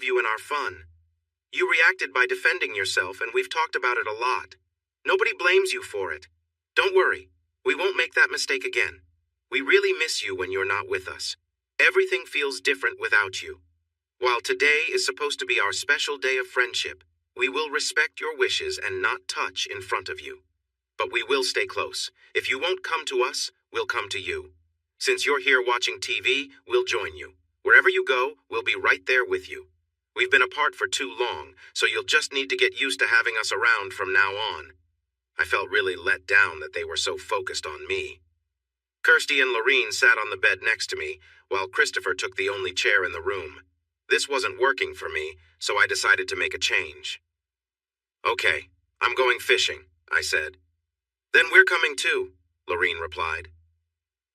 involve you in our fun. You reacted by defending yourself, and we've talked about it a lot. Nobody blames you for it. Don't worry, we won't make that mistake again. We really miss you when you're not with us. Everything feels different without you. While today is supposed to be our special day of friendship, we will respect your wishes and not touch in front of you. But we will stay close. If you won't come to us, we'll come to you. Since you're here watching TV, we'll join you. Wherever you go, we'll be right there with you. We've been apart for too long, so you'll just need to get used to having us around from now on. I felt really let down that they were so focused on me. Kirsty and Lorene sat on the bed next to me, while Christopher took the only chair in the room. This wasn't working for me, so I decided to make a change. "Okay, I'm going fishing," I said. "Then we're coming too," Lorene replied.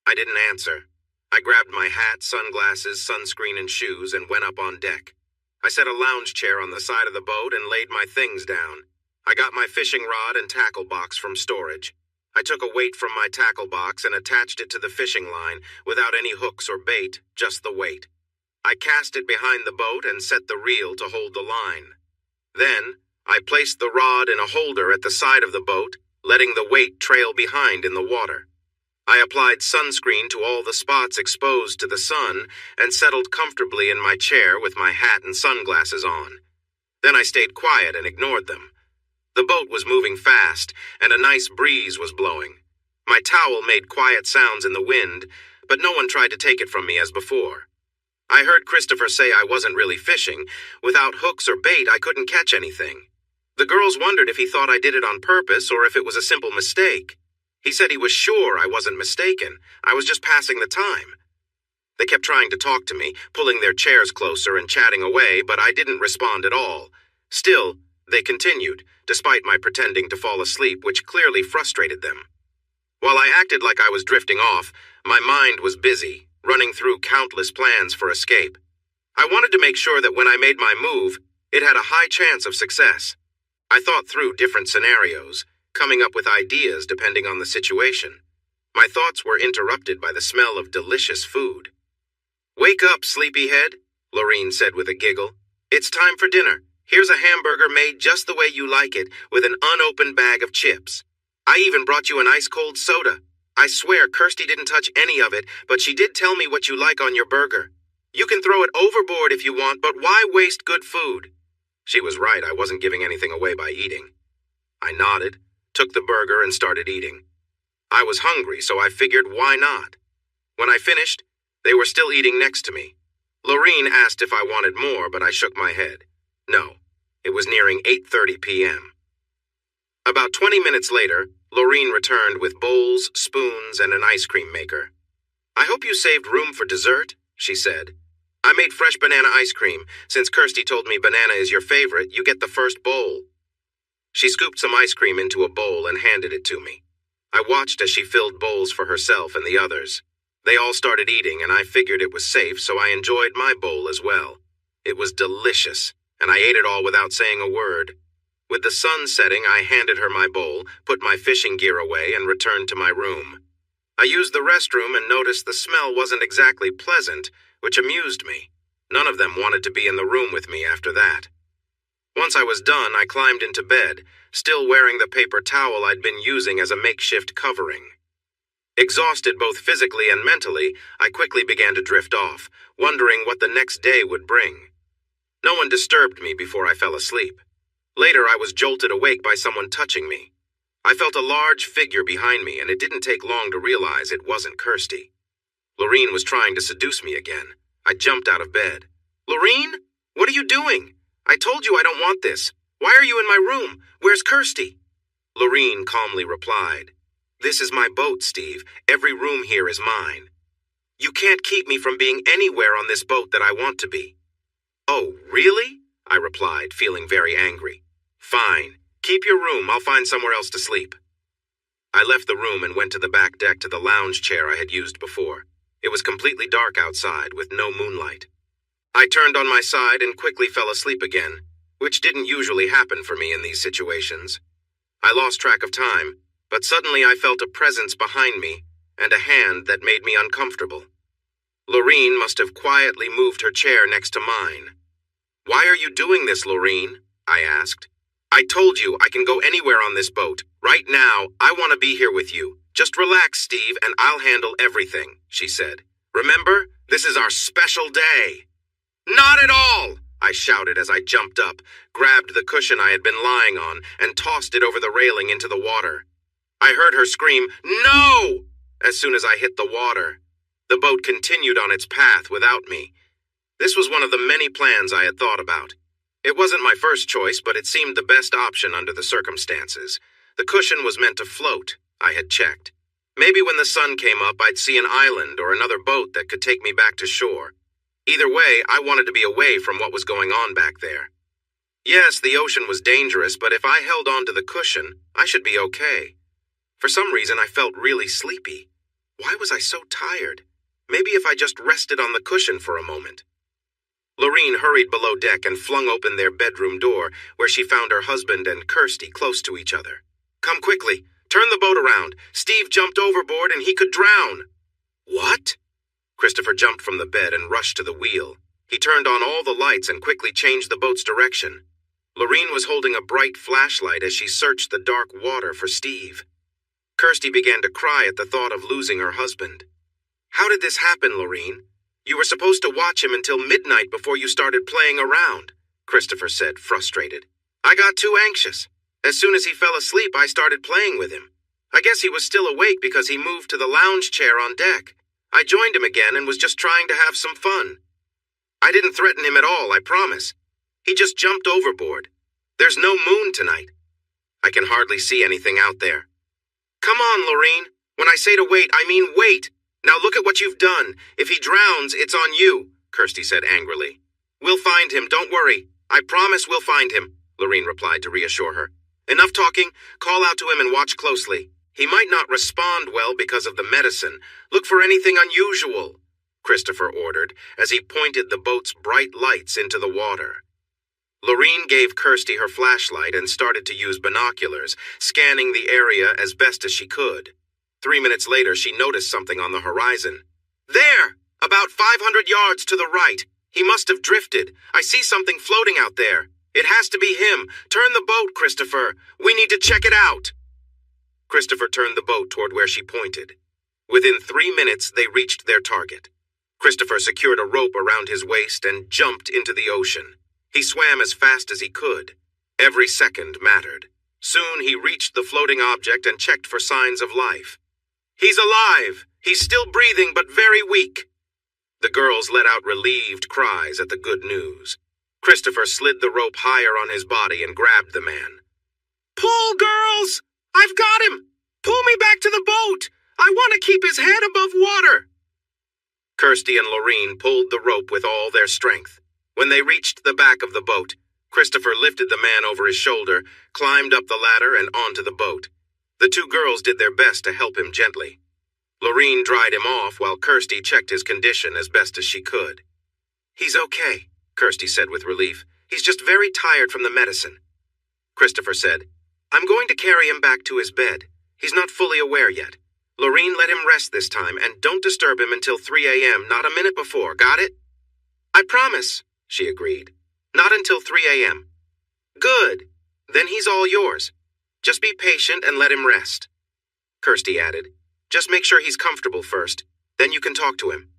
I didn't answer. I grabbed my hat, sunglasses, sunscreen, and shoes and went up on deck. I set a lounge chair on the side of the boat and laid my things down. I got my fishing rod and tackle box from storage. I took a weight from my tackle box and attached it to the fishing line without any hooks or bait, just the weight. I cast it behind the boat and set the reel to hold the line. Then, I placed the rod in a holder at the side of the boat, letting the weight trail behind in the water. I applied sunscreen to all the spots exposed to the sun and settled comfortably in my chair with my hat and sunglasses on. Then I stayed quiet and ignored them. The boat was moving fast, and a nice breeze was blowing. My towel made quiet sounds in the wind, but no one tried to take it from me as before. I heard Christopher say I wasn't really fishing. Without hooks or bait, I couldn't catch anything. The girls wondered if he thought I did it on purpose or if it was a simple mistake. He said he was sure I wasn't mistaken. I was just passing the time. They kept trying to talk to me, pulling their chairs closer and chatting away, but I didn't respond at all. Still, they continued, despite my pretending to fall asleep, which clearly frustrated them. While I acted like I was drifting off, my mind was busy, running through countless plans for escape. I wanted to make sure that when I made my move, it had a high chance of success. I thought through different scenarios, coming up with ideas depending on the situation. My thoughts were interrupted by the smell of delicious food. "Wake up, sleepyhead," Lorene said with a giggle. "It's time for dinner. Here's a hamburger made just the way you like it, with an unopened bag of chips. I even brought you an ice-cold soda. I swear Kirsty didn't touch any of it, but she did tell me what you like on your burger. You can throw it overboard if you want, but why waste good food?" She was right, I wasn't giving anything away by eating. I nodded, took the burger, and started eating. I was hungry, so I figured why not? When I finished, they were still eating next to me. Lorene asked if I wanted more, but I shook my head. No, it was nearing 8:30 p.m. About 20 minutes later, Lorene returned with bowls, spoons, and an ice cream maker. "I hope you saved room for dessert," she said. "I made fresh banana ice cream. Since Kirsty told me banana is your favorite, you get the first bowl." She scooped some ice cream into a bowl and handed it to me. I watched as she filled bowls for herself and the others. They all started eating, and I figured it was safe, so I enjoyed my bowl as well. It was delicious, and I ate it all without saying a word. With the sun setting, I handed her my bowl, put my fishing gear away, and returned to my room. I used the restroom and noticed the smell wasn't exactly pleasant, which amused me. None of them wanted to be in the room with me after that. Once I was done, I climbed into bed, still wearing the paper towel I'd been using as a makeshift covering. Exhausted both physically and mentally, I quickly began to drift off, wondering what the next day would bring. No one disturbed me before I fell asleep. Later, I was jolted awake by someone touching me. I felt a large figure behind me, and it didn't take long to realize it wasn't Kirsty. Lorene was trying to seduce me again. I jumped out of bed. "Lorene? What are you doing? I told you I don't want this. Why are you in my room? Where's Kirsty?" Lorene calmly replied, "This is my boat, Steve. Every room here is mine. You can't keep me from being anywhere on this boat that I want to be." "Oh, really?" I replied, feeling very angry. "Fine. Keep your room. I'll find somewhere else to sleep." I left the room and went to the back deck to the lounge chair I had used before. It was completely dark outside, with no moonlight. I turned on my side and quickly fell asleep again, which didn't usually happen for me in these situations. I lost track of time, but suddenly I felt a presence behind me and a hand that made me uncomfortable. Lorene must have quietly moved her chair next to mine. Why are you doing this, Lorene? I asked. I told you I can go anywhere on this boat. Right now, I want to be here with you. Just relax, Steve, and I'll handle everything, she said. Remember, this is our special day. Not at all, I shouted as I jumped up, grabbed the cushion I had been lying on, and tossed it over the railing into the water. I heard her scream, "No!" as soon as I hit the water. The boat continued on its path without me. This was one of the many plans I had thought about. It wasn't my first choice, but it seemed the best option under the circumstances. The cushion was meant to float, I had checked. Maybe when the sun came up, I'd see an island or another boat that could take me back to shore. Either way, I wanted to be away from what was going on back there. Yes, the ocean was dangerous, but if I held on to the cushion, I should be okay. For some reason, I felt really sleepy. Why was I so tired? Maybe if I just rested on the cushion for a moment. Lorene hurried below deck and flung open their bedroom door, where she found her husband and Kirsty close to each other. Come quickly. Turn the boat around. Steve jumped overboard and he could drown. What? Christopher jumped from the bed and rushed to the wheel. He turned on all the lights and quickly changed the boat's direction. Lorene was holding a bright flashlight as she searched the dark water for Steve. Kirsty began to cry at the thought of losing her husband. How did this happen, Lorene? You were supposed to watch him until midnight before you started playing around, Christopher said, frustrated. I got too anxious. As soon as he fell asleep, I started playing with him. I guess he was still awake because he moved to the lounge chair on deck. I joined him again and was just trying to have some fun. I didn't threaten him at all, I promise. He just jumped overboard. There's no moon tonight. I can hardly see anything out there. Come on, Lorene. When I say to wait, I mean wait. Now look at what you've done. If he drowns, it's on you, Kirsty said angrily. We'll find him, don't worry. I promise we'll find him, Lorene replied to reassure her. Enough talking. Call out to him and watch closely. He might not respond well because of the medicine. Look for anything unusual, Christopher ordered as he pointed the boat's bright lights into the water. Lorene gave Kirsty her flashlight and started to use binoculars, scanning the area as best as she could. 3 minutes later, she noticed something on the horizon. There! About 500 yards to the right. He must have drifted. I see something floating out there. It has to be him. Turn the boat, Christopher. We need to check it out. Christopher turned the boat toward where she pointed. Within 3 minutes, they reached their target. Christopher secured a rope around his waist and jumped into the ocean. He swam as fast as he could. Every second mattered. Soon he reached the floating object and checked for signs of life. He's alive! He's still breathing but very weak. The girls let out relieved cries at the good news. Christopher slid the rope higher on his body and grabbed the man. Pull, girls! I've got him! Pull me back to the boat! I want to keep his head above water! Kirsty and Lorene pulled the rope with all their strength. When they reached the back of the boat, Christopher lifted the man over his shoulder, climbed up the ladder and onto the boat. The two girls did their best to help him gently. Lorene dried him off while Kirsty checked his condition as best as she could. He's okay, Kirsty said with relief. He's just very tired from the medicine. Christopher said, I'm going to carry him back to his bed. He's not fully aware yet. Lorene, let him rest this time and don't disturb him until 3 a.m., not a minute before, got it? I promise, she agreed. Not until 3 a.m. Good. Then he's all yours. Just be patient and let him rest. Kirsty added, just make sure he's comfortable first. Then you can talk to him.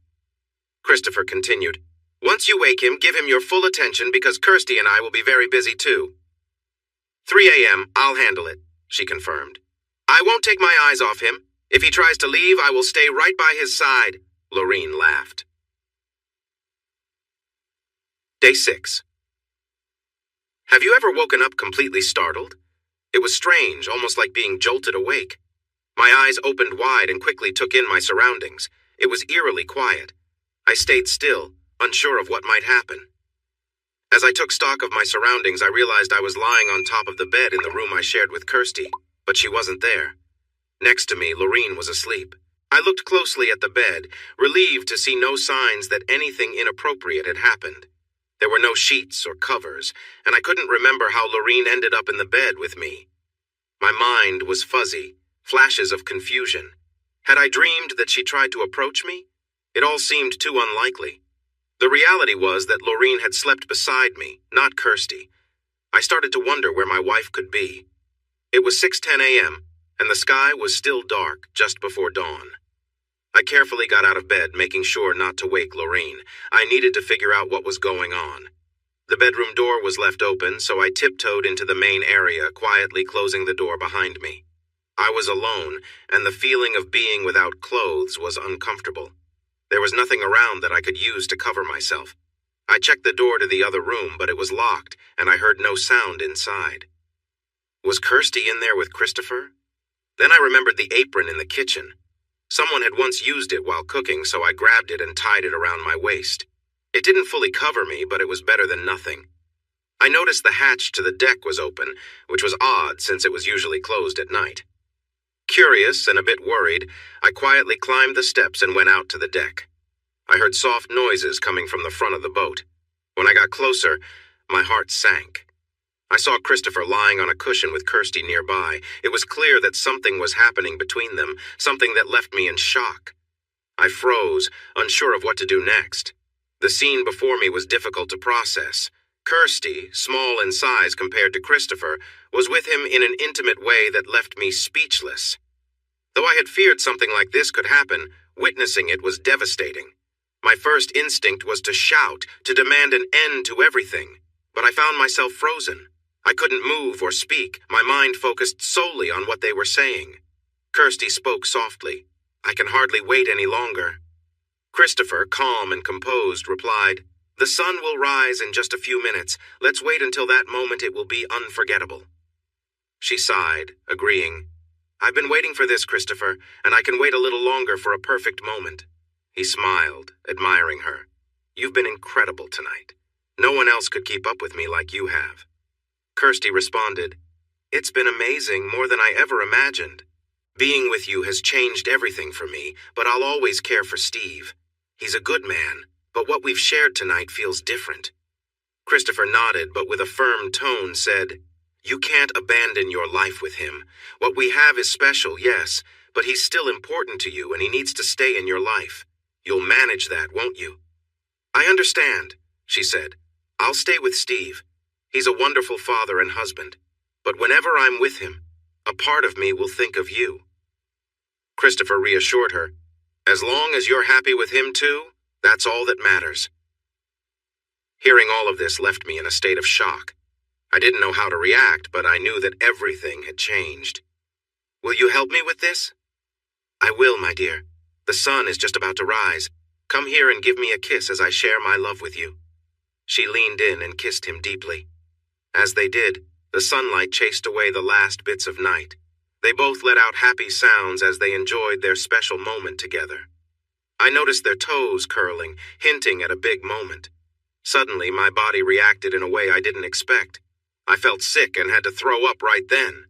Christopher continued, once you wake him, give him your full attention because Kirsty and I will be very busy too. 3 a.m., I'll handle it, she confirmed. I won't take my eyes off him. If he tries to leave, I will stay right by his side, Lorene laughed. Day 6. Have you ever woken up completely startled? It was strange, almost like being jolted awake. My eyes opened wide and quickly took in my surroundings. It was eerily quiet. I stayed still, unsure of what might happen. As I took stock of my surroundings, I realized I was lying on top of the bed in the room I shared with Kirsty, but she wasn't there. Next to me, Lorene was asleep. I looked closely at the bed, relieved to see no signs that anything inappropriate had happened. There were no sheets or covers, and I couldn't remember how Lorene ended up in the bed with me. My mind was fuzzy, flashes of confusion. Had I dreamed that she tried to approach me? It all seemed too unlikely. The reality was that Lorene had slept beside me, not Kirsty. I started to wonder where my wife could be. It was 6:10 a.m., and the sky was still dark just before dawn. I carefully got out of bed, making sure not to wake Lorene. I needed to figure out what was going on. The bedroom door was left open, so I tiptoed into the main area, quietly closing the door behind me. I was alone, and the feeling of being without clothes was uncomfortable. There was nothing around that I could use to cover myself. I checked the door to the other room, but it was locked, and I heard no sound inside. Was Kirsty in there with Christopher? Then I remembered the apron in the kitchen. Someone had once used it while cooking, so I grabbed it and tied it around my waist. It didn't fully cover me, but it was better than nothing. I noticed the hatch to the deck was open, which was odd since it was usually closed at night. Curious and a bit worried, I quietly climbed the steps and went out to the deck. I heard soft noises coming from the front of the boat. When I got closer, my heart sank. I saw Christopher lying on a cushion with Kirsty nearby. It was clear that something was happening between them, something that left me in shock. I froze, unsure of what to do next. The scene before me was difficult to process. Kirsty, small in size compared to Christopher, was with him in an intimate way that left me speechless. Though I had feared something like this could happen, witnessing it was devastating. My first instinct was to shout, to demand an end to everything, but I found myself frozen. I couldn't move or speak, my mind focused solely on what they were saying. Kirsty spoke softly. "I can hardly wait any longer." Christopher, calm and composed, replied, "The sun will rise in just a few minutes. Let's wait until that moment. It will be unforgettable." She sighed, agreeing. "I've been waiting for this, Christopher, and I can wait a little longer for a perfect moment." He smiled, admiring her. "You've been incredible tonight. No one else could keep up with me like you have." Kirsty responded, "It's been amazing, more than I ever imagined. Being with you has changed everything for me, but I'll always care for Steve. He's a good man, but what we've shared tonight feels different." Christopher nodded, but with a firm tone said, "You can't abandon your life with him. What we have is special, yes, but he's still important to you and he needs to stay in your life. You'll manage that, won't you?" "I understand," she said. "I'll stay with Steve. He's a wonderful father and husband. But whenever I'm with him, a part of me will think of you." Christopher reassured her, "As long as you're happy with him too, that's all that matters." Hearing all of this left me in a state of shock. I didn't know how to react, but I knew that everything had changed. "Will you help me with this?" "I will, my dear. The sun is just about to rise. Come here and give me a kiss as I share my love with you." She leaned in and kissed him deeply. As they did, the sunlight chased away the last bits of night. They both let out happy sounds as they enjoyed their special moment together. I noticed their toes curling, hinting at a big moment. Suddenly, my body reacted in a way I didn't expect. I felt sick and had to throw up right then.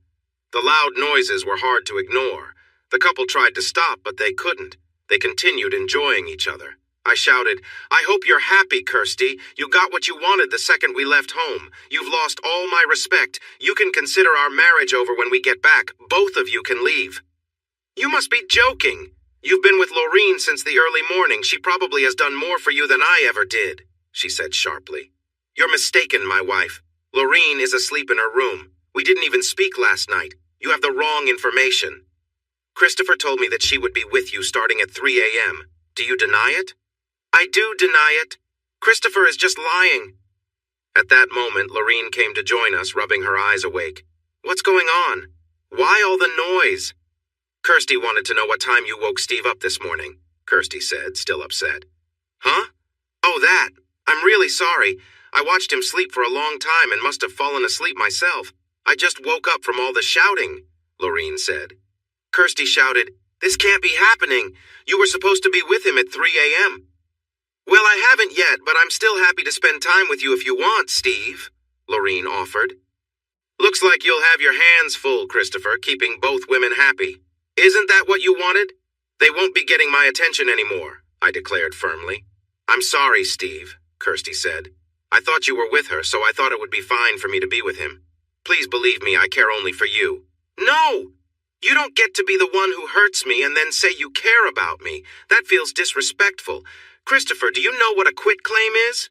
The loud noises were hard to ignore. The couple tried to stop, but they couldn't. They continued enjoying each other. I shouted, "I hope you're happy, Kirsty. You got what you wanted the second we left home. You've lost all my respect. You can consider our marriage over when we get back. Both of you can leave." "You must be joking. You've been with Lorene since the early morning. She probably has done more for you than I ever did," she said sharply. "You're mistaken, my wife. Lorene is asleep in her room. We didn't even speak last night. You have the wrong information. Christopher told me that she would be with you starting at 3 a.m. Do you deny it?" "I do deny it. Christopher is just lying." At that moment, Lorene came to join us, rubbing her eyes awake. "What's going on? Why all the noise?" "Kirsty wanted to know what time you woke Steve up this morning," Kirsty said, still upset. "Huh? Oh, that. I'm really sorry. I watched him sleep for a long time and must have fallen asleep myself. I just woke up from all the shouting," Lorene said. Kirsty shouted, "This can't be happening. You were supposed to be with him at 3 a.m. "Well, I haven't yet, but I'm still happy to spend time with you if you want, Steve," Lorene offered. "Looks like you'll have your hands full, Christopher, keeping both women happy. Isn't that what you wanted?" "They won't be getting my attention anymore," I declared firmly. "I'm sorry, Steve," Kirsty said. "I thought you were with her, so I thought it would be fine for me to be with him. Please believe me, I care only for you." "No! You don't get to be the one who hurts me and then say you care about me. That feels disrespectful. Christopher, do you know what a quitclaim is?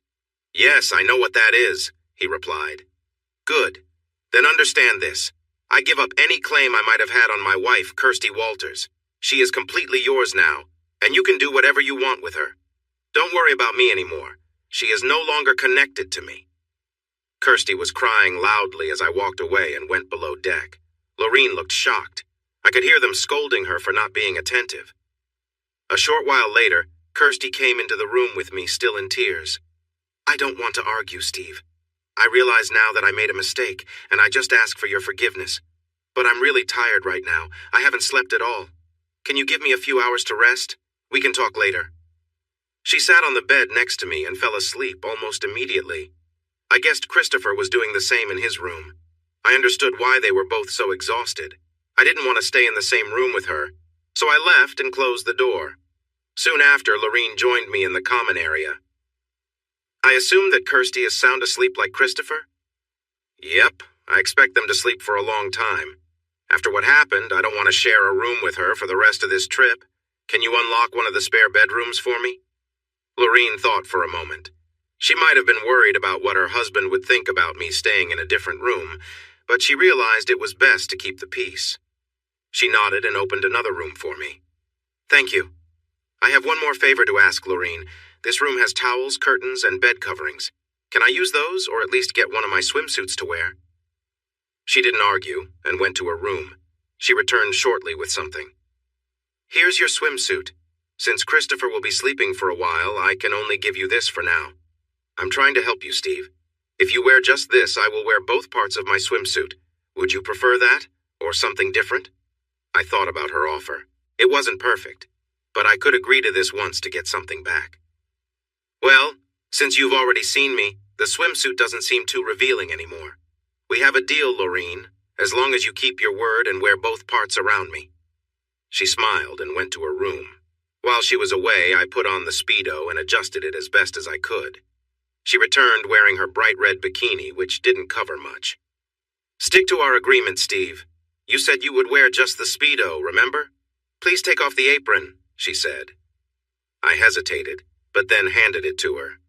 Yes, I know what that is, he replied. Good. Then understand this. I give up any claim I might have had on my wife, Kirsty Walters. She is completely yours now, and you can do whatever you want with her. Don't worry about me anymore. She is no longer connected to me. Kirsty was crying loudly as I walked away and went below deck. Lorene looked shocked. I could hear them scolding her for not being attentive. A short while later, Kirsty came into the room with me, still in tears. I don't want to argue, Steve. I realize now that I made a mistake, and I just ask for your forgiveness. But I'm really tired right now. I haven't slept at all. Can you give me a few hours to rest? We can talk later. She sat on the bed next to me and fell asleep almost immediately. I guessed Christopher was doing the same in his room. I understood why they were both so exhausted. I didn't want to stay in the same room with her, so I left and closed the door. Soon after, Lorene joined me in the common area. I assume that Kirsty is sound asleep like Christopher? Yep, I expect them to sleep for a long time. After what happened, I don't want to share a room with her for the rest of this trip. Can you unlock one of the spare bedrooms for me? Lorene thought for a moment. She might have been worried about what her husband would think about me staying in a different room, but she realized it was best to keep the peace. She nodded and opened another room for me. Thank you. I have one more favor to ask, Lorene. This room has towels, curtains, and bed coverings. Can I use those, or at least get one of my swimsuits to wear? She didn't argue and went to her room. She returned shortly with something. Here's your swimsuit. Since Christopher will be sleeping for a while, I can only give you this for now. I'm trying to help you, Steve. If you wear just this, I will wear both parts of my swimsuit. Would you prefer that, or something different? I thought about her offer. It wasn't perfect, but I could agree to this once to get something back. Well, since you've already seen me, the swimsuit doesn't seem too revealing anymore. We have a deal, Lorene, as long as you keep your word and wear both parts around me. She smiled and went to her room. While she was away, I put on the Speedo and adjusted it as best as I could. She returned wearing her bright red bikini, which didn't cover much. Stick to our agreement, Steve. You said you would wear just the Speedo, remember? Please take off the apron, she said. I hesitated, but then handed it to her.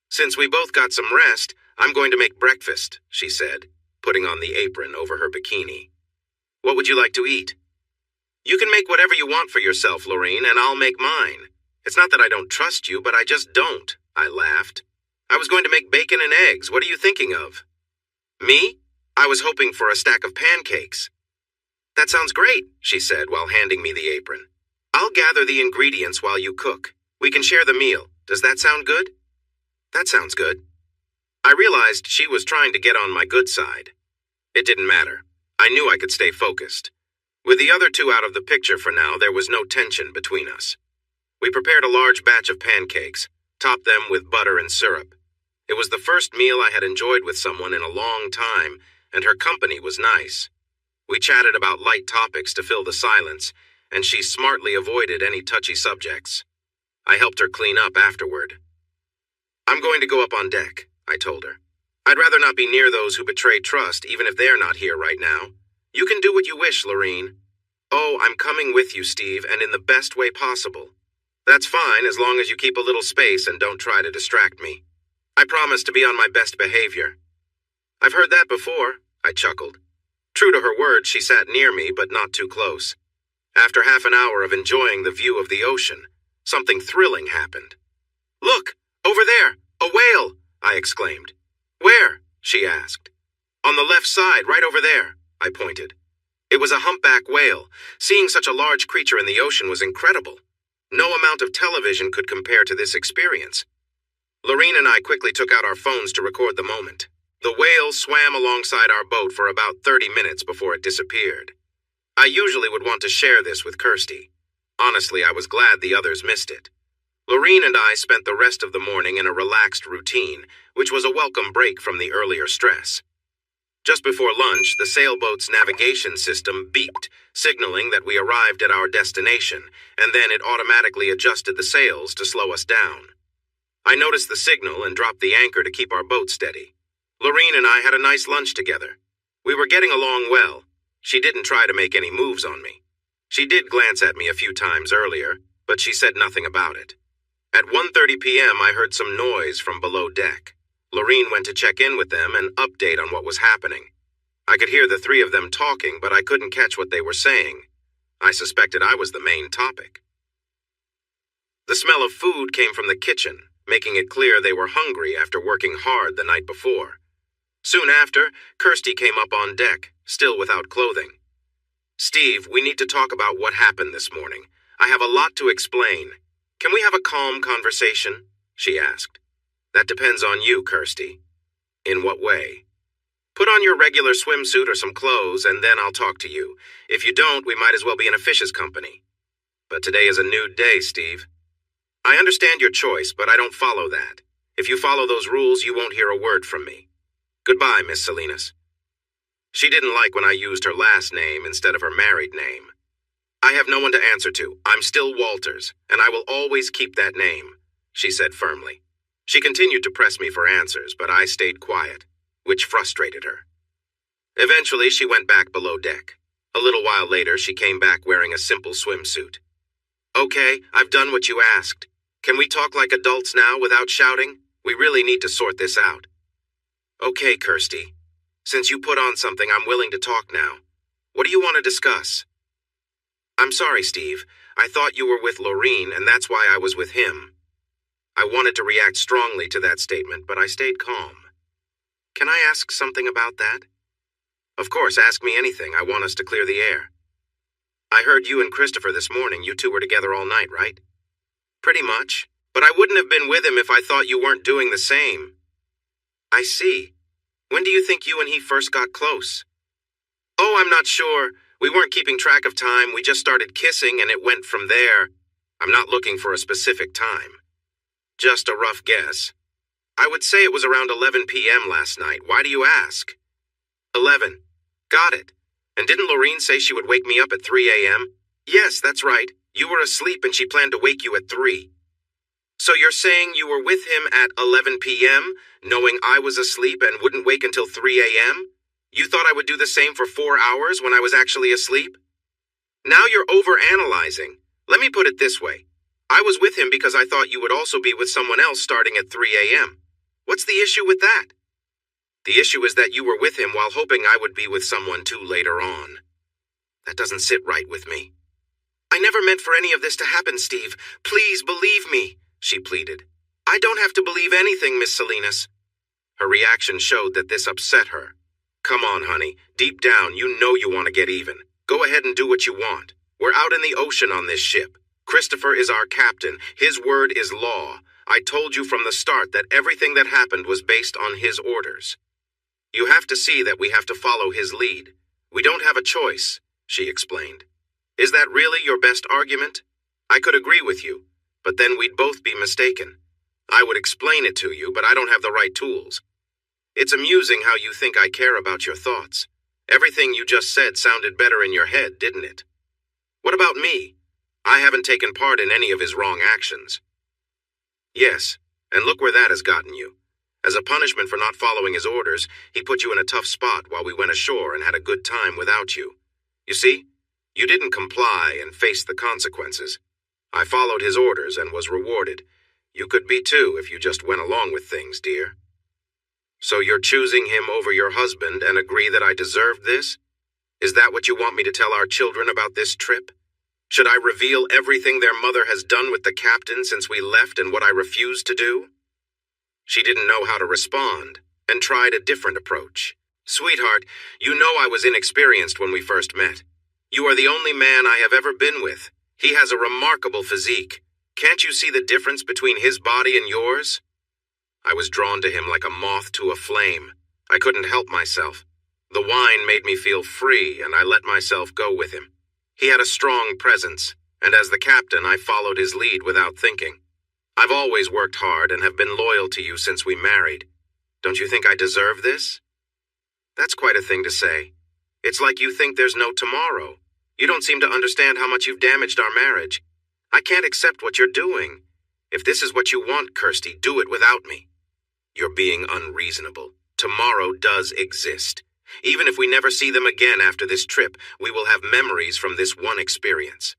Since we both got some rest, I'm going to make breakfast, she said, putting on the apron over her bikini. What would you like to eat? You can make whatever you want for yourself, Lorene, and I'll make mine. It's not that I don't trust you, but I just don't, I laughed. I was going to make bacon and eggs. What are you thinking of? Me? I was hoping for a stack of pancakes. That sounds great, she said while handing me the apron. I'll gather the ingredients while you cook. We can share the meal. Does that sound good? That sounds good. I realized she was trying to get on my good side. It didn't matter. I knew I could stay focused. With the other two out of the picture for now, there was no tension between us. We prepared a large batch of pancakes, topped them with butter and syrup. It was the first meal I had enjoyed with someone in a long time, and her company was nice. We chatted about light topics to fill the silence, and she smartly avoided any touchy subjects. I helped her clean up afterward. I'm going to go up on deck, I told her. I'd rather not be near those who betray trust, even if they're not here right now. You can do what you wish, Lorene. Oh, I'm coming with you, Steve, and in the best way possible. That's fine as long as you keep a little space and don't try to distract me. I promise to be on my best behavior. I've heard that before, I chuckled. True to her word, she sat near me, but not too close. After half an hour of enjoying the view of the ocean, something thrilling happened. Look, over there, a whale, I exclaimed. Where? She asked. On the left side, right over there, I pointed. It was a humpback whale. Seeing such a large creature in the ocean was incredible. No amount of television could compare to this experience. Lorene and I quickly took out our phones to record the moment. The whale swam alongside our boat for about 30 minutes before it disappeared. I usually would want to share this with Kirsty. Honestly, I was glad the others missed it. Lorene and I spent the rest of the morning in a relaxed routine, which was a welcome break from the earlier stress. Just before lunch, the sailboat's navigation system beeped, signaling that we arrived at our destination, and then it automatically adjusted the sails to slow us down. I noticed the signal and dropped the anchor to keep our boat steady. Lorene and I had a nice lunch together. We were getting along well. She didn't try to make any moves on me. She did glance at me a few times earlier, but she said nothing about it. At 1:30 p.m., I heard some noise from below deck. Lorene went to check in with them and update on what was happening. I could hear the three of them talking, but I couldn't catch what they were saying. I suspected I was the main topic. The smell of food came from the kitchen, making it clear they were hungry after working hard the night before. Soon after, Kirsty came up on deck, still without clothing. "Steve, we need to talk about what happened this morning. I have a lot to explain. Can we have a calm conversation?" she asked. "That depends on you, Kirsty." "In what way?" "Put on your regular swimsuit or some clothes, and then I'll talk to you. If you don't, we might as well be in a fish's company." "But today is a nude day, Steve." "I understand your choice, but I don't follow that. If you follow those rules, you won't hear a word from me. Goodbye, Miss Salinas." She didn't like when I used her last name instead of her married name. "I have no one to answer to. I'm still Walters, and I will always keep that name," she said firmly. She continued to press me for answers, but I stayed quiet, which frustrated her. Eventually, she went back below deck. A little while later, she came back wearing a simple swimsuit. "Okay, I've done what you asked. Can we talk like adults now without shouting? We really need to sort this out." "Okay, Kirsty. Since you put on something, I'm willing to talk now. What do you want to discuss?" "I'm sorry, Steve. I thought you were with Lorene, and that's why I was with him." I wanted to react strongly to that statement, but I stayed calm. "Can I ask something about that?" "Of course, ask me anything. I want us to clear the air." "I heard you and Christopher this morning. You two were together all night, right?" "Pretty much. But I wouldn't have been with him if I thought you weren't doing the same." "I see. When do you think you and he first got close?" "Oh, I'm not sure. We weren't keeping track of time. We just started kissing and it went from there. I'm not looking for a specific time. Just a rough guess. I would say it was around 11 p.m. last night. Why do you ask?" 11. Got it. And didn't Lorene say she would wake me up at 3 a.m.? "Yes, that's right. You were asleep and she planned to wake you at 3. So you're saying you were with him at 11 p.m., knowing I was asleep and wouldn't wake until 3 a.m.? You thought I would do the same for 4 hours when I was actually asleep? Now you're overanalyzing. Let me put it this way. I was with him because I thought you would also be with someone else starting at 3 a.m. What's the issue with that? The issue is that you were with him while hoping I would be with someone too later on. That doesn't sit right with me. I never meant for any of this to happen, Steve. Please believe me, she pleaded. I don't have to believe anything, Miss Salinas. Her reaction showed that this upset her. Come on, honey. Deep down, you know you want to get even. Go ahead and do what you want. We're out in the ocean on this ship. Christopher is our captain. His word is law. I told you from the start that everything that happened was based on his orders. You have to see that we have to follow his lead. We don't have a choice, she explained. Is that really your best argument? I could agree with you, but then we'd both be mistaken. I would explain it to you, but I don't have the right tools. It's amusing how you think I care about your thoughts. Everything you just said sounded better in your head, didn't it? What about me? I haven't taken part in any of his wrong actions. Yes, and look where that has gotten you. As a punishment for not following his orders, he put you in a tough spot while we went ashore and had a good time without you. You see, you didn't comply and face the consequences. I followed his orders and was rewarded. You could be too if you just went along with things, dear. So you're choosing him over your husband and agree that I deserved this? Is that what you want me to tell our children about this trip? Should I reveal everything their mother has done with the captain since we left and what I refused to do? She didn't know how to respond and tried a different approach. Sweetheart, you know I was inexperienced when we first met. You are the only man I have ever been with. He has a remarkable physique. Can't you see the difference between his body and yours? I was drawn to him like a moth to a flame. I couldn't help myself. The wine made me feel free, and I let myself go with him. He had a strong presence, and as the captain, I followed his lead without thinking. I've always worked hard and have been loyal to you since we married. Don't you think I deserve this? That's quite a thing to say. It's like you think there's no tomorrow. You don't seem to understand how much you've damaged our marriage. I can't accept what you're doing. If this is what you want, Kirsty, do it without me. You're being unreasonable. Tomorrow does exist. Even if we never see them again after this trip, we will have memories from this one experience.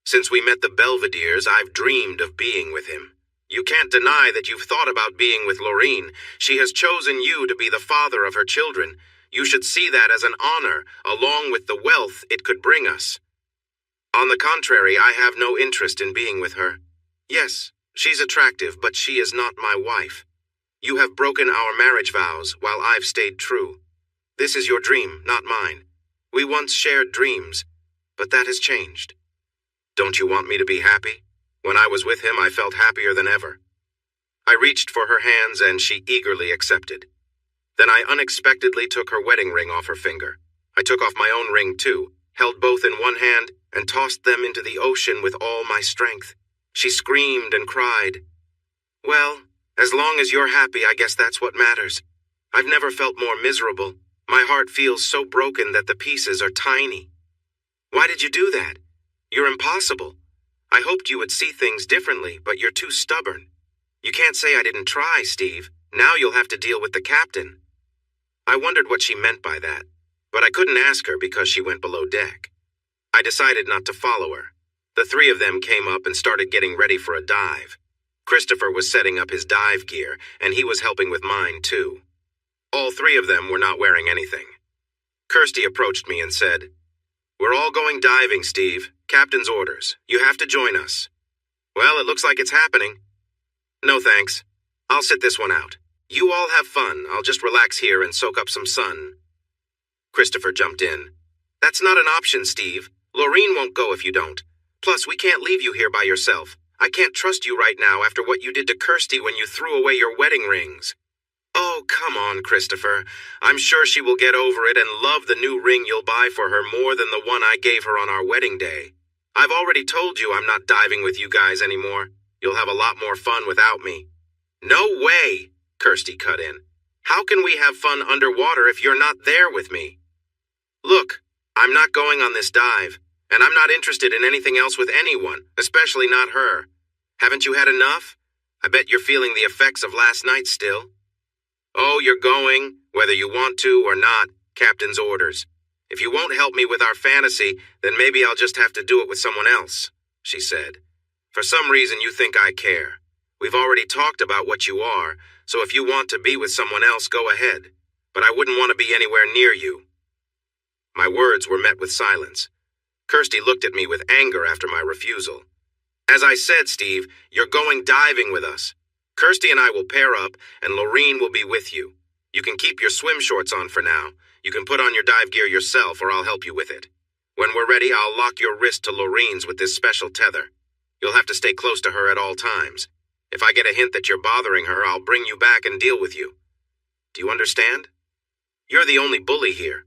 Since we met the Belvederes, I've dreamed of being with him. You can't deny that you've thought about being with Lorene. She has chosen you to be the father of her children. You should see that as an honor, along with the wealth it could bring us. On the contrary, I have no interest in being with her. Yes, she's attractive, but she is not my wife. You have broken our marriage vows while I've stayed true. This is your dream, not mine. We once shared dreams, but that has changed. Don't you want me to be happy? When I was with him, I felt happier than ever. I reached for her hands and she eagerly accepted. Then I unexpectedly took her wedding ring off her finger. I took off my own ring too, held both in one hand, and tossed them into the ocean with all my strength. She screamed and cried. Well, as long as you're happy, I guess that's what matters. I've never felt more miserable. My heart feels so broken that the pieces are tiny. Why did you do that? You're impossible. I hoped you would see things differently, but you're too stubborn. You can't say I didn't try, Steve. Now you'll have to deal with the captain. I wondered what she meant by that, but I couldn't ask her because she went below deck. I decided not to follow her. The three of them came up and started getting ready for a dive. Christopher was setting up his dive gear, and he was helping with mine too. All three of them were not wearing anything. Kirsty approached me and said, "We're all going diving, Steve. Captain's orders. You have to join us." Well, it looks like it's happening. No thanks. I'll sit this one out. You all have fun. I'll just relax here and soak up some sun. Christopher jumped in. That's not an option, Steve. Lorene won't go if you don't. Plus, we can't leave you here by yourself. I can't trust you right now after what you did to Kirsty when you threw away your wedding rings. Oh, come on, Christopher. I'm sure she will get over it and love the new ring you'll buy for her more than the one I gave her on our wedding day. I've already told you I'm not diving with you guys anymore. You'll have a lot more fun without me. No way, Kirsty cut in. How can we have fun underwater if you're not there with me? Look, I'm not going on this dive, and I'm not interested in anything else with anyone, especially not her. Haven't you had enough? I bet you're feeling the effects of last night still. Oh, you're going, whether you want to or not, Captain's orders. If you won't help me with our fantasy, then maybe I'll just have to do it with someone else, she said. For some reason you think I care. We've already talked about what you are, so if you want to be with someone else, go ahead. But I wouldn't want to be anywhere near you. My words were met with silence. Kirsty looked at me with anger after my refusal. As I said, Steve, you're going diving with us. Kirsty and I will pair up, and Lorene will be with you. You can keep your swim shorts on for now. You can put on your dive gear yourself, or I'll help you with it. When we're ready, I'll lock your wrist to Lorene's with this special tether. You'll have to stay close to her at all times. If I get a hint that you're bothering her, I'll bring you back and deal with you. Do you understand? You're the only bully here.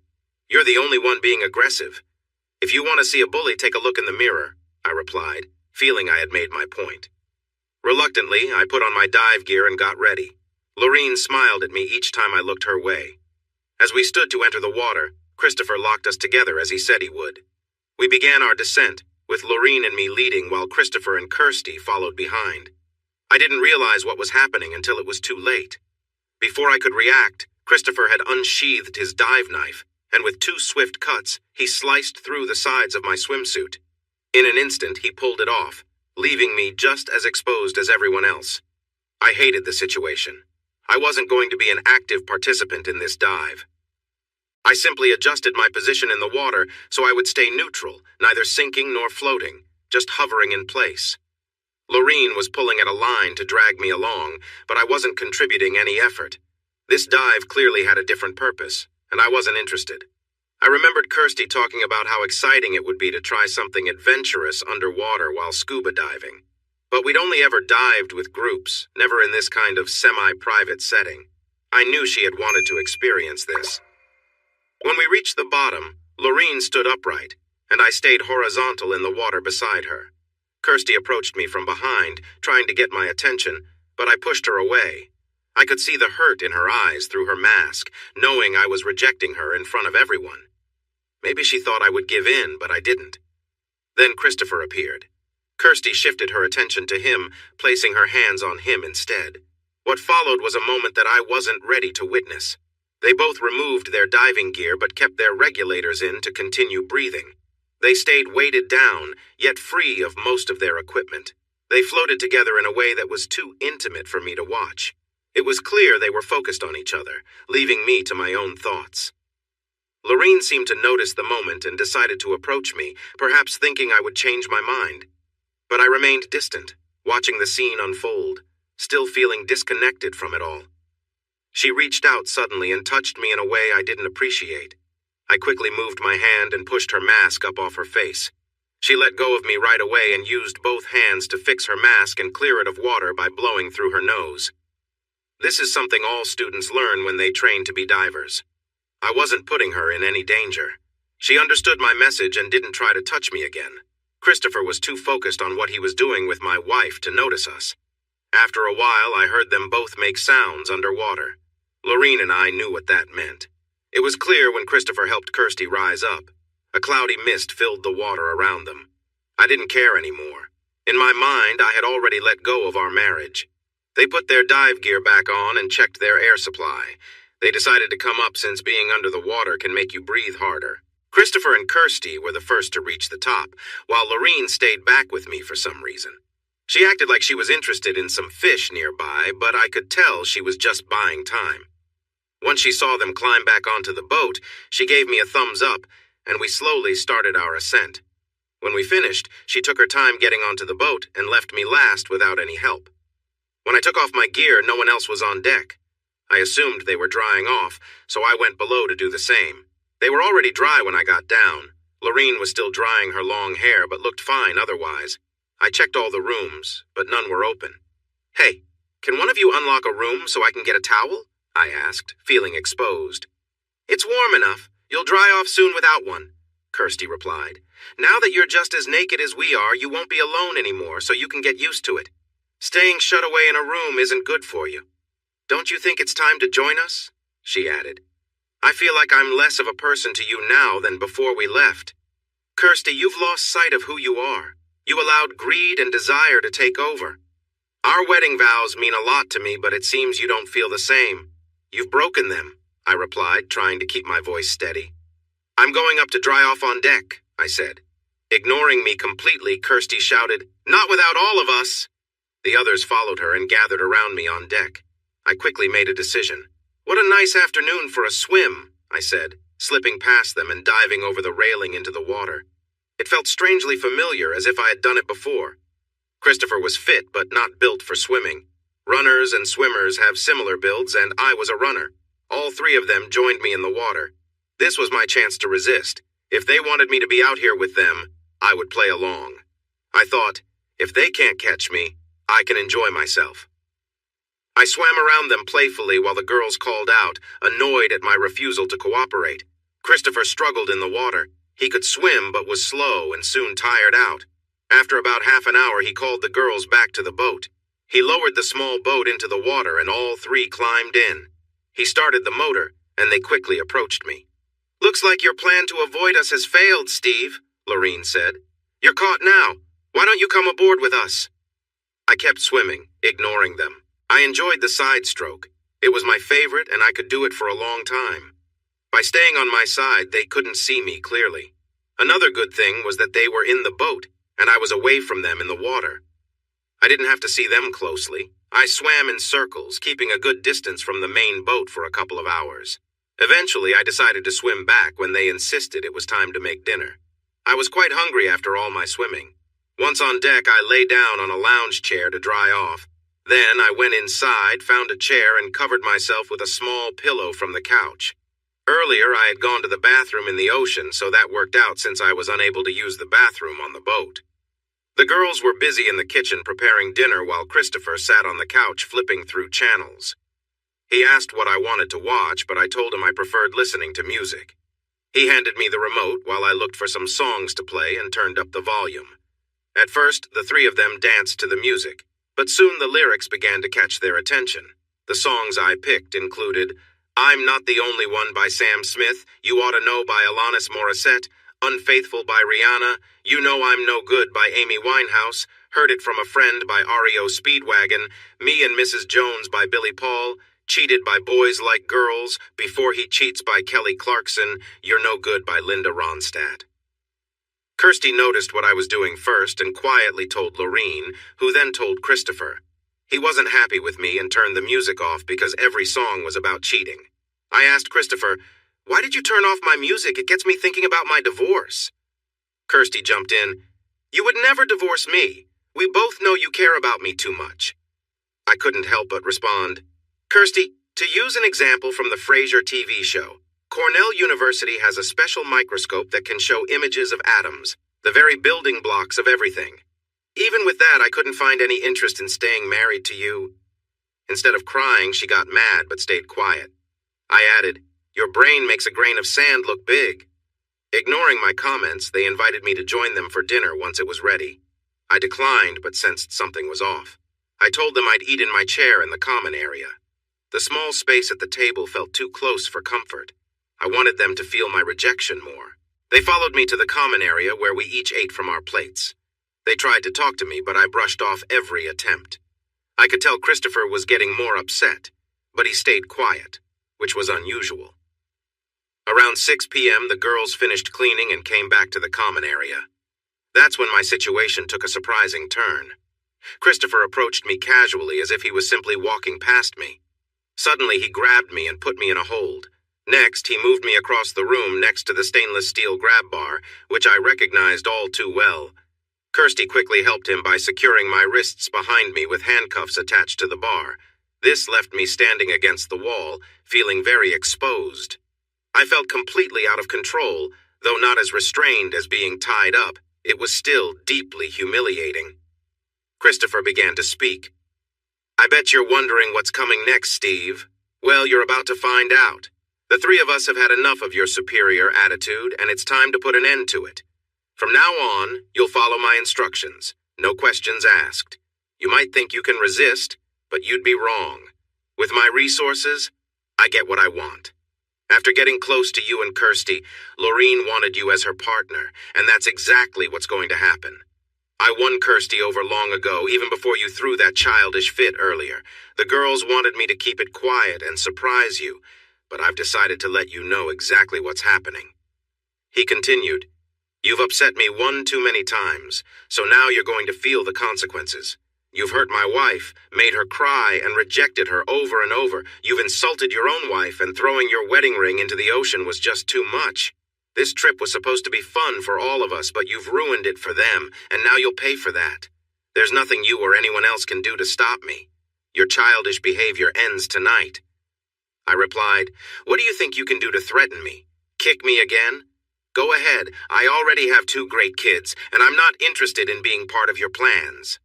You're the only one being aggressive. If you want to see a bully, take a look in the mirror, I replied, feeling I had made my point. Reluctantly, I put on my dive gear and got ready. Lorene smiled at me each time I looked her way. As we stood to enter the water, Christopher locked us together as he said he would. We began our descent, with Lorene and me leading while Christopher and Kirsty followed behind. I didn't realize what was happening until it was too late. Before I could react, Christopher had unsheathed his dive knife, and with 2 swift cuts, he sliced through the sides of my swimsuit. In an instant, he pulled it off, leaving me just as exposed as everyone else. I hated the situation. I wasn't going to be an active participant in this dive. I simply adjusted my position in the water so I would stay neutral, neither sinking nor floating, just hovering in place. Lorene was pulling at a line to drag me along, but I wasn't contributing any effort. This dive clearly had a different purpose, and I wasn't interested. I remembered Kirsty talking about how exciting it would be to try something adventurous underwater while scuba diving. But we'd only ever dived with groups, never in this kind of semi-private setting. I knew she had wanted to experience this. When we reached the bottom, Lorene stood upright, and I stayed horizontal in the water beside her. Kirsty approached me from behind, trying to get my attention, but I pushed her away. I could see the hurt in her eyes through her mask, knowing I was rejecting her in front of everyone. Maybe she thought I would give in, but I didn't. Then Christopher appeared. Kirsty shifted her attention to him, placing her hands on him instead. What followed was a moment that I wasn't ready to witness. They both removed their diving gear but kept their regulators in to continue breathing. They stayed weighted down, yet free of most of their equipment. They floated together in a way that was too intimate for me to watch. It was clear they were focused on each other, leaving me to my own thoughts. Lorene seemed to notice the moment and decided to approach me, perhaps thinking I would change my mind. But I remained distant, watching the scene unfold, still feeling disconnected from it all. She reached out suddenly and touched me in a way I didn't appreciate. I quickly moved my hand and pushed her mask up off her face. She let go of me right away and used both hands to fix her mask and clear it of water by blowing through her nose. This is something all students learn when they train to be divers. I wasn't putting her in any danger. She understood my message and didn't try to touch me again. Christopher was too focused on what he was doing with my wife to notice us. After a while, I heard them both make sounds underwater. Lorene and I knew what that meant. It was clear when Christopher helped Kirsty rise up. A cloudy mist filled the water around them. I didn't care anymore. In my mind, I had already let go of our marriage. They put their dive gear back on and checked their air supply. They decided to come up since being under the water can make you breathe harder. Christopher and Kirsty were the first to reach the top, while Lorene stayed back with me for some reason. She acted like she was interested in some fish nearby, but I could tell she was just buying time. Once she saw them climb back onto the boat, she gave me a thumbs up, and we slowly started our ascent. When we finished, she took her time getting onto the boat and left me last without any help. When I took off my gear, no one else was on deck. I assumed they were drying off, so I went below to do the same. They were already dry when I got down. Lorene was still drying her long hair, but looked fine otherwise. I checked all the rooms, but none were open. "Hey, can one of you unlock a room so I can get a towel?" I asked, feeling exposed. "It's warm enough. You'll dry off soon without one," Kirsty replied. "Now that you're just as naked as we are, you won't be alone anymore, so you can get used to it. Staying shut away in a room isn't good for you. Don't you think it's time to join us?" she added. "I feel like I'm less of a person to you now than before we left. Kirsty, you've lost sight of who you are. You allowed greed and desire to take over. Our wedding vows mean a lot to me, but it seems you don't feel the same. You've broken them," I replied, trying to keep my voice steady. "I'm going up to dry off on deck," I said. Ignoring me completely, Kirsty shouted, "Not without all of us!" The others followed her and gathered around me on deck. I quickly made a decision. "What a nice afternoon for a swim," I said, slipping past them and diving over the railing into the water. It felt strangely familiar, as if I had done it before. Christopher was fit, but not built for swimming. Runners and swimmers have similar builds, and I was a runner. All three of them joined me in the water. This was my chance to resist. If they wanted me to be out here with them, I would play along. I thought, if they can't catch me, I can enjoy myself. I swam around them playfully while the girls called out, annoyed at my refusal to cooperate. Christopher struggled in the water. He could swim but was slow and soon tired out. After about half an hour, he called the girls back to the boat. He lowered the small boat into the water and all three climbed in. He started the motor, and they quickly approached me. "Looks like your plan to avoid us has failed, Steve," Lorene said. "You're caught now. Why don't you come aboard with us?" I kept swimming, ignoring them. I enjoyed the side stroke. It was my favorite, and I could do it for a long time. By staying on my side, they couldn't see me clearly. Another good thing was that they were in the boat, and I was away from them in the water. I didn't have to see them closely. I swam in circles, keeping a good distance from the main boat for a couple of hours. Eventually, I decided to swim back when they insisted it was time to make dinner. I was quite hungry after all my swimming. Once on deck, I lay down on a lounge chair to dry off. Then I went inside, found a chair, and covered myself with a small pillow from the couch. Earlier, I had gone to the bathroom in the ocean, so that worked out since I was unable to use the bathroom on the boat. The girls were busy in the kitchen preparing dinner while Christopher sat on the couch flipping through channels. He asked what I wanted to watch, but I told him I preferred listening to music. He handed me the remote while I looked for some songs to play and turned up the volume. At first, the three of them danced to the music, but soon the lyrics began to catch their attention. The songs I picked included "I'm Not the Only One" by Sam Smith, "You Ought to Know" by Alanis Morissette, "Unfaithful" by Rihanna, "You Know I'm No Good" by Amy Winehouse, "Heard It From a Friend" by REO Speedwagon, "Me and Mrs. Jones" by Billy Paul, "Cheated" by Boys Like Girls, "Before He Cheats" by Kelly Clarkson, "You're No Good" by Linda Ronstadt. Kirsty noticed what I was doing first and quietly told Lorene, who then told Christopher. He wasn't happy with me and turned the music off because every song was about cheating. I asked Christopher, "Why did you turn off my music? It gets me thinking about my divorce." Kirsty jumped in, "You would never divorce me. We both know you care about me too much." I couldn't help but respond, "Kirsty, to use an example from the Frasier TV show, Cornell University has a special microscope that can show images of atoms, the very building blocks of everything. Even with that, I couldn't find any interest in staying married to you." Instead of crying, she got mad but stayed quiet. I added, "Your brain makes a grain of sand look big." Ignoring my comments, they invited me to join them for dinner once it was ready. I declined but sensed something was off. I told them I'd eat in my chair in the common area. The small space at the table felt too close for comfort. I wanted them to feel my rejection more. They followed me to the common area where we each ate from our plates. They tried to talk to me, but I brushed off every attempt. I could tell Christopher was getting more upset, but he stayed quiet, which was unusual. Around 6 p.m., the girls finished cleaning and came back to the common area. That's when my situation took a surprising turn. Christopher approached me casually as if he was simply walking past me. Suddenly, he grabbed me and put me in a hold. Next, he moved me across the room next to the stainless steel grab bar, which I recognized all too well. Kirsty quickly helped him by securing my wrists behind me with handcuffs attached to the bar. This left me standing against the wall, feeling very exposed. I felt completely out of control, though not as restrained as being tied up. It was still deeply humiliating. Christopher began to speak. "I bet you're wondering what's coming next, Steve. Well, you're about to find out. The three of us have had enough of your superior attitude, and it's time to put an end to it. From now on, you'll follow my instructions. No questions asked. You might think you can resist, but you'd be wrong. With my resources, I get what I want. After getting close to you and Kirsty, Lorene wanted you as her partner, and that's exactly what's going to happen. I won Kirsty over long ago, even before you threw that childish fit earlier. The girls wanted me to keep it quiet and surprise you, but I've decided to let you know exactly what's happening." He continued, "You've upset me one too many times, so now you're going to feel the consequences. You've hurt my wife, made her cry, and rejected her over and over. You've insulted your own wife, and throwing your wedding ring into the ocean was just too much. This trip was supposed to be fun for all of us, but you've ruined it for them, and now you'll pay for that. There's nothing you or anyone else can do to stop me. Your childish behavior ends tonight." I replied, "What do you think you can do to threaten me? Kick me again? Go ahead. I already have 2 great kids, and I'm not interested in being part of your plans."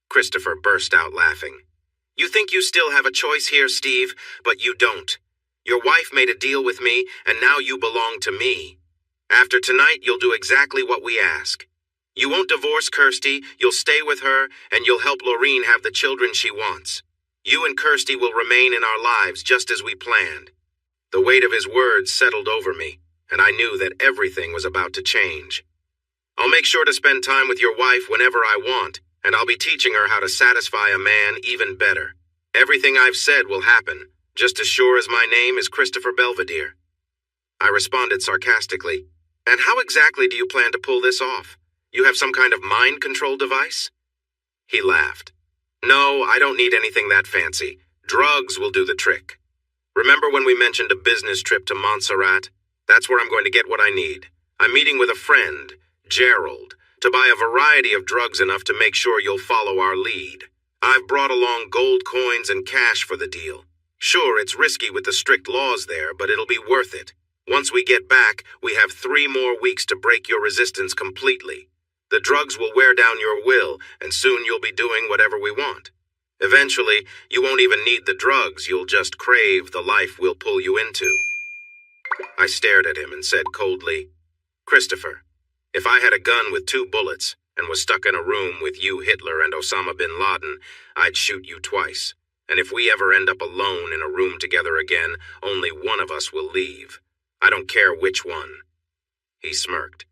Christopher burst out laughing. "You think you still have a choice here, Steve, but you don't. Your wife made a deal with me, and now you belong to me. After tonight, you'll do exactly what we ask. You won't divorce Kirsty, you'll stay with her, and you'll help Lorene have the children she wants. You and Kirsty will remain in our lives just as we planned." The weight of his words settled over me, and I knew that everything was about to change. "I'll make sure to spend time with your wife whenever I want, and I'll be teaching her how to satisfy a man even better. Everything I've said will happen, just as sure as my name is Christopher Belvedere." I responded sarcastically, "And how exactly do you plan to pull this off? You have some kind of mind control device?" He laughed. "No, I don't need anything that fancy. Drugs will do the trick. Remember when we mentioned a business trip to Montserrat? That's where I'm going to get what I need. I'm meeting with a friend, Gerald, to buy a variety of drugs enough to make sure you'll follow our lead. I've brought along gold coins and cash for the deal. Sure, it's risky with the strict laws there, but it'll be worth it. Once we get back, we have 3 more weeks to break your resistance completely. The drugs will wear down your will, and soon you'll be doing whatever we want. Eventually, you won't even need the drugs, you'll just crave the life we'll pull you into." I stared at him and said coldly, "Christopher, if I had a gun with 2 bullets and was stuck in a room with you, Hitler, and Osama bin Laden, I'd shoot you twice. And if we ever end up alone in a room together again, only one of us will leave. I don't care which one." He smirked.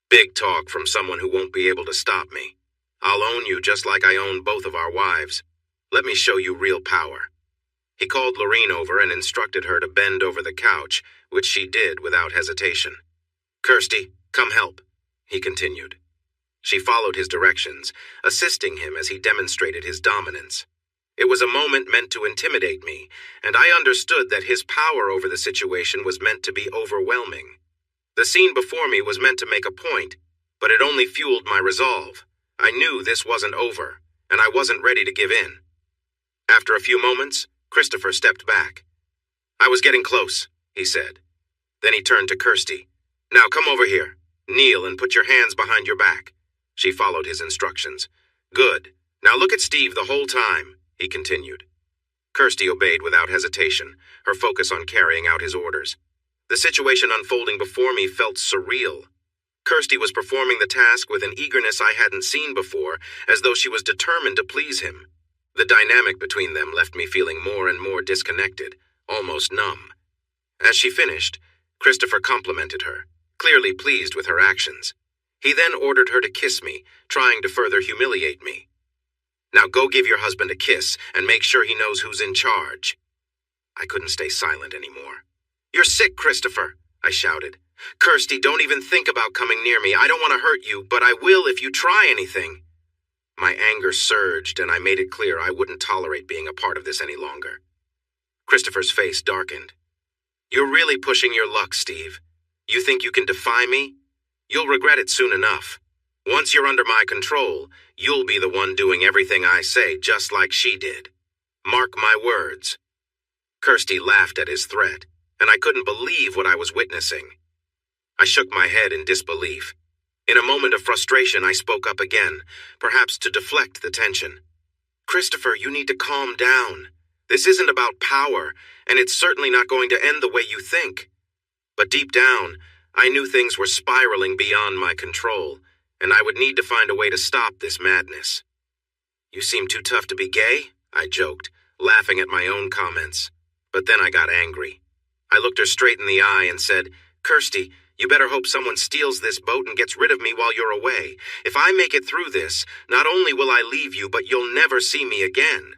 "Big talk from someone who won't be able to stop me. I'll own you just like I own both of our wives. Let me show you real power." He called Lorene over and instructed her to bend over the couch, which she did without hesitation. "Kirsty, come help." he continued. She followed his directions, assisting him as he demonstrated his dominance. It was a moment meant to intimidate me, and I understood that his power over the situation was meant to be overwhelming. The scene before me was meant to make a point, but it only fueled my resolve. I knew this wasn't over, and I wasn't ready to give in. After a few moments, Christopher stepped back. "I was getting close," he said. Then he turned to Kirsty. "Now come over here. Kneel and put your hands behind your back." She followed his instructions. "Good. Now look at Steve the whole time," he continued. Kirsty obeyed without hesitation, her focus on carrying out his orders. The situation unfolding before me felt surreal. Kirsty was performing the task with an eagerness I hadn't seen before, as though she was determined to please him. The dynamic between them left me feeling more and more disconnected, almost numb. As she finished, Christopher complimented her, clearly pleased with her actions. He then ordered her to kiss me, trying to further humiliate me. "Now go give your husband a kiss and make sure he knows who's in charge." I couldn't stay silent anymore. "You're sick, Christopher," I shouted. "Kirsty, don't even think about coming near me. I don't want to hurt you, but I will if you try anything." My anger surged, and I made it clear I wouldn't tolerate being a part of this any longer. Christopher's face darkened. "You're really pushing your luck, Steve. You think you can defy me? You'll regret it soon enough. Once you're under my control, you'll be the one doing everything I say, just like she did. Mark my words." Kirsty laughed at his threat, and I couldn't believe what I was witnessing. I shook my head in disbelief. In a moment of frustration, I spoke up again, perhaps to deflect the tension. "Christopher, you need to calm down. This isn't about power, and it's certainly not going to end the way you think." But deep down, I knew things were spiraling beyond my control, and I would need to find a way to stop this madness. "You seem too tough to be gay," I joked, laughing at my own comments. But then I got angry. I looked her straight in the eye and said, "Kirsty, you better hope someone steals this boat and gets rid of me while you're away. If I make it through this, not only will I leave you, but you'll never see me again.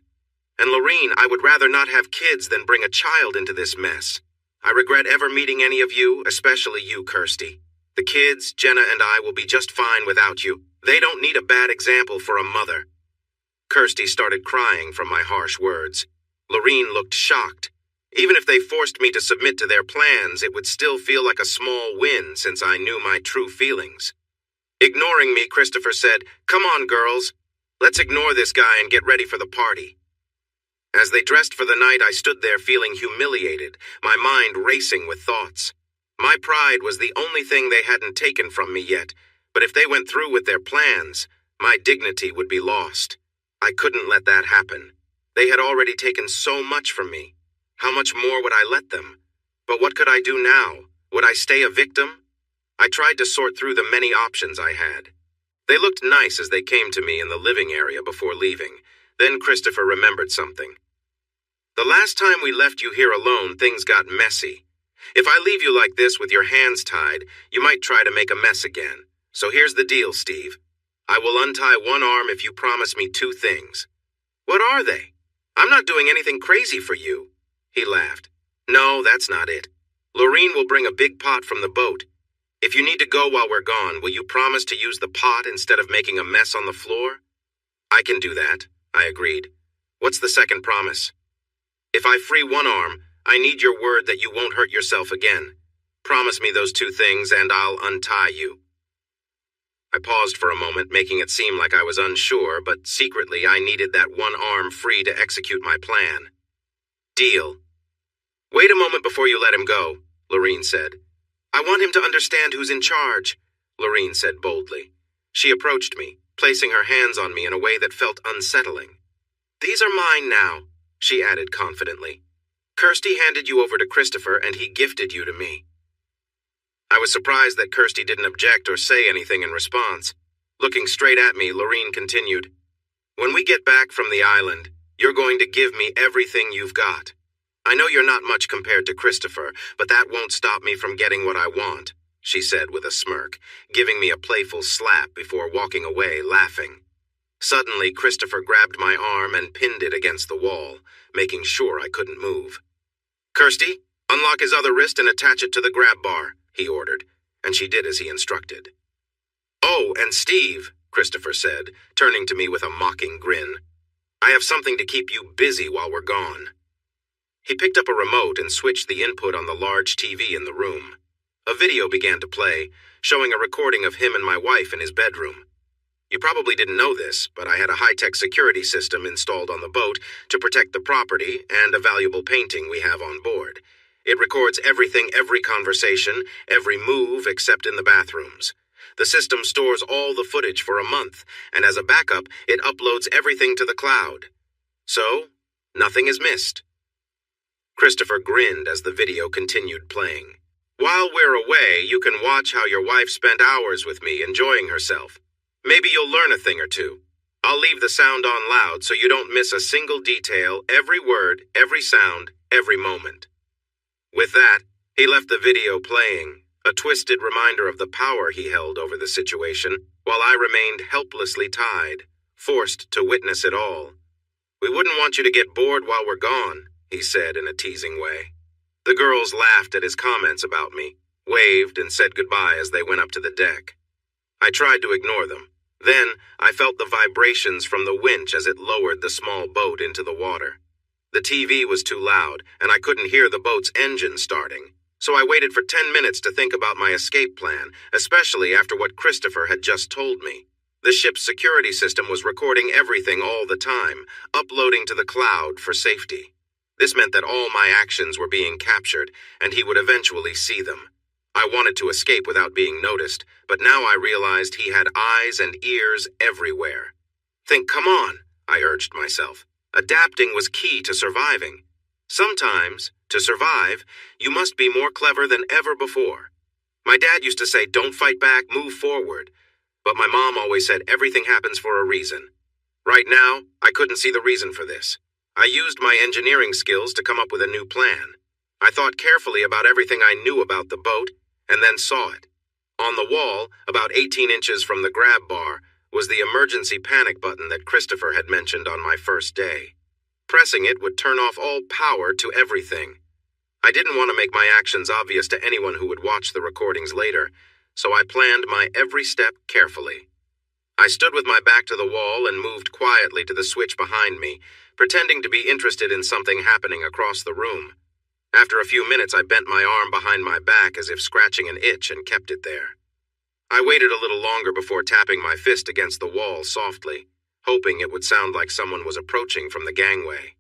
And Lorene, I would rather not have kids than bring a child into this mess. I regret ever meeting any of you, especially you, Kirsty. The kids, Jenna and I, will be just fine without you. They don't need a bad example for a mother." Kirsty started crying from my harsh words. Lorene looked shocked. Even if they forced me to submit to their plans, it would still feel like a small win since I knew my true feelings. Ignoring me, Christopher said, "Come on, girls. Let's ignore this guy and get ready for the party." As they dressed for the night, I stood there feeling humiliated, my mind racing with thoughts. My pride was the only thing they hadn't taken from me yet, but if they went through with their plans, my dignity would be lost. I couldn't let that happen. They had already taken so much from me. How much more would I let them? But what could I do now? Would I stay a victim? I tried to sort through the many options I had. They looked nice as they came to me in the living area before leaving. Then Christopher remembered something. "The last time we left you here alone, things got messy. If I leave you like this with your hands tied, you might try to make a mess again. So here's the deal, Steve. I will untie one arm if you promise me two things." "What are they? I'm not doing anything crazy for you." He laughed. "No, that's not it. Lorene will bring a big pot from the boat. If you need to go while we're gone, will you promise to use the pot instead of making a mess on the floor?" "I can do that," I agreed. "What's the second promise?" "If I free one arm, I need your word that you won't hurt yourself again. Promise me those two things and I'll untie you." I paused for a moment, making it seem like I was unsure, but secretly I needed that one arm free to execute my plan. "Deal." "Wait a moment before you let him go," Lorene said. "I want him to understand who's in charge," Lorene said boldly. She approached me, placing her hands on me in a way that felt unsettling. "These are mine now," she added confidently. "Kirsty handed you over to Christopher and he gifted you to me." I was surprised that Kirsty didn't object or say anything in response. Looking straight at me, Lorene continued, "When we get back from the island, you're going to give me everything you've got. I know you're not much compared to Christopher, but that won't stop me from getting what I want," she said with a smirk, giving me a playful slap before walking away, laughing. Suddenly, Christopher grabbed my arm and pinned it against the wall, making sure I couldn't move. "Kirsty, unlock his other wrist and attach it to the grab bar," he ordered, and she did as he instructed. "Oh, and Steve," Christopher said, turning to me with a mocking grin. "I have something to keep you busy while we're gone." He picked up a remote and switched the input on the large TV in the room. A video began to play, showing a recording of him and my wife in his bedroom. You probably didn't know this, but I had a high-tech security system installed on the boat to protect the property and a valuable painting we have on board. It records everything, every conversation, every move except in the bathrooms. The system stores all the footage for a month, and as a backup, it uploads everything to the cloud. So, nothing is missed. Christopher grinned as the video continued playing. "While we're away, you can watch how your wife spent hours with me enjoying herself. Maybe you'll learn a thing or two. I'll leave the sound on loud so you don't miss a single detail, every word, every sound, every moment." With that, he left the video playing, a twisted reminder of the power he held over the situation, while I remained helplessly tied, forced to witness it all. "We wouldn't want you to get bored while we're gone," he said in a teasing way. The girls laughed at his comments about me, waved, and said goodbye as they went up to the deck. I tried to ignore them. Then, I felt the vibrations from the winch as it lowered the small boat into the water. The TV was too loud, and I couldn't hear the boat's engine starting, so I waited for 10 minutes to think about my escape plan, especially after what Christopher had just told me. The ship's security system was recording everything all the time, uploading to the cloud for safety. This meant that all my actions were being captured, and he would eventually see them. I wanted to escape without being noticed, but now I realized he had eyes and ears everywhere. Come on, I urged myself. Adapting was key to surviving. Sometimes, to survive, you must be more clever than ever before. My dad used to say, "Don't fight back, move forward." But my mom always said everything happens for a reason. Right now, I couldn't see the reason for this. I used my engineering skills to come up with a new plan. I thought carefully about everything I knew about the boat, and then saw it. On the wall, about 18 inches from the grab bar, was the emergency panic button that Christopher had mentioned on my first day. Pressing it would turn off all power to everything. I didn't want to make my actions obvious to anyone who would watch the recordings later, so I planned my every step carefully. I stood with my back to the wall and moved quietly to the switch behind me, pretending to be interested in something happening across the room. After a few minutes, I bent my arm behind my back as if scratching an itch and kept it there. I waited a little longer before tapping my fist against the wall softly, hoping it would sound like someone was approaching from the gangway.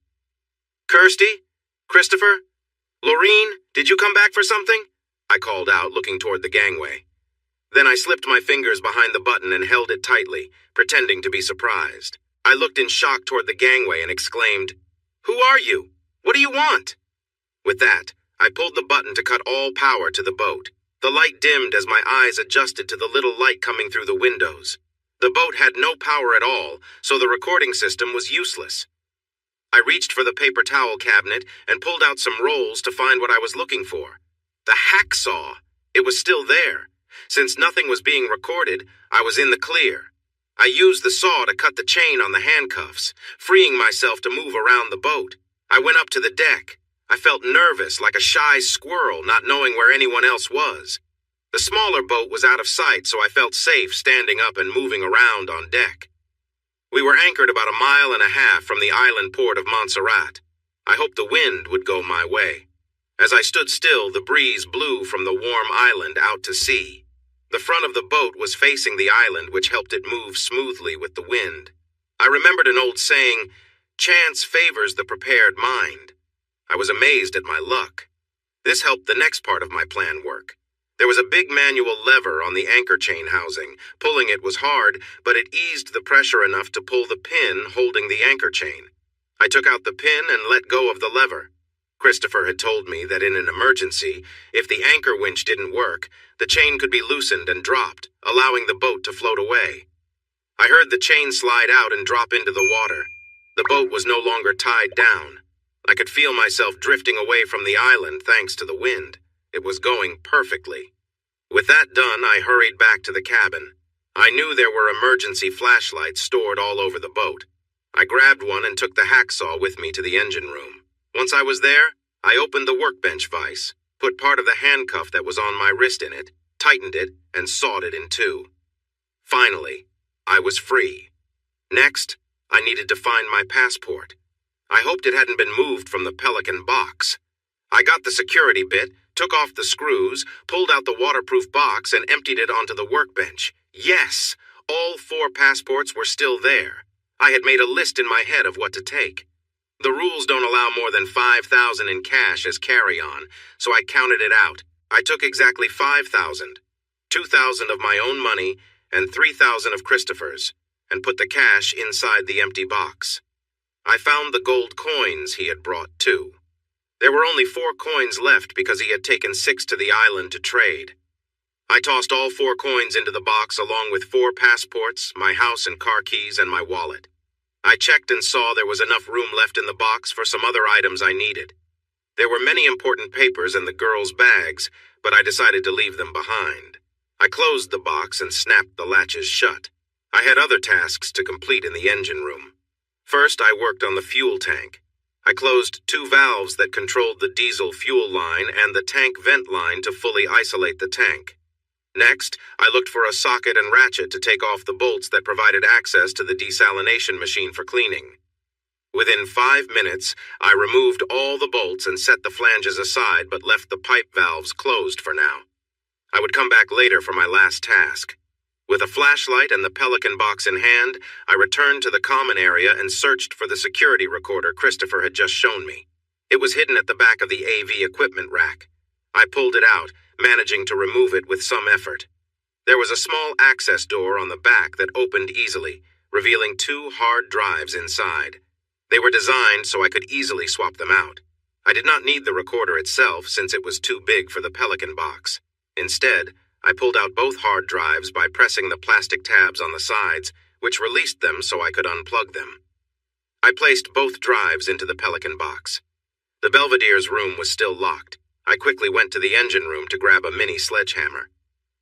"Kirsty? Christopher? Laureen, did you come back for something?" I called out, looking toward the gangway. Then I slipped my fingers behind the button and held it tightly, pretending to be surprised. I looked in shock toward the gangway and exclaimed, "Who are you? What do you want?" With that, I pulled the button to cut all power to the boat. The light dimmed as my eyes adjusted to the little light coming through the windows. The boat had no power at all, so the recording system was useless. I reached for the paper towel cabinet and pulled out some rolls to find what I was looking for. The hacksaw! It was still there. Since nothing was being recorded, I was in the clear. I used the saw to cut the chain on the handcuffs, freeing myself to move around the boat. I went up to the deck. I felt nervous, like a shy squirrel, not knowing where anyone else was. The smaller boat was out of sight, so I felt safe standing up and moving around on deck. We were anchored about 1.5 miles from the island port of Montserrat. I hoped the wind would go my way. As I stood still, the breeze blew from the warm island out to sea. The front of the boat was facing the island, which helped it move smoothly with the wind. I remembered an old saying, "Chance favors the prepared mind." I was amazed at my luck. This helped the next part of my plan work. There was a big manual lever on the anchor chain housing. Pulling it was hard, but it eased the pressure enough to pull the pin holding the anchor chain. I took out the pin and let go of the lever. Christopher had told me that in an emergency, if the anchor winch didn't work, the chain could be loosened and dropped, allowing the boat to float away. I heard the chain slide out and drop into the water. The boat was no longer tied down. I could feel myself drifting away from the island thanks to the wind. It was going perfectly. With that done, I hurried back to the cabin. I knew there were emergency flashlights stored all over the boat. I grabbed one and took the hacksaw with me to the engine room. Once I was there, I opened the workbench vise, put part of the handcuff that was on my wrist in it, tightened it, and sawed it in two. Finally, I was free. Next, I needed to find my passport. I hoped it hadn't been moved from the Pelican box. I got the security bit, took off the screws, pulled out the waterproof box, and emptied it onto the workbench. Yes, all 4 passports were still there. I had made a list in my head of what to take. The rules don't allow more than $5,000 in cash as carry-on, so I counted it out. I took exactly $5,000, $2,000 of my own money, and $3,000 of Christopher's, and put the cash inside the empty box. I found the gold coins he had brought, too. There were only 4 coins left because he had taken 6 to the island to trade. I tossed all 4 coins into the box along with 4 passports, my house and car keys, and my wallet. I checked and saw there was enough room left in the box for some other items I needed. There were many important papers in the girls' bags, but I decided to leave them behind. I closed the box and snapped the latches shut. I had other tasks to complete in the engine room. First, I worked on the fuel tank. I closed 2 valves that controlled the diesel fuel line and the tank vent line to fully isolate the tank. Next, I looked for a socket and ratchet to take off the bolts that provided access to the desalination machine for cleaning. Within 5 minutes, I removed all the bolts and set the flanges aside but left the pipe valves closed for now. I would come back later for my last task. With a flashlight and the Pelican box in hand, I returned to the common area and searched for the security recorder Christopher had just shown me. It was hidden at the back of the AV equipment rack. I pulled it out, managing to remove it with some effort. There was a small access door on the back that opened easily, revealing 2 hard drives inside. They were designed so I could easily swap them out. I did not need the recorder itself since it was too big for the Pelican box. Instead, I pulled out both hard drives by pressing the plastic tabs on the sides, which released them so I could unplug them. I placed both drives into the Pelican box. The Belvedere's room was still locked. I quickly went to the engine room to grab a mini sledgehammer.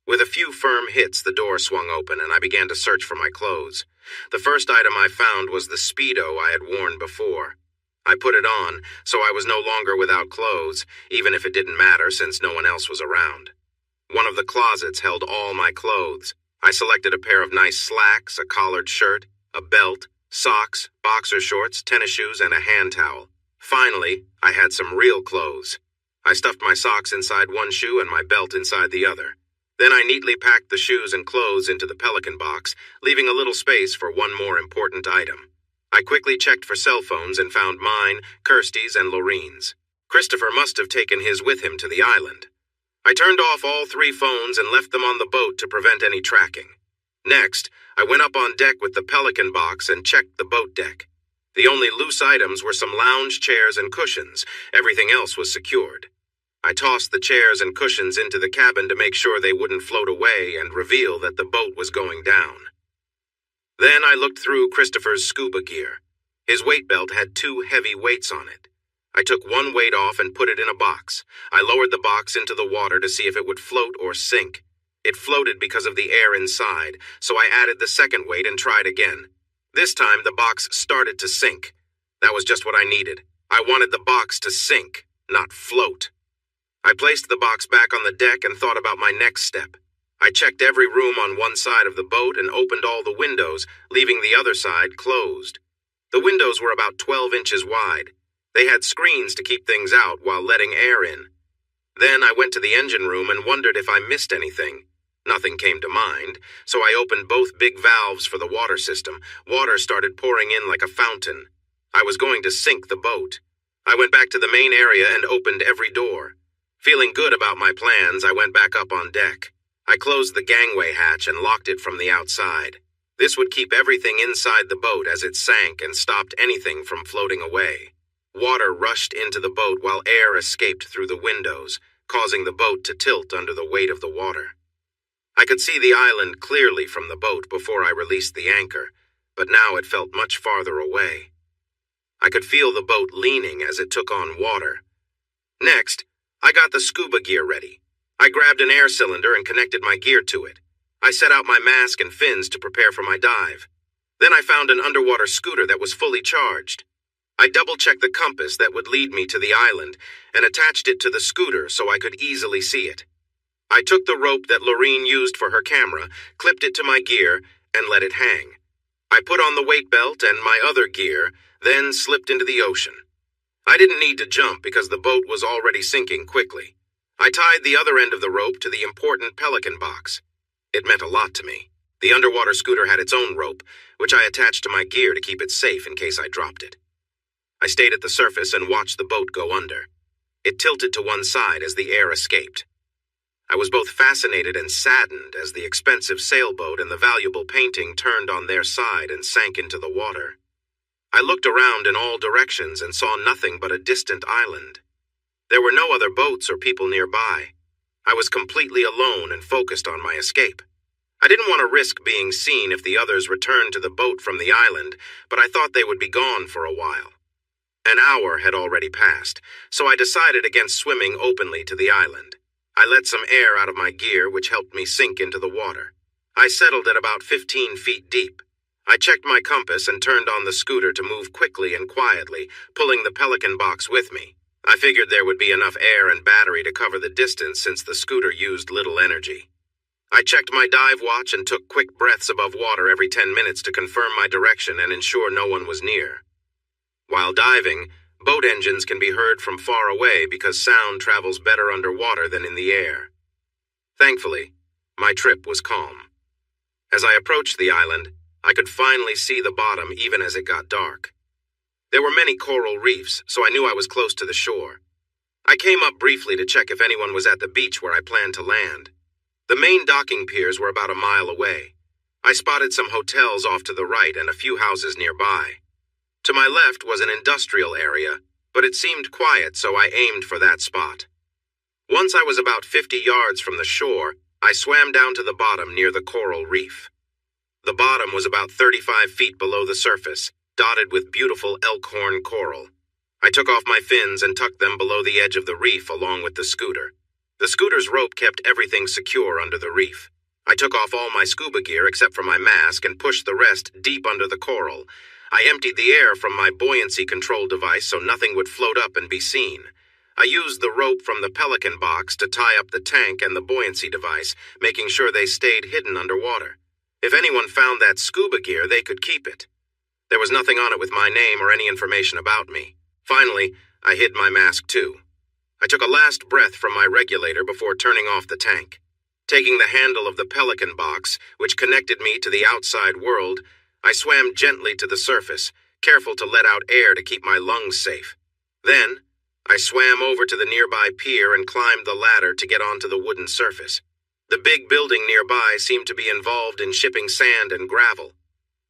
With a few firm hits, the door swung open and I began to search for my clothes. The first item I found was the Speedo I had worn before. I put it on, so I was no longer without clothes, even if it didn't matter since no one else was around. One of the closets held all my clothes. I selected a pair of nice slacks, a collared shirt, a belt, socks, boxer shorts, tennis shoes, and a hand towel. Finally, I had some real clothes. I stuffed my socks inside one shoe and my belt inside the other. Then I neatly packed the shoes and clothes into the Pelican box, leaving a little space for one more important item. I quickly checked for cell phones and found mine, Kirsty's, and Loreen's. Christopher must have taken his with him to the island. I turned off all 3 phones and left them on the boat to prevent any tracking. Next, I went up on deck with the Pelican box and checked the boat deck. The only loose items were some lounge chairs and cushions. Everything else was secured. I tossed the chairs and cushions into the cabin to make sure they wouldn't float away and reveal that the boat was going down. Then I looked through Christopher's scuba gear. His weight belt had 2 heavy weights on it. I took one weight off and put it in a box. I lowered the box into the water to see if it would float or sink. It floated because of the air inside, so I added the second weight and tried again. This time the box started to sink. That was just what I needed. I wanted the box to sink, not float. I placed the box back on the deck and thought about my next step. I checked every room on one side of the boat and opened all the windows, leaving the other side closed. The windows were about 12 inches wide. They had screens to keep things out while letting air in. Then I went to the engine room and wondered if I missed anything. Nothing came to mind, so I opened both big valves for the water system. Water started pouring in like a fountain. I was going to sink the boat. I went back to the main area and opened every door. Feeling good about my plans, I went back up on deck. I closed the gangway hatch and locked it from the outside. This would keep everything inside the boat as it sank and stopped anything from floating away. Water rushed into the boat while air escaped through the windows, causing the boat to tilt under the weight of the water. I could see the island clearly from the boat before I released the anchor, but now it felt much farther away. I could feel the boat leaning as it took on water. Next, I got the scuba gear ready. I grabbed an air cylinder and connected my gear to it. I set out my mask and fins to prepare for my dive. Then I found an underwater scooter that was fully charged. I double-checked the compass that would lead me to the island and attached it to the scooter so I could easily see it. I took the rope that Lorene used for her camera, clipped it to my gear, and let it hang. I put on the weight belt and my other gear, then slipped into the ocean. I didn't need to jump because the boat was already sinking quickly. I tied the other end of the rope to the important Pelican box. It meant a lot to me. The underwater scooter had its own rope, which I attached to my gear to keep it safe in case I dropped it. I stayed at the surface and watched the boat go under. It tilted to one side as the air escaped. I was both fascinated and saddened as the expensive sailboat and the valuable painting turned on their side and sank into the water. I looked around in all directions and saw nothing but a distant island. There were no other boats or people nearby. I was completely alone and focused on my escape. I didn't want to risk being seen if the others returned to the boat from the island, but I thought they would be gone for a while. An hour had already passed, so I decided against swimming openly to the island. I let some air out of my gear, which helped me sink into the water. I settled at about 15 feet deep. I checked my compass and turned on the scooter to move quickly and quietly, pulling the Pelican box with me. I figured there would be enough air and battery to cover the distance since the scooter used little energy. I checked my dive watch and took quick breaths above water every 10 minutes to confirm my direction and ensure no one was near. While diving, boat engines can be heard from far away because sound travels better underwater than in the air. Thankfully, my trip was calm. As I approached the island, I could finally see the bottom even as it got dark. There were many coral reefs, so I knew I was close to the shore. I came up briefly to check if anyone was at the beach where I planned to land. The main docking piers were about a mile away. I spotted some hotels off to the right and a few houses nearby. To my left was an industrial area, but it seemed quiet, so I aimed for that spot. Once I was about 50 yards from the shore, I swam down to the bottom near the coral reef. The bottom was about 35 feet below the surface, dotted with beautiful elkhorn coral. I took off my fins and tucked them below the edge of the reef along with the scooter. The scooter's rope kept everything secure under the reef. I took off all my scuba gear except for my mask and pushed the rest deep under the coral. I emptied the air from my buoyancy control device so nothing would float up and be seen. I used the rope from the Pelican box to tie up the tank and the buoyancy device, making sure they stayed hidden underwater. If anyone found that scuba gear, they could keep it. There was nothing on it with my name or any information about me. Finally, I hid my mask too. I took a last breath from my regulator before turning off the tank. Taking the handle of the Pelican box, which connected me to the outside world, I swam gently to the surface, careful to let out air to keep my lungs safe. Then, I swam over to the nearby pier and climbed the ladder to get onto the wooden surface. The big building nearby seemed to be involved in shipping sand and gravel.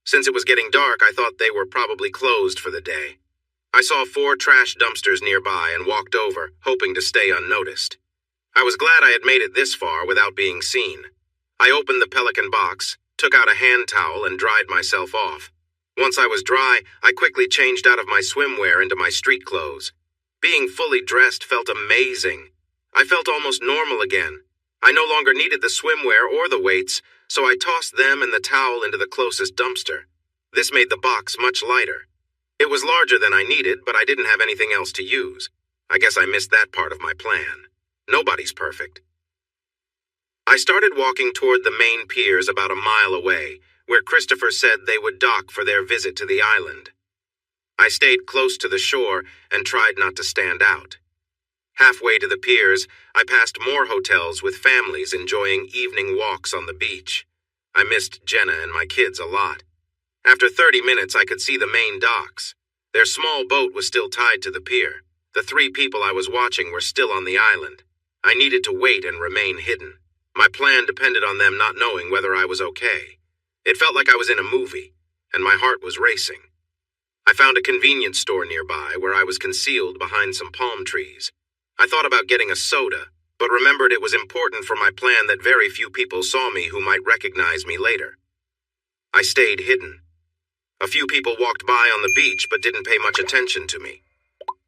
Since it was getting dark, I thought they were probably closed for the day. I saw 4 trash dumpsters nearby and walked over, hoping to stay unnoticed. I was glad I had made it this far without being seen. I opened the Pelican box, took out a hand towel, and dried myself off. Once I was dry, I quickly changed out of my swimwear into my street clothes. Being fully dressed felt amazing. I felt almost normal again. I no longer needed the swimwear or the weights, so I tossed them and the towel into the closest dumpster. This made the box much lighter. It was larger than I needed, but I didn't have anything else to use. I guess I missed that part of my plan. Nobody's perfect. I started walking toward the main piers about a mile away, where Christopher said they would dock for their visit to the island. I stayed close to the shore and tried not to stand out. Halfway to the piers, I passed more hotels with families enjoying evening walks on the beach. I missed Jenna and my kids a lot. After 30 minutes, I could see the main docks. Their small boat was still tied to the pier. The 3 people I was watching were still on the island. I needed to wait and remain hidden. My plan depended on them not knowing whether I was okay. It felt like I was in a movie, and my heart was racing. I found a convenience store nearby where I was concealed behind some palm trees. I thought about getting a soda, but remembered it was important for my plan that very few people saw me who might recognize me later. I stayed hidden. A few people walked by on the beach but didn't pay much attention to me.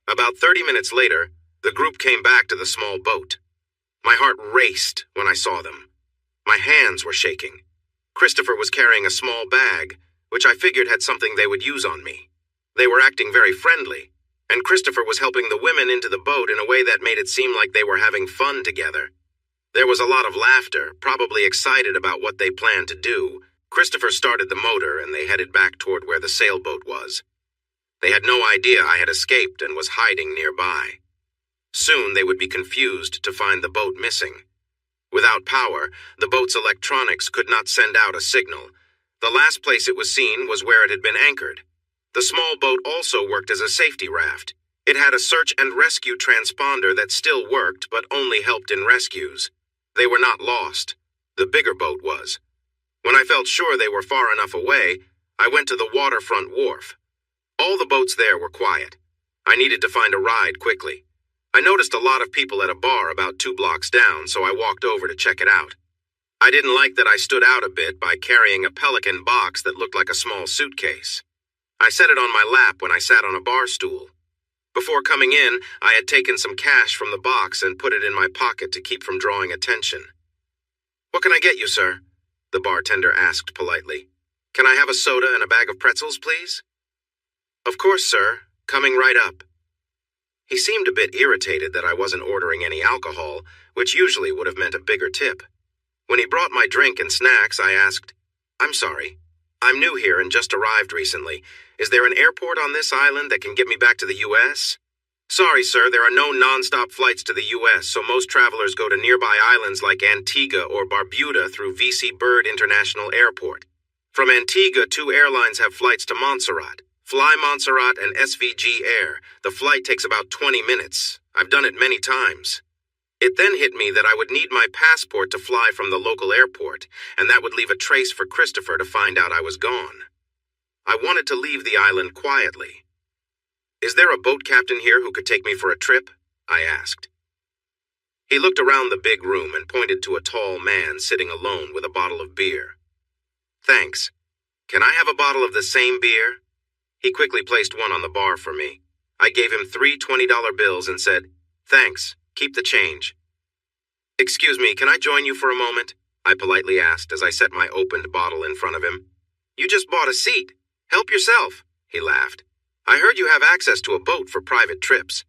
About 30 minutes later, the group came back to the small boat. My heart raced when I saw them. My hands were shaking. Christopher was carrying a small bag, which I figured had something they would use on me. They were acting very friendly, and Christopher was helping the women into the boat in a way that made it seem like they were having fun together. There was a lot of laughter, probably excited about what they planned to do. Christopher started the motor and they headed back toward where the sailboat was. They had no idea I had escaped and was hiding nearby. Soon they would be confused to find the boat missing. Without power, the boat's electronics could not send out a signal. The last place it was seen was where it had been anchored. The small boat also worked as a safety raft. It had a search and rescue transponder that still worked but only helped in rescues. They were not lost. The bigger boat was. When I felt sure they were far enough away, I went to the waterfront wharf. All the boats there were quiet. I needed to find a ride quickly. I noticed a lot of people at a bar about 2 blocks down, so I walked over to check it out. I didn't like that I stood out a bit by carrying a Pelican box that looked like a small suitcase. I set it on my lap when I sat on a bar stool. Before coming in, I had taken some cash from the box and put it in my pocket to keep from drawing attention. "What can I get you, sir?" the bartender asked politely. "Can I have a soda and a bag of pretzels, please?" "Of course, sir. Coming right up." He seemed a bit irritated that I wasn't ordering any alcohol, which usually would have meant a bigger tip. When he brought my drink and snacks, I asked, "I'm sorry. I'm new here and just arrived recently. Is there an airport on this island that can get me back to the U.S.? "Sorry, sir, there are no non-stop flights to the U.S., so most travelers go to nearby islands like Antigua or Barbuda through V.C. Bird International Airport. From Antigua, 2 airlines have flights to Montserrat. Fly Montserrat and SVG Air. The flight takes about 20 minutes. I've done it many times." It then hit me that I would need my passport to fly from the local airport, and that would leave a trace for Christopher to find out I was gone. I wanted to leave the island quietly. "Is there a boat captain here who could take me for a trip?" I asked. He looked around the big room and pointed to a tall man sitting alone with a bottle of beer. "Thanks. Can I have a bottle of the same beer?" He quickly placed one on the bar for me. I gave him 3 $20 bills and said, "Thanks. Keep the change." "Excuse me, can I join you for a moment?" I politely asked as I set my opened bottle in front of him. "You just bought a seat. Help yourself," he laughed. "I heard you have access to a boat for private trips."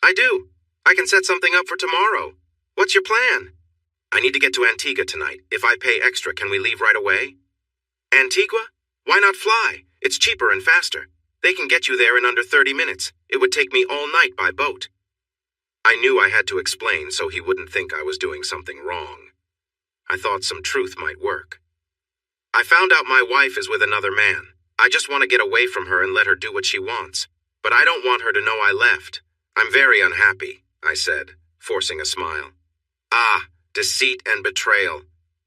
"I do. I can set something up for tomorrow. What's your plan?" "I need to get to Antigua tonight. If I pay extra, can we leave right away?" "Antigua? Why not fly? It's cheaper and faster. They can get you there in under 30 minutes. It would take me all night by boat." I knew I had to explain so he wouldn't think I was doing something wrong. I thought some truth might work. "I found out my wife is with another man. I just want to get away from her and let her do what she wants. But I don't want her to know I left. I'm very unhappy," I said, forcing a smile. "Ah, deceit and betrayal.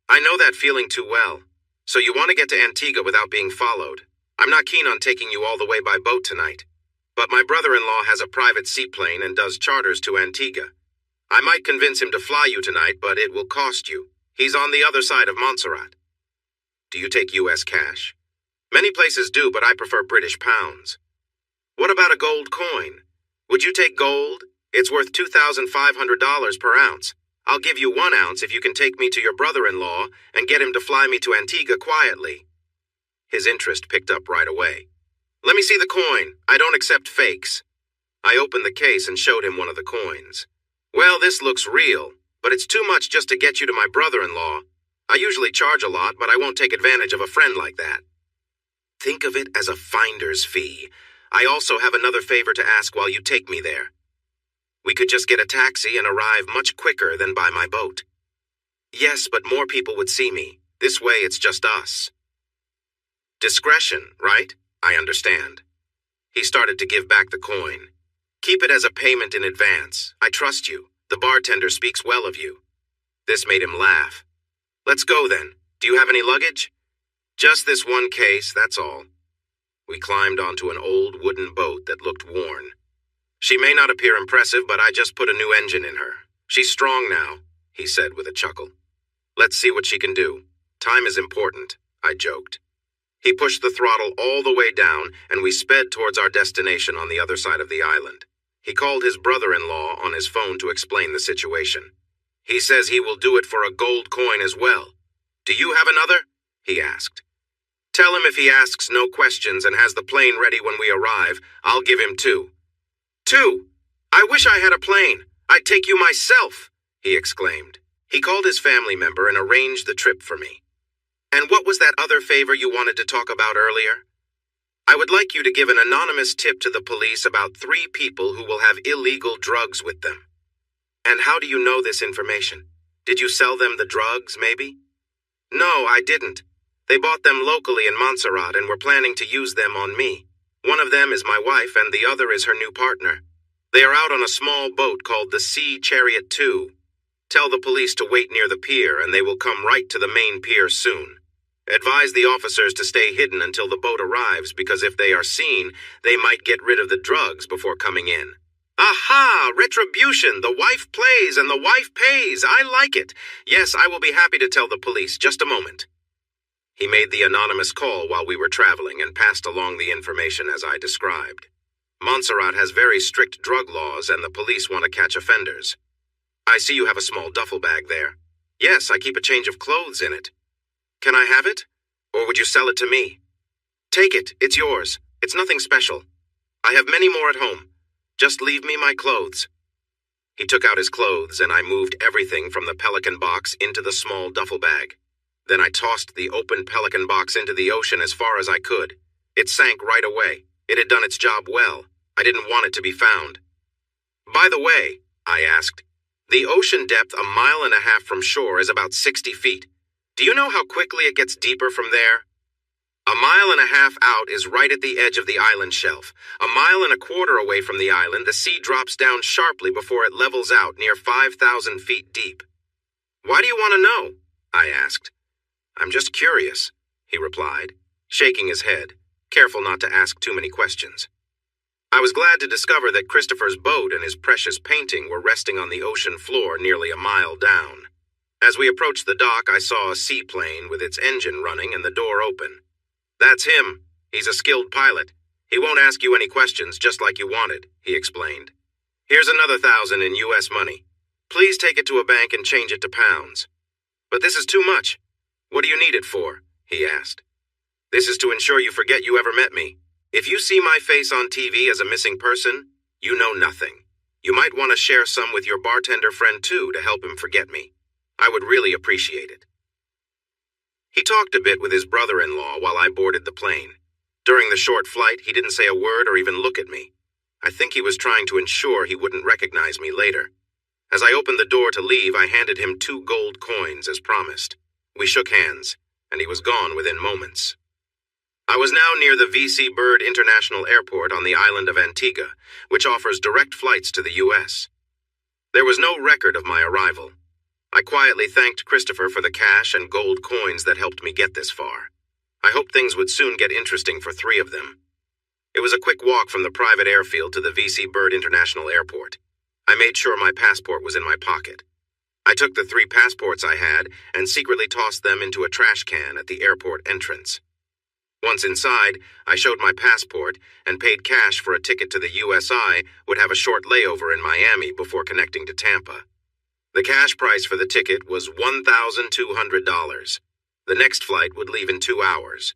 I know that feeling too well. So you want to get to Antigua without being followed. I'm not keen on taking you all the way by boat tonight. But my brother-in-law has a private seaplane and does charters to Antigua. I might convince him to fly you tonight, but it will cost you. He's on the other side of Montserrat." "Do you take U.S. cash?" "Many places do, but I prefer British pounds." "What about a gold coin? Would you take gold? It's worth $2,500 per ounce. I'll give you 1 ounce if you can take me to your brother-in-law and get him to fly me to Antigua quietly." His interest picked up right away. "Let me see the coin. I don't accept fakes." I opened the case and showed him one of the coins. "Well, this looks real, but it's too much just to get you to my brother-in-law. I usually charge a lot, but I won't take advantage of a friend like that." "Think of it as a finder's fee. I also have another favor to ask while you take me there. We could just get a taxi and arrive much quicker than by my boat." "Yes, but more people would see me. This way it's just us." "Discretion, right? I understand." He started to give back the coin. "Keep it as a payment in advance. I trust you. The bartender speaks well of you." This made him laugh. "Let's go then. Do you have any luggage?" "Just this one case, that's all." We climbed onto an old wooden boat that looked worn. "She may not appear impressive, but I just put a new engine in her. She's strong now," he said with a chuckle. "Let's see what she can do. Time is important," I joked. He pushed the throttle all the way down, and we sped towards our destination on the other side of the island. He called his brother-in-law on his phone to explain the situation. "He says he will do it for a gold coin as well. Do you have another?" he asked. "Tell him if he asks no questions and has the plane ready when we arrive, I'll give him 2. 2? I wish I had a plane. I'd take you myself," he exclaimed. He called his family member and arranged the trip for me. And what was that other favor you wanted to talk about earlier? I would like you to give an anonymous tip to the police about 3 people who will have illegal drugs with them. And how do you know this information? Did you sell them the drugs, maybe? No, I didn't. They bought them locally in Montserrat and were planning to use them on me. One of them is my wife and the other is her new partner. They are out on a small boat called the Sea Chariot 2. Tell the police to wait near the pier and they will come right to the main pier soon. Advise the officers to stay hidden until the boat arrives because if they are seen, they might get rid of the drugs before coming in. Aha! Retribution! The wife plays and the wife pays! I like it! Yes, I will be happy to tell the police. Just a moment. He made the anonymous call while we were traveling and passed along the information as I described. Montserrat has very strict drug laws and the police want to catch offenders. I see you have a small duffel bag there. Yes, I keep a change of clothes in it. Can I have it? Or would you sell it to me? Take it. It's yours. It's nothing special. I have many more at home. Just leave me my clothes. He took out his clothes and I moved everything from the Pelican box into the small duffel bag. Then I tossed the open Pelican box into the ocean as far as I could. It sank right away. It had done its job well. I didn't want it to be found. By the way, I asked, the ocean depth 1.5 miles from shore is about 60 feet. Do you know how quickly it gets deeper from there? 1.5 miles out is right at the edge of the island shelf. 1.25 miles away from the island, the sea drops down sharply before it levels out near 5,000 feet deep. Why do you want to know? I asked. I'm just curious, he replied, shaking his head, careful not to ask too many questions. I was glad to discover that Christopher's boat and his precious painting were resting on the ocean floor nearly 1 mile down. As we approached the dock, I saw a seaplane with its engine running and the door open. That's him. He's a skilled pilot. He won't ask you any questions, just like you wanted, he explained. Here's another 1,000 in U.S. money. Please take it to a bank and change it to pounds. But this is too much. What do you need it for? He asked. This is to ensure you forget you ever met me. If you see my face on TV as a missing person, you know nothing. You might want to share some with your bartender friend too to help him forget me. I would really appreciate it. He talked a bit with his brother-in-law while I boarded the plane. During the short flight, he didn't say a word or even look at me. I think he was trying to ensure he wouldn't recognize me later. As I opened the door to leave, I handed him 2 gold coins as promised. We shook hands, and he was gone within moments. I was now near the V.C. Byrd International Airport on the island of Antigua, which offers direct flights to the U.S. There was no record of my arrival. I quietly thanked Christopher for the cash and gold coins that helped me get this far. I hoped things would soon get interesting for 3 of them. It was a quick walk from the private airfield to the V.C. Byrd International Airport. I made sure my passport was in my pocket. I took the 3 passports I had and secretly tossed them into a trash can at the airport entrance. Once inside, I showed my passport and paid cash for a ticket to the USI would have a short layover in Miami before connecting to Tampa. The cash price for the ticket was $1,200. The next flight would leave in 2 hours.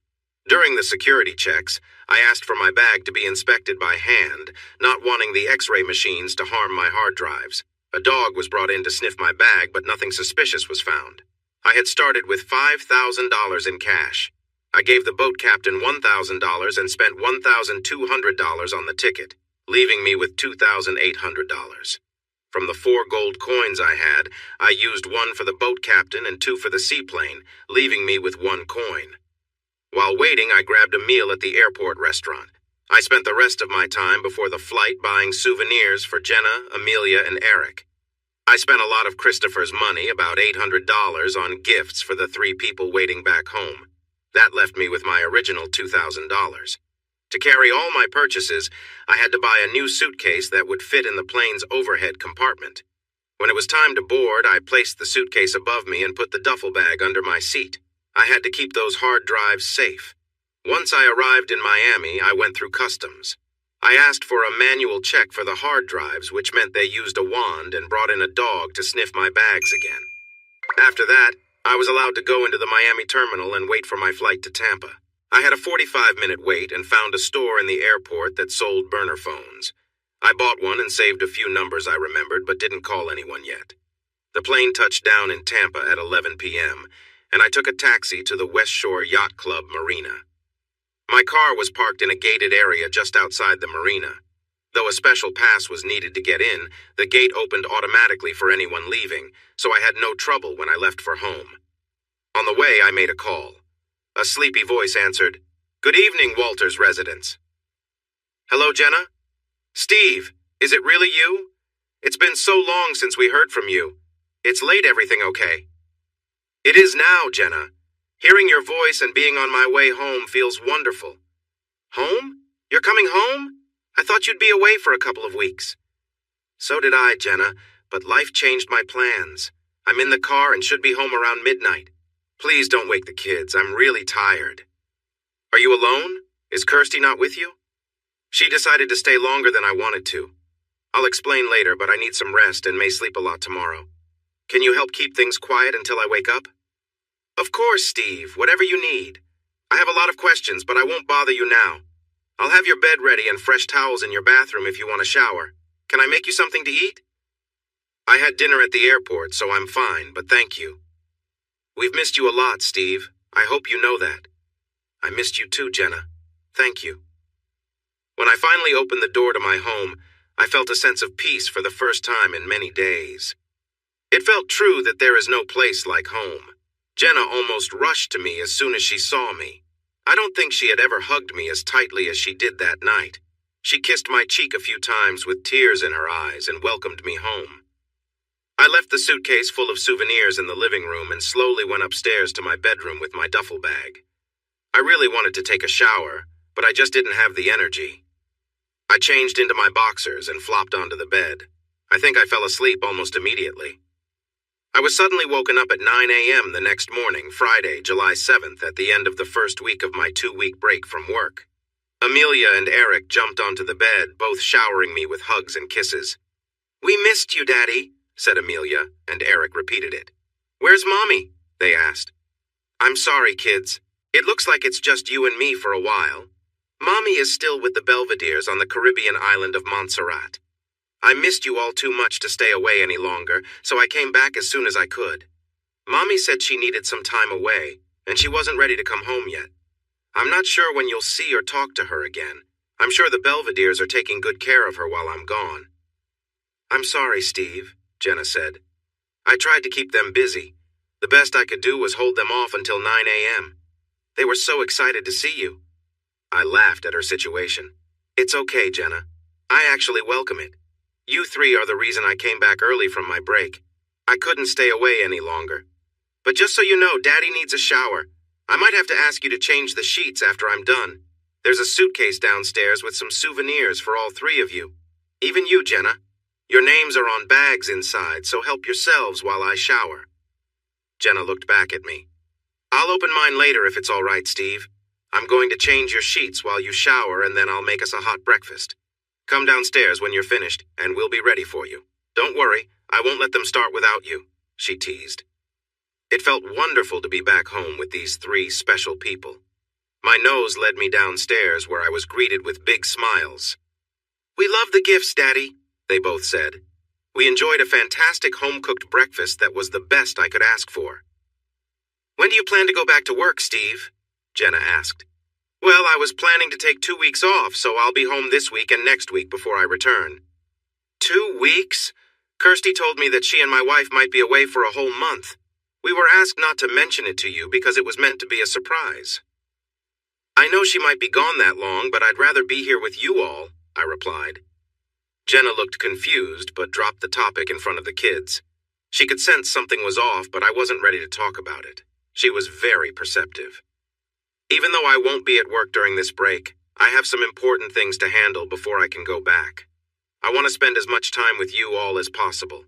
During the security checks, I asked for my bag to be inspected by hand, not wanting the X-ray machines to harm my hard drives. A dog was brought in to sniff my bag, but nothing suspicious was found. I had started with $5,000 in cash. I gave the boat captain $1,000 and spent $1,200 on the ticket, leaving me with $2,800. From the 4 gold coins I had, I used 1 for the boat captain and 2 for the seaplane, leaving me with 1 coin. While waiting, I grabbed a meal at the airport restaurant. I spent the rest of my time before the flight buying souvenirs for Jenna, Amelia, and Eric. I spent a lot of Christopher's money, about $800, on gifts for the 3 people waiting back home. That left me with my original $2,000. To carry all my purchases, I had to buy a new suitcase that would fit in the plane's overhead compartment. When it was time to board, I placed the suitcase above me and put the duffel bag under my seat. I had to keep those hard drives safe. Once I arrived in Miami, I went through customs. I asked for a manual check for the hard drives, which meant they used a wand and brought in a dog to sniff my bags again. After that, I was allowed to go into the Miami terminal and wait for my flight to Tampa. I had a 45-minute wait and found a store in the airport that sold burner phones. I bought one and saved a few numbers I remembered, but didn't call anyone yet. The plane touched down in Tampa at 11 p.m., and I took a taxi to the West Shore Yacht Club Marina. My car was parked in a gated area just outside the marina. Though a special pass was needed to get in, the gate opened automatically for anyone leaving, so I had no trouble when I left for home. On the way, I made a call. A sleepy voice answered, "Good evening, Walters residence." "Hello, Jenna? Steve, is it really you? It's been so long since we heard from you. It's late, everything okay?" "It is now, Jenna. Hearing your voice and being on my way home feels wonderful." "Home? You're coming home? I thought you'd be away for a couple of weeks." "So did I, Jenna, but life changed my plans. I'm in the car and should be home around midnight. Please don't wake the kids. I'm really tired." "Are you alone? Is Kirsty not with you?" "She decided to stay longer than I wanted to. I'll explain later, but I need some rest and may sleep a lot tomorrow. Can you help keep things quiet until I wake up?" "Of course, Steve. Whatever you need. I have a lot of questions, but I won't bother you now. I'll have your bed ready and fresh towels in your bathroom if you want a shower. Can I make you something to eat?" "I had dinner at the airport, so I'm fine, but thank you." "We've missed you a lot, Steve. I hope you know that." "I missed you too, Jenna. Thank you." When I finally opened the door to my home, I felt a sense of peace for the first time in many days. It felt true that there is no place like home. Jenna almost rushed to me as soon as she saw me. I don't think she had ever hugged me as tightly as she did that night. She kissed my cheek a few times with tears in her eyes and welcomed me home. I left the suitcase full of souvenirs in the living room and slowly went upstairs to my bedroom with my duffel bag. I really wanted to take a shower, but I just didn't have the energy. I changed into my boxers and flopped onto the bed. I think I fell asleep almost immediately. I was suddenly woken up at 9 a.m. the next morning, Friday, July 7th, at the end of the first week of my 2-week break from work. Amelia and Eric jumped onto the bed, both showering me with hugs and kisses. "We missed you, Daddy," said Amelia, and Eric repeated it. "Where's Mommy?" they asked. "I'm sorry, kids. It looks like it's just you and me for a while. Mommy is still with the Belvederes on the Caribbean island of Montserrat. I missed you all too much to stay away any longer, so I came back as soon as I could. Mommy said she needed some time away, and she wasn't ready to come home yet. I'm not sure when you'll see or talk to her again. I'm sure the Belvederes are taking good care of her while I'm gone." "I'm sorry, Steve," Jenna said. "I tried to keep them busy. The best I could do was hold them off until 9 a.m. They were so excited to see you." I laughed at her situation. "It's okay, Jenna. I actually welcome it. You three are the reason I came back early from my break. I couldn't stay away any longer. But just so you know, Daddy needs a shower. I might have to ask you to change the sheets after I'm done. There's a suitcase downstairs with some souvenirs for all three of you. Even you, Jenna. Your names are on bags inside, so help yourselves while I shower." Jenna looked back at me. "I'll open mine later if it's all right, Steve. I'm going to change your sheets while you shower, and then I'll make us a hot breakfast. Come downstairs when you're finished, and we'll be ready for you. Don't worry, I won't let them start without you," she teased. It felt wonderful to be back home with these three special people. My nose led me downstairs where I was greeted with big smiles. "We love the gifts, Daddy," they both said. "We enjoyed a fantastic home-cooked breakfast that was the best I could ask for." "When do you plan to go back to work, Steve?" Jenna asked. "Well, I was planning to take 2 weeks off, so I'll be home this week and next week before I return." 2 weeks? Kirsty told me that she and my wife might be away for a whole month. We were asked not to mention it to you because it was meant to be a surprise. "I know she might be gone that long, but I'd rather be here with you all," I replied. Jenna looked confused, but dropped the topic in front of the kids. She could sense something was off, but I wasn't ready to talk about it. She was very perceptive. "Even though I won't be at work during this break, I have some important things to handle before I can go back. I want to spend as much time with you all as possible.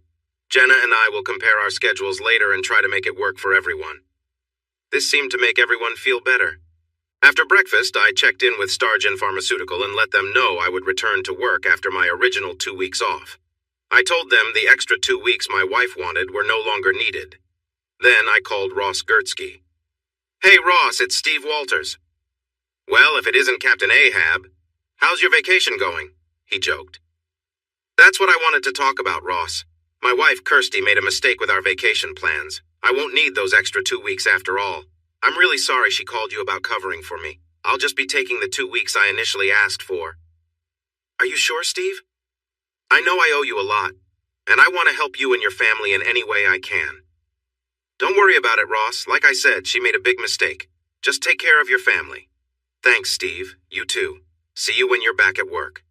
Jenna and I will compare our schedules later and try to make it work for everyone." This seemed to make everyone feel better. After breakfast, I checked in with Stargen Pharmaceutical and let them know I would return to work after my original 2 weeks off. I told them the extra 2 weeks my wife wanted were no longer needed. Then I called Ross Gertzky. "Hey Ross, it's Steve Walters." "Well, if it isn't Captain Ahab, how's your vacation going?" he joked. "That's what I wanted to talk about, Ross. My wife, Kirsty, made a mistake with our vacation plans. I won't need those extra 2 weeks after all. I'm really sorry she called you about covering for me. I'll just be taking the 2 weeks I initially asked for. Are you sure, Steve? I know I owe you a lot, and I want to help you and your family in any way I can. Don't worry about it, Ross. Like I said, she made a big mistake. Just take care of your family. Thanks, Steve. You too. See you when you're back at work.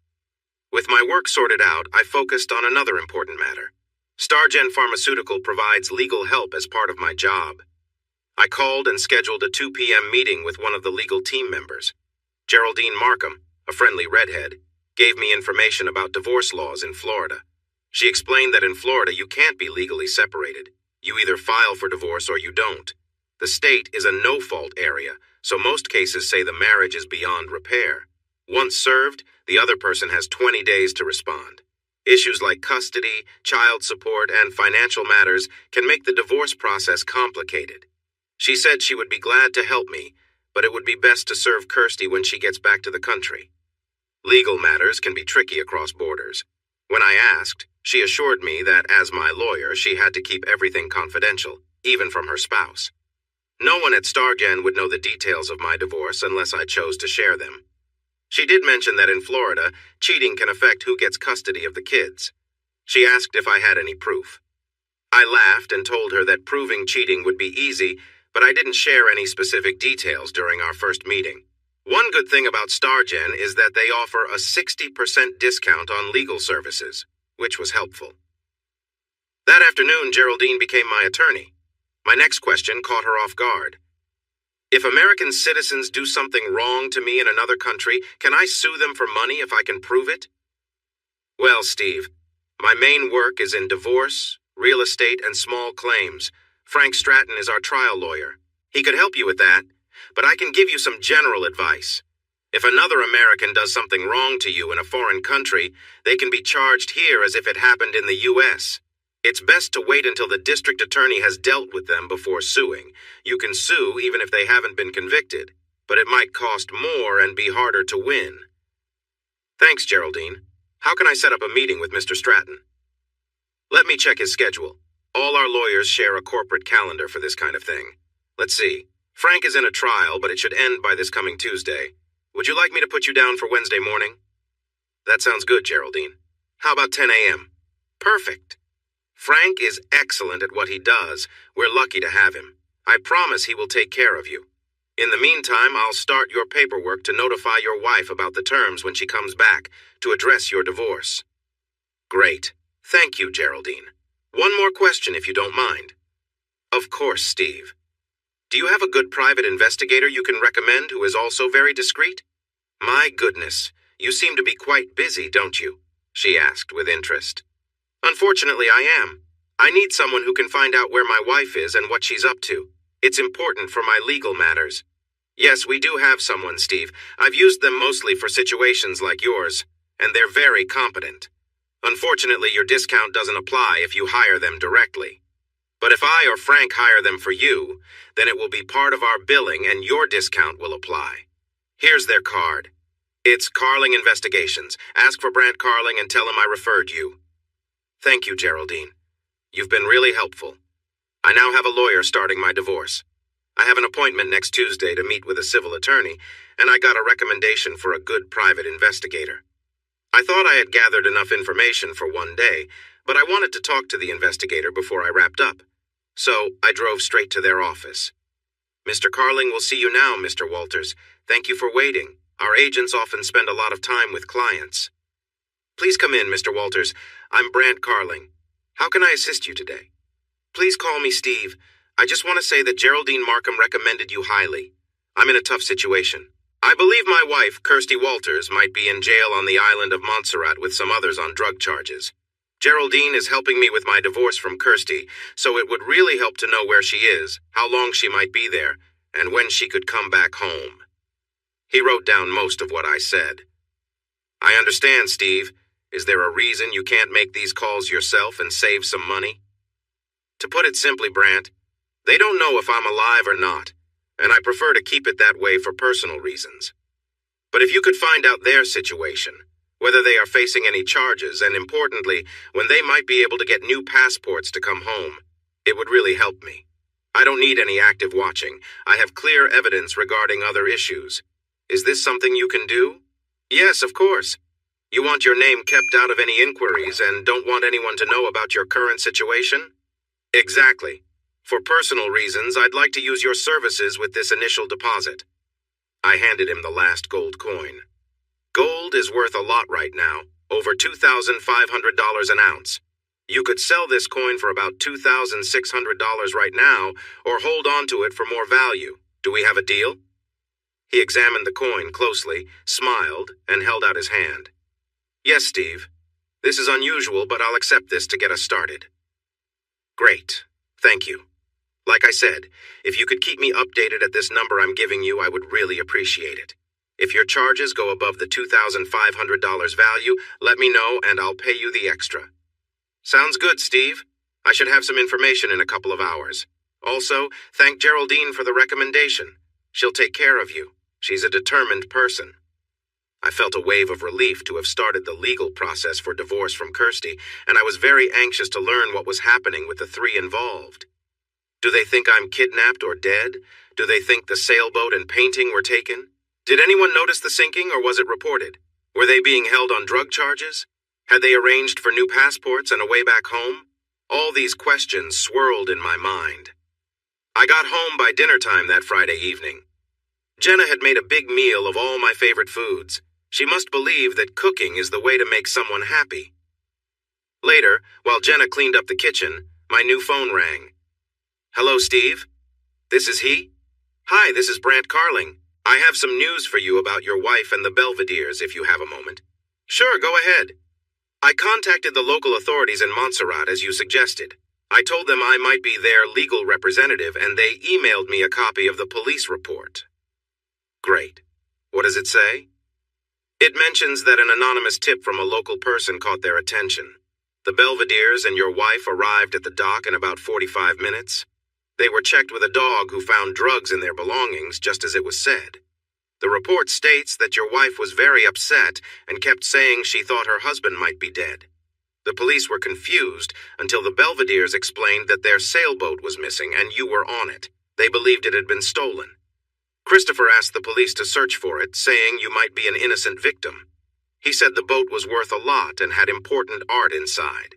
With my work sorted out, I focused on another important matter. StarGen Pharmaceutical provides legal help as part of my job. I called and scheduled a 2 p.m. meeting with one of the legal team members. Geraldine Markham, a friendly redhead, gave me information about divorce laws in Florida. She explained that in Florida you can't be legally separated. You either file for divorce or you don't. The state is a no-fault area, so most cases say the marriage is beyond repair. Once served, the other person has 20 days to respond. Issues like custody, child support, and financial matters can make the divorce process complicated. She said she would be glad to help me, but it would be best to serve Kirsty when she gets back to the country. Legal matters can be tricky across borders. When I asked, she assured me that as my lawyer, she had to keep everything confidential, even from her spouse. No one at StarGen would know the details of my divorce unless I chose to share them. She did mention that in Florida, cheating can affect who gets custody of the kids. She asked if I had any proof. I laughed and told her that proving cheating would be easy, but I didn't share any specific details during our first meeting. One good thing about StarGen is that they offer a 60% discount on legal services, which was helpful. That afternoon, Geraldine became my attorney. My next question caught her off guard. If American citizens do something wrong to me in another country, can I sue them for money if I can prove it? Well, Steve, my main work is in divorce, real estate, and small claims. Frank Stratton is our trial lawyer. He could help you with that, but I can give you some general advice. If another American does something wrong to you in a foreign country, they can be charged here as if it happened in the U.S. It's best to wait until the district attorney has dealt with them before suing. You can sue even if they haven't been convicted, but it might cost more and be harder to win. Thanks, Geraldine. How can I set up a meeting with Mr. Stratton? Let me check his schedule. All our lawyers share a corporate calendar for this kind of thing. Let's see. Frank is in a trial, but it should end by this coming Tuesday. Would you like me to put you down for Wednesday morning? That sounds good, Geraldine. How about 10 a.m.? Perfect. Frank is excellent at what he does. We're lucky to have him. I promise he will take care of you. In the meantime, I'll start your paperwork to notify your wife about the terms when she comes back to address your divorce. Great. Thank you, Geraldine. One more question, if you don't mind. Of course, Steve. Do you have a good private investigator you can recommend who is also very discreet? My goodness, you seem to be quite busy, don't you? She asked with interest. Unfortunately, I am. I need someone who can find out where my wife is and what she's up to. It's important for my legal matters. Yes, we do have someone, Steve. I've used them mostly for situations like yours, and they're very competent. Unfortunately, your discount doesn't apply if you hire them directly. But if I or Frank hire them for you, then it will be part of our billing and your discount will apply. Here's their card. It's Carling Investigations. Ask for Brant Carling and tell him I referred you. Thank you, Geraldine. You've been really helpful. I now have a lawyer starting my divorce. I have an appointment next Tuesday to meet with a civil attorney, and I got a recommendation for a good private investigator. I thought I had gathered enough information for one day, but I wanted to talk to the investigator before I wrapped up. So I drove straight to their office. Mr. Carling will see you now, Mr. Walters. Thank you for waiting. Our agents often spend a lot of time with clients. Please come in, Mr. Walters. I'm Brant Carling. How can I assist you today? Please call me Steve. I just want to say that Geraldine Markham recommended you highly. I'm in a tough situation. I believe my wife, Kirsty Walters, might be in jail on the island of Montserrat with some others on drug charges. Geraldine is helping me with my divorce from Kirsty, so it would really help to know where she is, how long she might be there, and when she could come back home. He wrote down most of what I said. I understand, Steve. Is there a reason you can't make these calls yourself and save some money? To put it simply, Brant, they don't know if I'm alive or not, and I prefer to keep it that way for personal reasons. But if you could find out their situation, whether they are facing any charges, and importantly, when they might be able to get new passports to come home. It would really help me. I don't need any active watching. I have clear evidence regarding other issues. Is this something you can do? Yes, of course. You want your name kept out of any inquiries and don't want anyone to know about your current situation? Exactly. For personal reasons, I'd like to use your services with this initial deposit. I handed him the last gold coin. Gold is worth a lot right now, over $2,500 an ounce. You could sell this coin for about $2,600 right now, or hold on to it for more value. Do we have a deal? He examined the coin closely, smiled, and held out his hand. Yes, Steve. This is unusual, but I'll accept this to get us started. Great. Thank you. Like I said, if you could keep me updated at this number I'm giving you, I would really appreciate it. If your charges go above the $2,500 value, let me know and I'll pay you the extra. Sounds good, Steve. I should have some information in a couple of hours. Also, thank Geraldine for the recommendation. She'll take care of you. She's a determined person. I felt a wave of relief to have started the legal process for divorce from Kirsty, and I was very anxious to learn what was happening with the three involved. Do they think I'm kidnapped or dead? Do they think the sailboat and painting were taken? Did anyone notice the sinking, or was it reported? Were they being held on drug charges? Had they arranged for new passports and a way back home? All these questions swirled in my mind. I got home by dinner time that Friday evening. Jenna had made a big meal of all my favorite foods. She must believe that cooking is the way to make someone happy. Later, while Jenna cleaned up the kitchen, my new phone rang. Hello, Steve? This is he? Hi, this is Brant Carling. I have some news for you about your wife and the Belvederes, if you have a moment. Sure, go ahead. I contacted the local authorities in Montserrat as you suggested. I told them I might be their legal representative and they emailed me a copy of the police report. Great. What does it say? It mentions that an anonymous tip from a local person caught their attention. The Belvederes and your wife arrived at the dock in about 45 minutes. They were checked with a dog who found drugs in their belongings, just as it was said. The report states that your wife was very upset and kept saying she thought her husband might be dead. The police were confused until the Belvederes explained that their sailboat was missing and you were on it. They believed it had been stolen. Christopher asked the police to search for it, saying you might be an innocent victim. He said the boat was worth a lot and had important art inside.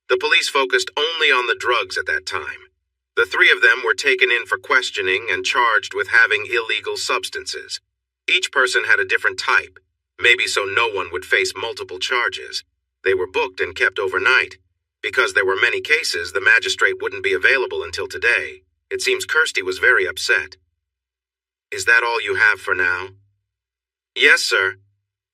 The police focused only on the drugs at that time. The three of them were taken in for questioning and charged with having illegal substances. Each person had a different type, maybe so no one would face multiple charges. They were booked and kept overnight. Because there were many cases, the magistrate wouldn't be available until today. It seems Kirsty was very upset. Is that all you have for now? Yes, sir.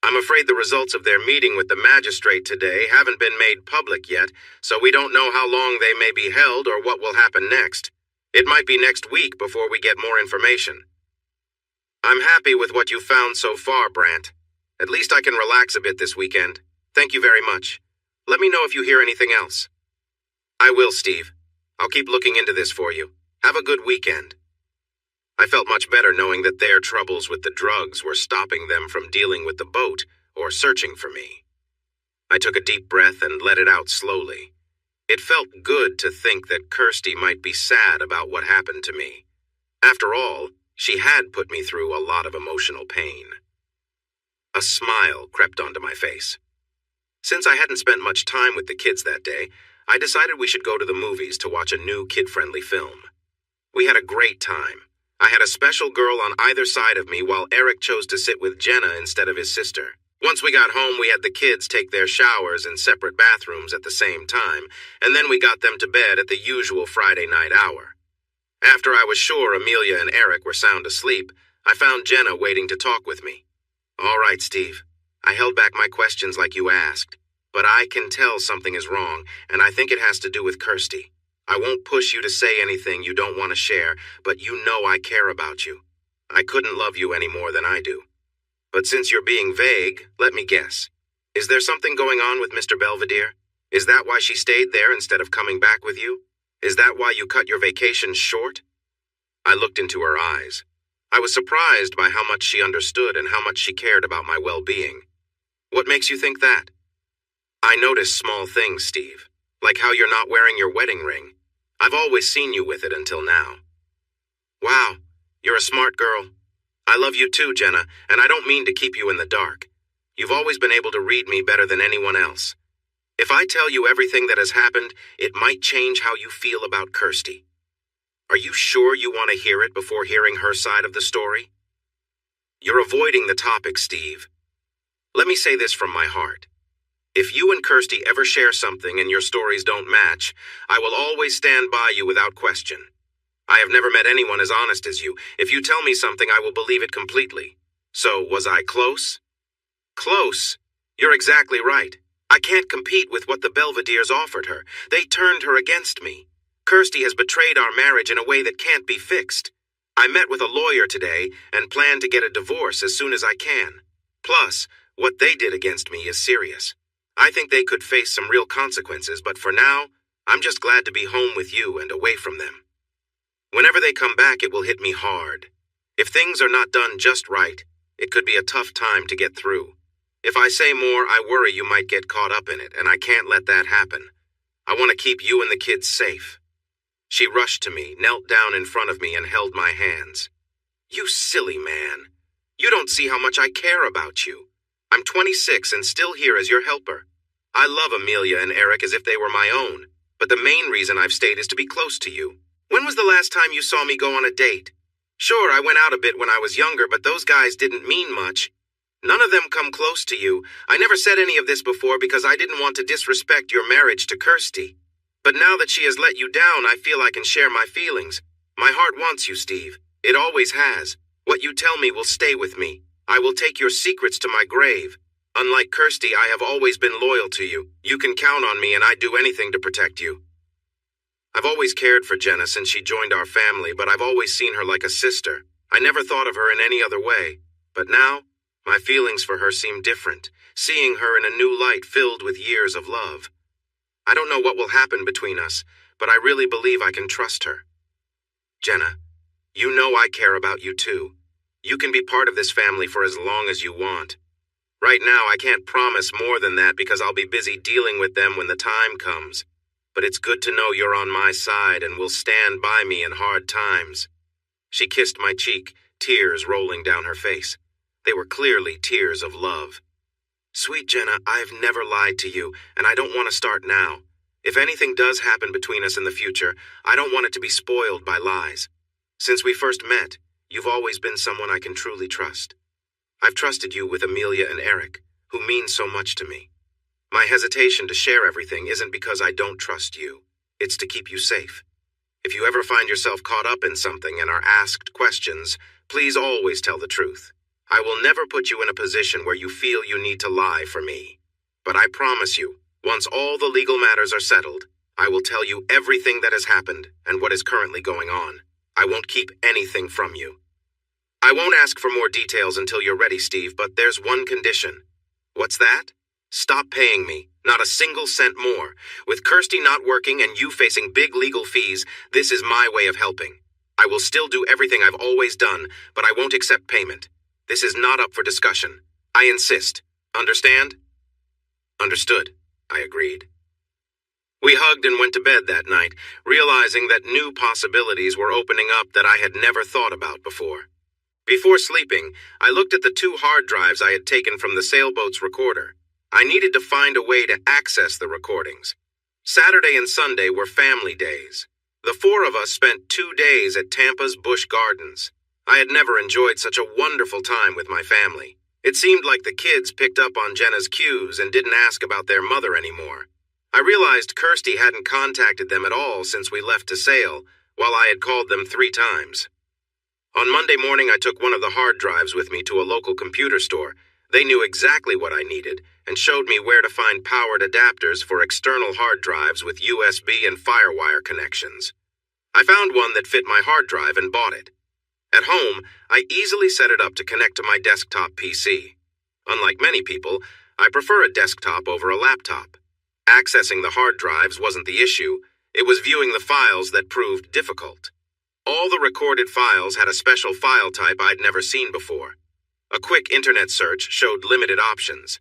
I'm afraid the results of their meeting with the magistrate today haven't been made public yet, so we don't know how long they may be held or what will happen next. It might be next week before we get more information. I'm happy with what you've found so far, Brant. At least I can relax a bit this weekend. Thank you very much. Let me know if you hear anything else. I will, Steve. I'll keep looking into this for you. Have a good weekend. I felt much better knowing that their troubles with the drugs were stopping them from dealing with the boat or searching for me. I took a deep breath and let it out slowly. It felt good to think that Kirsty might be sad about what happened to me. After all, she had put me through a lot of emotional pain. A smile crept onto my face. Since I hadn't spent much time with the kids that day, I decided we should go to the movies to watch a new kid-friendly film. We had a great time. I had a special girl on either side of me while Eric chose to sit with Jenna instead of his sister. Once we got home, we had the kids take their showers in separate bathrooms at the same time, and then we got them to bed at the usual Friday night hour. After I was sure Amelia and Eric were sound asleep, I found Jenna waiting to talk with me. All right, Steve. I held back my questions like you asked, but I can tell something is wrong, and I think it has to do with Kirsty. I won't push you to say anything you don't want to share, but you know I care about you. I couldn't love you any more than I do. But since you're being vague, let me guess. Is there something going on with Mr. Belvedere? Is that why she stayed there instead of coming back with you? Is that why you cut your vacation short? I looked into her eyes. I was surprised by how much she understood and how much she cared about my well-being. What makes you think that? I notice small things, Steve. Like how you're not wearing your wedding ring. I've always seen you with it until now. Wow, you're a smart girl. I love you too, Jenna, and I don't mean to keep you in the dark. You've always been able to read me better than anyone else. If I tell you everything that has happened, it might change how you feel about Kirsty. Are you sure you want to hear it before hearing her side of the story? You're avoiding the topic, Steve. Let me say this from my heart. If you and Kirsty ever share something and your stories don't match, I will always stand by you without question. I have never met anyone as honest as you. If you tell me something, I will believe it completely. So, was I close? Close? You're exactly right. I can't compete with what the Belvederes offered her. They turned her against me. Kirsty has betrayed our marriage in a way that can't be fixed. I met with a lawyer today and plan to get a divorce as soon as I can. Plus, what they did against me is serious. I think they could face some real consequences, but for now, I'm just glad to be home with you and away from them. Whenever they come back, it will hit me hard. If things are not done just right, it could be a tough time to get through. If I say more, I worry you might get caught up in it, and I can't let that happen. I want to keep you and the kids safe. She rushed to me, knelt down in front of me, and held my hands. You silly man. You don't see how much I care about you. I'm 26 and still here as your helper. I love Amelia and Eric as if they were my own, but the main reason I've stayed is to be close to you. When was the last time you saw me go on a date? Sure, I went out a bit when I was younger, but those guys didn't mean much. None of them come close to you. I never said any of this before because I didn't want to disrespect your marriage to Kirsty. But now that she has let you down, I feel I can share my feelings. My heart wants you, Steve. It always has. What you tell me will stay with me. I will take your secrets to my grave. Unlike Kirsty, I have always been loyal to you. You can count on me and I'd do anything to protect you. I've always cared for Jenna since she joined our family, but I've always seen her like a sister. I never thought of her in any other way. But now, my feelings for her seem different, seeing her in a new light filled with years of love. I don't know what will happen between us, but I really believe I can trust her. Jenna, you know I care about you too. You can be part of this family for as long as you want. Right now, I can't promise more than that because I'll be busy dealing with them when the time comes. But it's good to know you're on my side and will stand by me in hard times. She kissed my cheek, tears rolling down her face. They were clearly tears of love. Sweet Jenna, I've never lied to you, and I don't want to start now. If anything does happen between us in the future, I don't want it to be spoiled by lies. Since we first met, you've always been someone I can truly trust. I've trusted you with Amelia and Eric, who mean so much to me. My hesitation to share everything isn't because I don't trust you. It's to keep you safe. If you ever find yourself caught up in something and are asked questions, please always tell the truth. I will never put you in a position where you feel you need to lie for me. But I promise you, once all the legal matters are settled, I will tell you everything that has happened and what is currently going on. I won't keep anything from you. I won't ask for more details until you're ready, Steve, but there's one condition. What's that? Stop paying me. Not a single cent more. With Kirsty not working and you facing big legal fees, this is my way of helping. I will still do everything I've always done, but I won't accept payment. This is not up for discussion. I insist. Understand? Understood, I agreed. We hugged and went to bed that night, realizing that new possibilities were opening up that I had never thought about before. Before sleeping, I looked at the 2 hard drives I had taken from the sailboat's recorder. I needed to find a way to access the recordings. Saturday and Sunday were family days. The 4 of us spent 2 days at Tampa's Busch Gardens. I had never enjoyed such a wonderful time with my family. It seemed like the kids picked up on Jenna's cues and didn't ask about their mother anymore. I realized Kirsty hadn't contacted them at all since we left to sail, while I had called them 3 times. On Monday morning, I took one of the hard drives with me to a local computer store. They knew exactly what I needed and showed me where to find powered adapters for external hard drives with USB and FireWire connections. I found one that fit my hard drive and bought it. At home, I easily set it up to connect to my desktop PC. Unlike many people, I prefer a desktop over a laptop. Accessing the hard drives wasn't the issue. It was viewing the files that proved difficult. All the recorded files had a special file type I'd never seen before. A quick internet search showed limited options.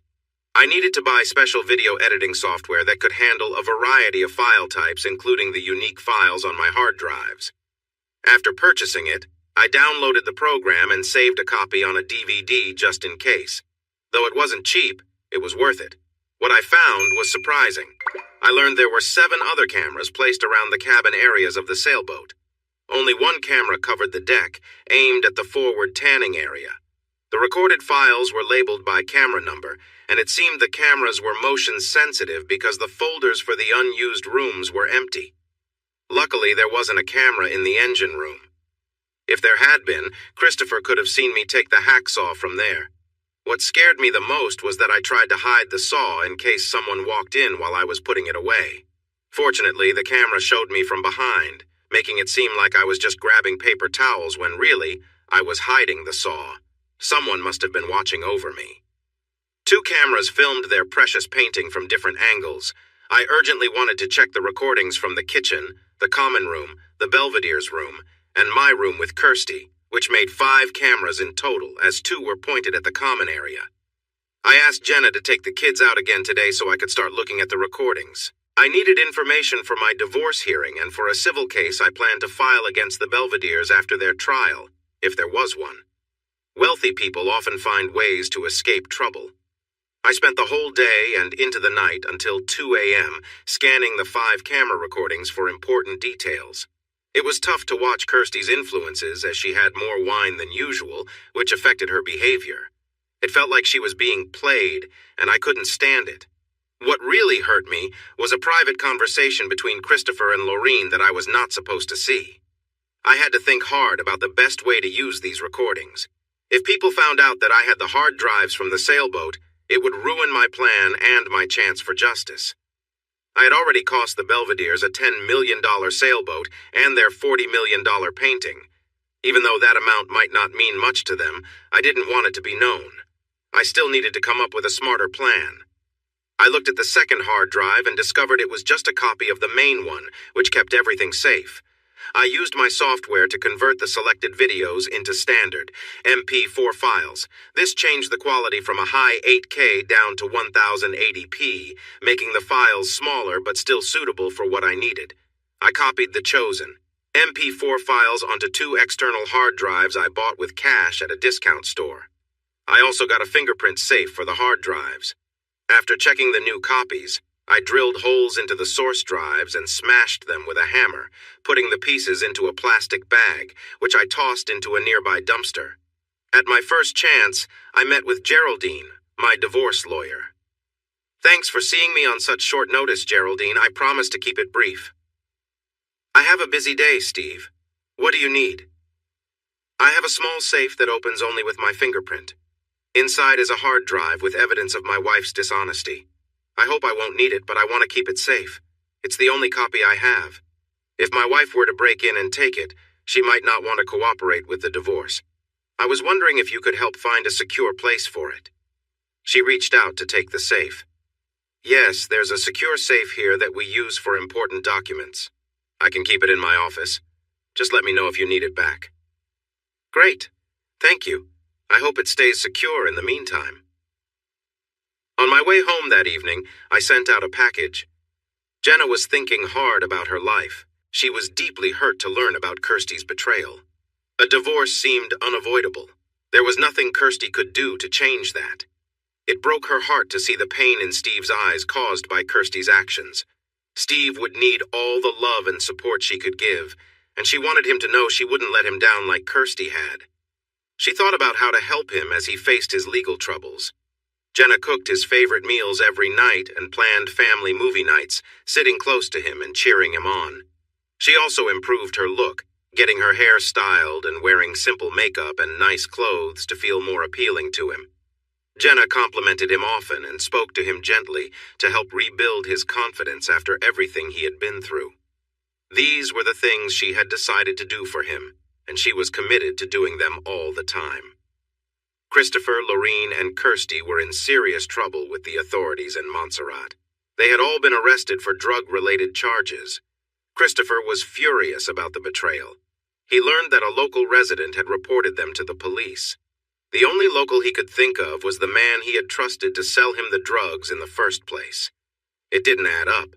I needed to buy special video editing software that could handle a variety of file types, including the unique files on my hard drives. After purchasing it, I downloaded the program and saved a copy on a DVD just in case. Though it wasn't cheap, it was worth it. What I found was surprising. I learned there were 7 other cameras placed around the cabin areas of the sailboat. Only one camera covered the deck, aimed at the forward tanning area. The recorded files were labeled by camera number, and it seemed the cameras were motion sensitive because the folders for the unused rooms were empty. Luckily, there wasn't a camera in the engine room. If there had been, Christopher could have seen me take the hacksaw from there. What scared me the most was that I tried to hide the saw in case someone walked in while I was putting it away. Fortunately, the camera showed me from behind, making it seem like I was just grabbing paper towels when really, I was hiding the saw. Someone must have been watching over me. 2 cameras filmed their precious painting from different angles. I urgently wanted to check the recordings from the kitchen, the common room, the Belvedere's room, and my room with Kirsty, which made 5 cameras in total, as 2 were pointed at the common area. I asked Jenna to take the kids out again today so I could start looking at the recordings. I needed information for my divorce hearing and for a civil case I planned to file against the Belvederes after their trial, if there was one. Wealthy people often find ways to escape trouble. I spent the whole day and into the night until 2 a.m. scanning the 5 camera recordings for important details. It was tough to watch Kirsty's influences as she had more wine than usual, which affected her behavior. It felt like she was being played, and I couldn't stand it. What really hurt me was a private conversation between Christopher and Lorene that I was not supposed to see. I had to think hard about the best way to use these recordings. If people found out that I had the hard drives from the sailboat, it would ruin my plan and my chance for justice. I had already cost the Belvederes a $10 million sailboat and their $40 million painting. Even though that amount might not mean much to them, I didn't want it to be known. I still needed to come up with a smarter plan. I looked at the second hard drive and discovered it was just a copy of the main one, which kept everything safe. I used my software to convert the selected videos into standard MP4 files. This changed the quality from a high 8K down to 1080p, making the files smaller but still suitable for what I needed. I copied the chosen MP4 files onto 2 external hard drives I bought with cash at a discount store. I also got a fingerprint safe for the hard drives. After checking the new copies, I drilled holes into the source drives and smashed them with a hammer, putting the pieces into a plastic bag, which I tossed into a nearby dumpster. At my first chance, I met with Geraldine, my divorce lawyer. Thanks for seeing me on such short notice, Geraldine. I promise to keep it brief. I have a busy day, Steve. What do you need? I have a small safe that opens only with my fingerprint. Inside is a hard drive with evidence of my wife's dishonesty. I hope I won't need it, but I want to keep it safe. It's the only copy I have. If my wife were to break in and take it, she might not want to cooperate with the divorce. I was wondering if you could help find a secure place for it. She reached out to take the safe. Yes, there's a secure safe here that we use for important documents. I can keep it in my office. Just let me know if you need it back. Great. Thank you. I hope it stays secure in the meantime. On my way home that evening, I sent out a package. Jenna was thinking hard about her life. She was deeply hurt to learn about Kirsty's betrayal. A divorce seemed unavoidable. There was nothing Kirsty could do to change that. It broke her heart to see the pain in Steve's eyes caused by Kirsty's actions. Steve would need all the love and support she could give, and she wanted him to know she wouldn't let him down like Kirsty had. She thought about how to help him as he faced his legal troubles. Jenna cooked his favorite meals every night and planned family movie nights, sitting close to him and cheering him on. She also improved her look, getting her hair styled and wearing simple makeup and nice clothes to feel more appealing to him. Jenna complimented him often and spoke to him gently to help rebuild his confidence after everything he had been through. These were the things she had decided to do for him, and she was committed to doing them all the time. Christopher, Lorene, and Kirsty were in serious trouble with the authorities in Montserrat. They had all been arrested for drug-related charges. Christopher was furious about the betrayal. He learned that a local resident had reported them to the police. The only local he could think of was the man he had trusted to sell him the drugs in the first place. It didn't add up,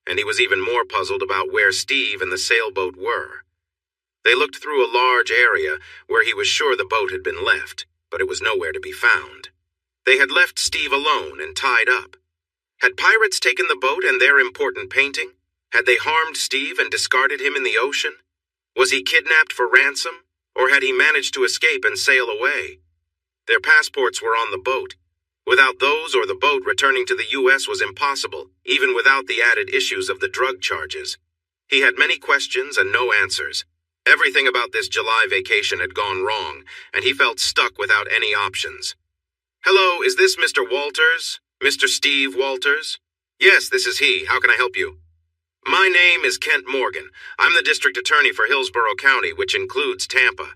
and he was even more puzzled about where Steve and the sailboat were. They looked through a large area where he was sure the boat had been left, but it was nowhere to be found. They had left Steve alone and tied up. Had pirates taken the boat and their important painting? Had they harmed Steve and discarded him in the ocean? Was he kidnapped for ransom, or had he managed to escape and sail away? Their passports were on the boat. Without those or the boat, returning to the U.S. was impossible, even without the added issues of the drug charges. He had many questions and no answers. Everything about this July vacation had gone wrong, and he felt stuck without any options. "Hello, is this Mr. Walters? Mr. Steve Walters?" "Yes, this is he. How can I help you?" "My name is Kent Morgan. I'm the district attorney for Hillsborough County, which includes Tampa."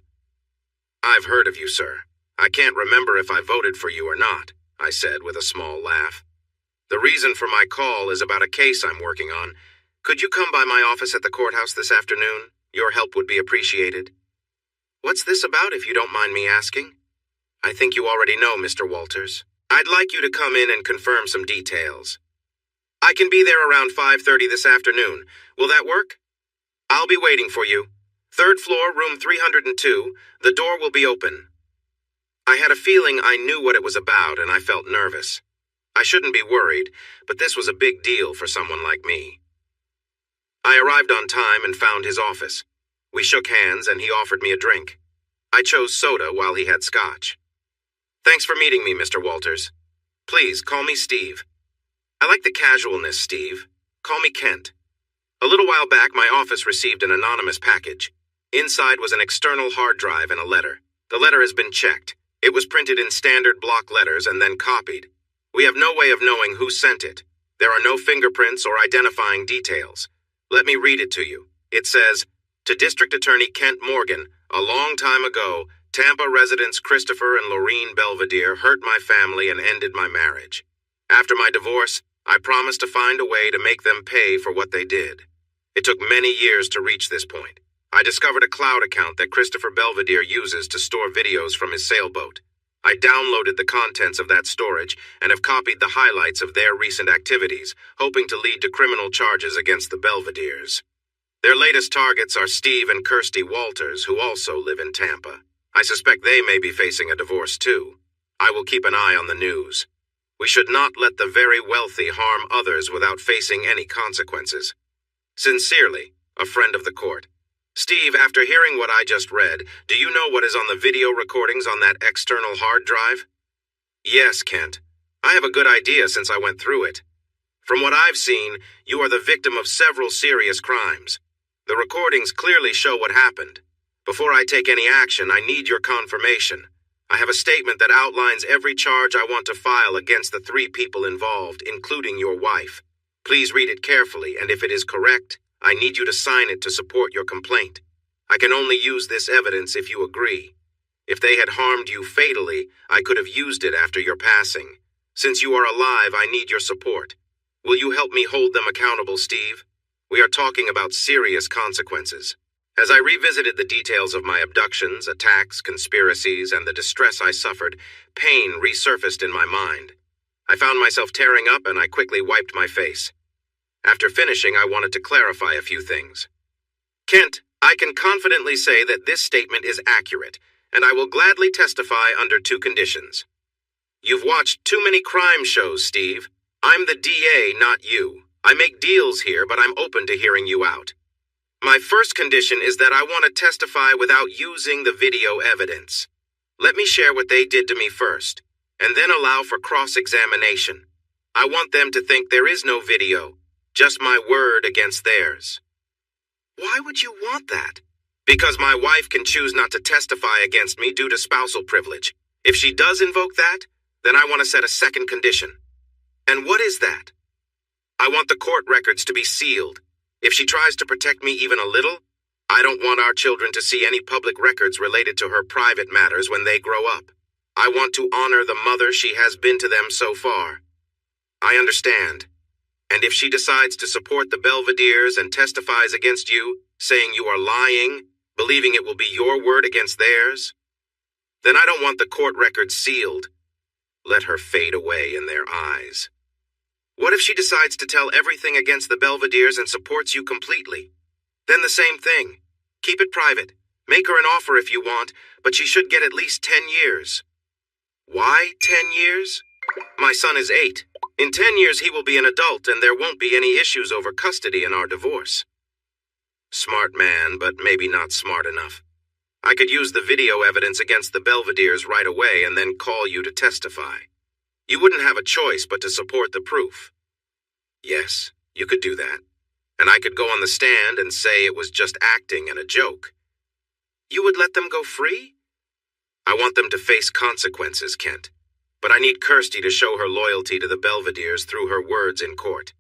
"I've heard of you, sir. I can't remember if I voted for you or not," I said with a small laugh. "The reason for my call is about a case I'm working on. Could you come by my office at the courthouse this afternoon? Your help would be appreciated." "What's this about, if you don't mind me asking?" "I think you already know, Mr. Walters. I'd like you to come in and confirm some details." "I can be there around 5:30 this afternoon. Will that work?" "I'll be waiting for you. 3rd floor, room 302. The door will be open." I had a feeling I knew what it was about, and I felt nervous. I shouldn't be worried, but this was a big deal for someone like me. I arrived on time and found his office. We shook hands, and he offered me a drink. I chose soda while he had scotch. "Thanks for meeting me, Mr. Walters. Please, call me Steve." "I like the casualness, Steve. Call me Kent." A little while back, my office received an anonymous package. Inside was an external hard drive and a letter. The letter has been checked. It was printed in standard block letters and then copied. We have no way of knowing who sent it. There are no fingerprints or identifying details. Let me read it to you. It says, "To District Attorney Kent Morgan, a long time ago, Tampa residents Christopher and Lorene Belvedere hurt my family and ended my marriage. After my divorce, I promised to find a way to make them pay for what they did. It took many years to reach this point. I discovered a cloud account that Christopher Belvedere uses to store videos from his sailboat. I downloaded the contents of that storage and have copied the highlights of their recent activities, hoping to lead to criminal charges against the Belvederes. Their latest targets are Steve and Kirsty Walters, who also live in Tampa. I suspect they may be facing a divorce too. I will keep an eye on the news. We should not let the very wealthy harm others without facing any consequences. Sincerely, a friend of the court." Steve, after hearing what I just read, do you know what is on the video recordings on that external hard drive? "Yes, Kent. I have a good idea since I went through it. From what I've seen, you are the victim of several serious crimes. The recordings clearly show what happened. Before I take any action, I need your confirmation. I have a statement that outlines every charge I want to file against the 3 people involved, including your wife. Please read it carefully, and if it is correct, I need you to sign it to support your complaint. I can only use this evidence if you agree. If they had harmed you fatally, I could have used it after your passing. Since you are alive, I need your support. Will you help me hold them accountable, Steve? We are talking about serious consequences." As I revisited the details of my abductions, attacks, conspiracies, and the distress I suffered, pain resurfaced in my mind. I found myself tearing up, and I quickly wiped my face. After finishing, I wanted to clarify a few things. "Kent, I can confidently say that this statement is accurate, and I will gladly testify under 2 conditions. You've watched too many crime shows, Steve. I'm the DA, not you. I make deals here, but I'm open to hearing you out. My first condition is that I want to testify without using the video evidence. Let me share what they did to me first, and then allow for cross-examination. I want them to think there is no video, just my word against theirs." "Why would you want that?" "Because my wife can choose not to testify against me due to spousal privilege. If she does invoke that, then I want to set a second condition." "And what is that?" "I want the court records to be sealed. If she tries to protect me even a little, I don't want our children to see any public records related to her private matters when they grow up. I want to honor the mother she has been to them so far." "I understand. And if she decides to support the Belvederes and testifies against you, saying you are lying, believing it will be your word against theirs?" Then I don't want the court record sealed. Let her fade away in their eyes. What if she decides to tell everything against the Belvederes and supports you completely? Then the same thing. Keep it private. Make her an offer if you want, but she should get at least 10 years. Why 10 years? My son is 8. In 10 years he will be an adult and there won't be any issues over custody in our divorce. Smart man, but maybe not smart enough. I could use the video evidence against the Belvederes right away and then call you to testify. You wouldn't have a choice but to support the proof. Yes, you could do that. And I could go on the stand and say it was just acting and a joke. You would let them go free? I want them to face consequences, Kent. But I need Kirsty to show her loyalty to the Belvederes through her words in court.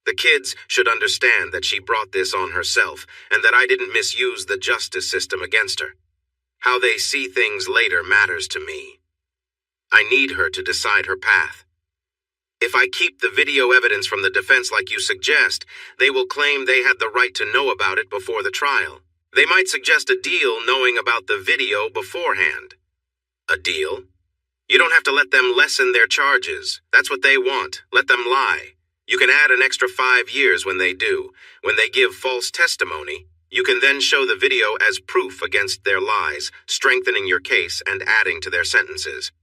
The kids should understand that she brought this on herself and that I didn't misuse the justice system against her. How they see things later matters to me. I need her to decide her path. If I keep the video evidence from the defense like you suggest, they will claim they had the right to know about it before the trial. They might suggest a deal knowing about the video beforehand. A deal? You don't have to let them lessen their charges. That's what they want. Let them lie. You can add an extra 5 years when they do. When they give false testimony, you can then show the video as proof against their lies, strengthening your case and adding to their sentences.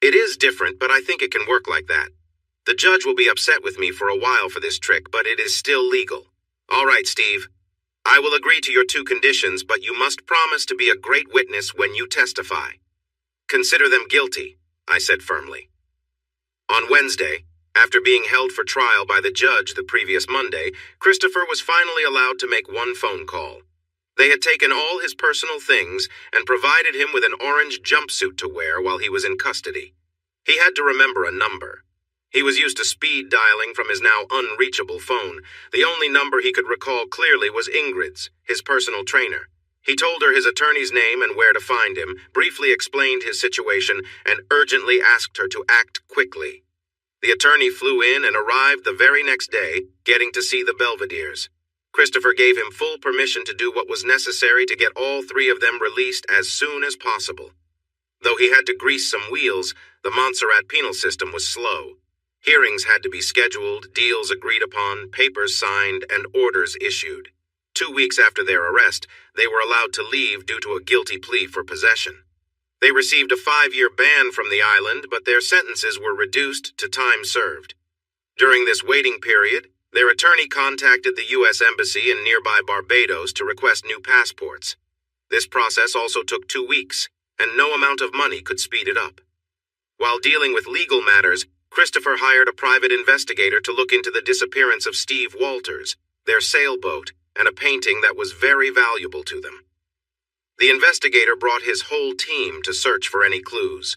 It is different, but I think it can work like that. The judge will be upset with me for a while for this trick, but it is still legal. All right, Steve. I will agree to your 2 conditions, but you must promise to be a great witness when you testify. Consider them guilty, I said firmly. On Wednesday, after being held for trial by the judge the previous Monday, Christopher was finally allowed to make one phone call. They had taken all his personal things and provided him with an orange jumpsuit to wear while he was in custody. He had to remember a number. He was used to speed dialing from his now unreachable phone. The only number he could recall clearly was Ingrid's, his personal trainer. He told her his attorney's name and where to find him, briefly explained his situation, and urgently asked her to act quickly. The attorney flew in and arrived the very next day, getting to see the Belvederes. Christopher gave him full permission to do what was necessary to get all 3 of them released as soon as possible. Though he had to grease some wheels, the Montserrat penal system was slow. Hearings had to be scheduled, deals agreed upon, papers signed, and orders issued. 2 weeks after their arrest, they were allowed to leave due to a guilty plea for possession. They received a 5-year ban from the island, but their sentences were reduced to time served. During this waiting period, their attorney contacted the U.S. Embassy in nearby Barbados to request new passports. This process also took 2 weeks, and no amount of money could speed it up. While dealing with legal matters, Christopher hired a private investigator to look into the disappearance of Steve Walters, their sailboat, and a painting that was very valuable to them. The investigator brought his whole team to search for any clues.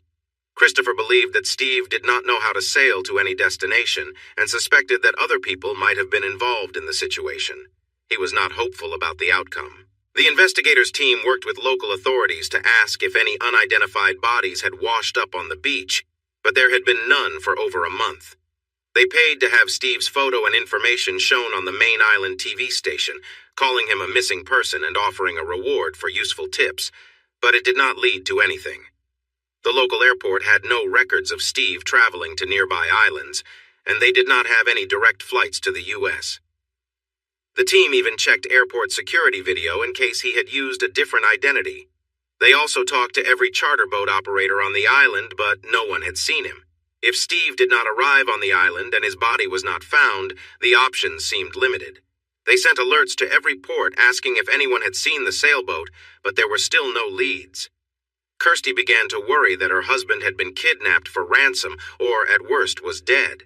Christopher believed that Steve did not know how to sail to any destination and suspected that other people might have been involved in the situation. He was not hopeful about the outcome. The investigators' team worked with local authorities to ask if any unidentified bodies had washed up on the beach, but there had been none for over a month. They paid to have Steve's photo and information shown on the main island TV station, calling him a missing person and offering a reward for useful tips, but it did not lead to anything. The local airport had no records of Steve traveling to nearby islands, and they did not have any direct flights to the U.S. The team even checked airport security video in case he had used a different identity. They also talked to every charter boat operator on the island, but no one had seen him. If Steve did not arrive on the island and his body was not found, the options seemed limited. They sent alerts to every port asking if anyone had seen the sailboat, but there were still no leads. Kirsty began to worry that her husband had been kidnapped for ransom or, at worst, was dead.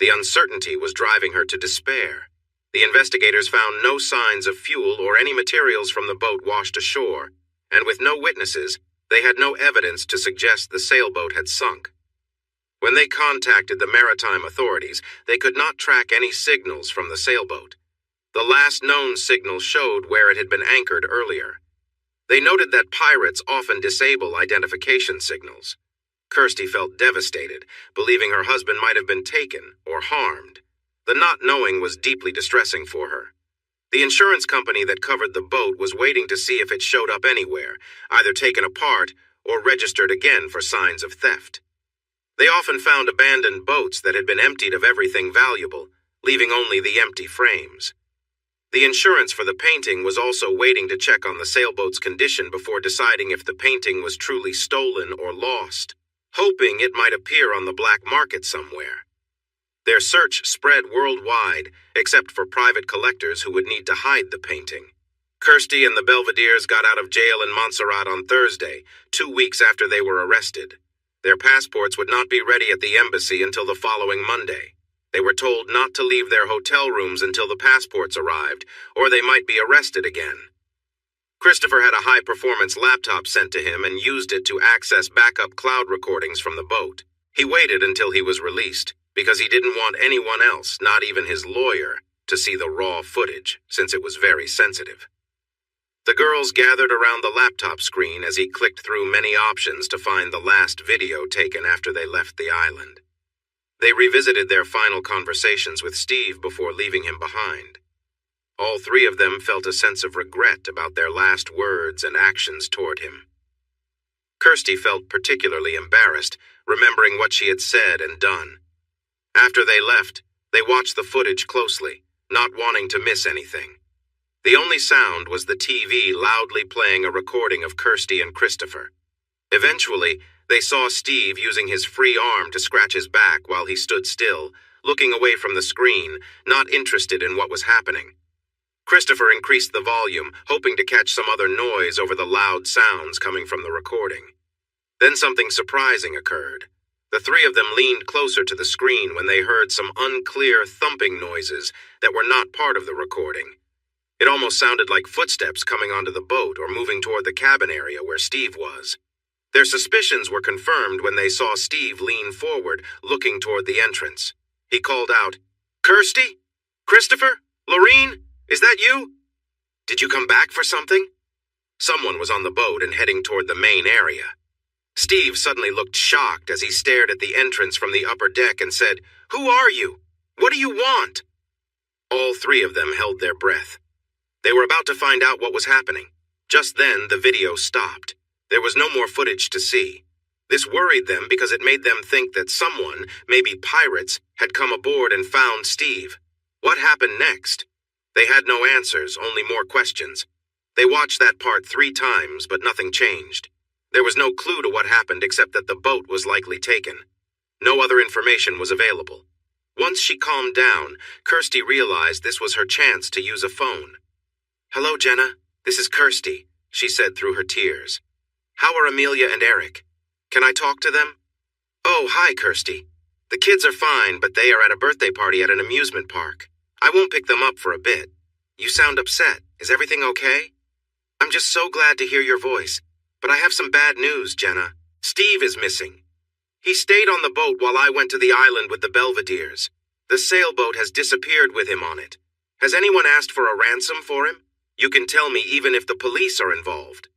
The uncertainty was driving her to despair. The investigators found no signs of fuel or any materials from the boat washed ashore, and with no witnesses, they had no evidence to suggest the sailboat had sunk. When they contacted the maritime authorities, they could not track any signals from the sailboat. The last known signal showed where it had been anchored earlier. They noted that pirates often disable identification signals. Kirsty felt devastated, believing her husband might have been taken or harmed. The not knowing was deeply distressing for her. The insurance company that covered the boat was waiting to see if it showed up anywhere, either taken apart or registered again for signs of theft. They often found abandoned boats that had been emptied of everything valuable, leaving only the empty frames. The insurance for the painting was also waiting to check on the sailboat's condition before deciding if the painting was truly stolen or lost, hoping it might appear on the black market somewhere. Their search spread worldwide, except for private collectors who would need to hide the painting. Kirsty and the Belvederes got out of jail in Montserrat on Thursday, 2 weeks after they were arrested. Their passports would not be ready at the embassy until the following Monday. They were told not to leave their hotel rooms until the passports arrived, or they might be arrested again. Christopher had a high-performance laptop sent to him and used it to access backup cloud recordings from the boat. He waited until he was released, because he didn't want anyone else, not even his lawyer, to see the raw footage, since it was very sensitive. The girls gathered around the laptop screen as he clicked through many options to find the last video taken after they left the island. They revisited their final conversations with Steve before leaving him behind. All three of them felt a sense of regret about their last words and actions toward him. Kirsty felt particularly embarrassed, remembering what she had said and done. After they left, they watched the footage closely, not wanting to miss anything. The only sound was the TV loudly playing a recording of Kirsty and Christopher. Eventually, they saw Steve using his free arm to scratch his back while he stood still, looking away from the screen, not interested in what was happening. Christopher increased the volume, hoping to catch some other noise over the loud sounds coming from the recording. Then something surprising occurred. The three of them leaned closer to the screen when they heard some unclear thumping noises that were not part of the recording. It almost sounded like footsteps coming onto the boat or moving toward the cabin area where Steve was. Their suspicions were confirmed when they saw Steve lean forward, looking toward the entrance. He called out, "Kirsty? Christopher? Lorene? Is that you? Did you come back for something?" Someone was on the boat and heading toward the main area. Steve suddenly looked shocked as he stared at the entrance from the upper deck and said, "Who are you? What do you want?" All three of them held their breath. They were about to find out what was happening. Just then, the video stopped. There was no more footage to see. This worried them because it made them think that someone, maybe pirates, had come aboard and found Steve. What happened next? They had no answers, only more questions. They watched that part 3 times, but nothing changed. There was no clue to what happened except that the boat was likely taken. No other information was available. Once she calmed down, Kirsty realized this was her chance to use a phone. "Hello, Jenna. This is Kirsty," she said through her tears. "How are Amelia and Eric? Can I talk to them?" "Oh, hi, Kirsty. The kids are fine, but they are at a birthday party at an amusement park. I won't pick them up for a bit. You sound upset. Is everything okay?" "I'm just so glad to hear your voice. But I have some bad news, Jenna. Steve is missing. He stayed on the boat while I went to the island with the Belvederes. The sailboat has disappeared with him on it. Has anyone asked for a ransom for him? You can tell me even if the police are involved."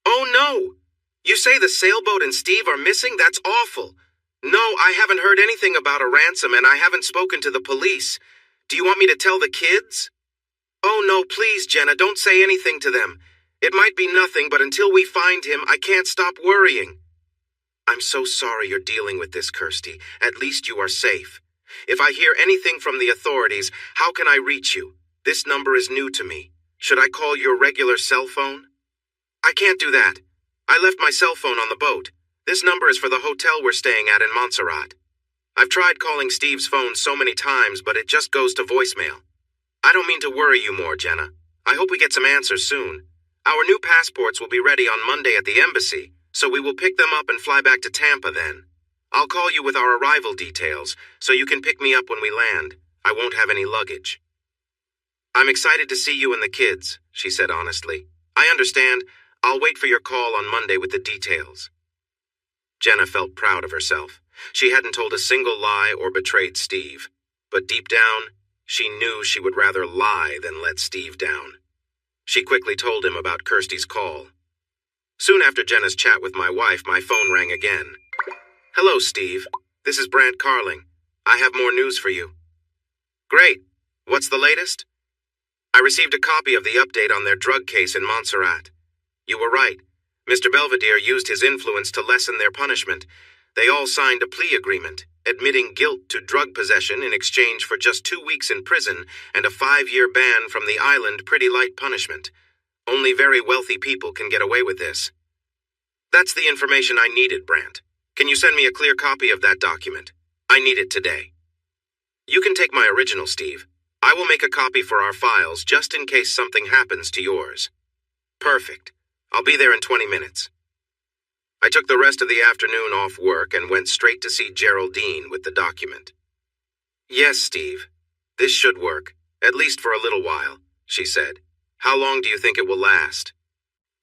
"Oh, no! You say the sailboat and Steve are missing? That's awful. No, I haven't heard anything about a ransom and I haven't spoken to the police. Do you want me to tell the kids?" "Oh, no, please, Jenna, don't say anything to them. It might be nothing, but until we find him, I can't stop worrying." "I'm so sorry you're dealing with this, Kirsty. At least you are safe. If I hear anything from the authorities, how can I reach you? This number is new to me. Should I call your regular cell phone?" "I can't do that. I left my cell phone on the boat. This number is for the hotel we're staying at in Montserrat. I've tried calling Steve's phone so many times, but it just goes to voicemail. I don't mean to worry you more, Jenna. I hope we get some answers soon. Our new passports will be ready on Monday at the embassy, so we will pick them up and fly back to Tampa then. I'll call you with our arrival details, so you can pick me up when we land. I won't have any luggage." "I'm excited to see you and the kids," she said honestly. "I understand. I'll wait for your call on Monday with the details." Jenna felt proud of herself. She hadn't told a single lie or betrayed Steve. But deep down, she knew she would rather lie than let Steve down. She quickly told him about Kirsty's call. Soon after Jenna's chat with my wife, my phone rang again. "Hello, Steve. This is Brant Carling. I have more news for you." "Great. What's the latest?" "I received a copy of the update on their drug case in Montserrat. You were right. Mr. Belvedere used his influence to lessen their punishment. They all signed a plea agreement, admitting guilt to drug possession in exchange for just 2 weeks in prison and a 5-year ban from the island, pretty light punishment. Only very wealthy people can get away with this. That's the information I needed, Brandt. Can you send me a clear copy of that document? I need it today. You can take my original, Steve. I will make a copy for our files just in case something happens to yours. Perfect. I'll be there in 20 minutes. I took the rest of the afternoon off work and went straight to see Geraldine with the document. Yes, Steve. This should work, at least for a little while, she said. How long do you think it will last?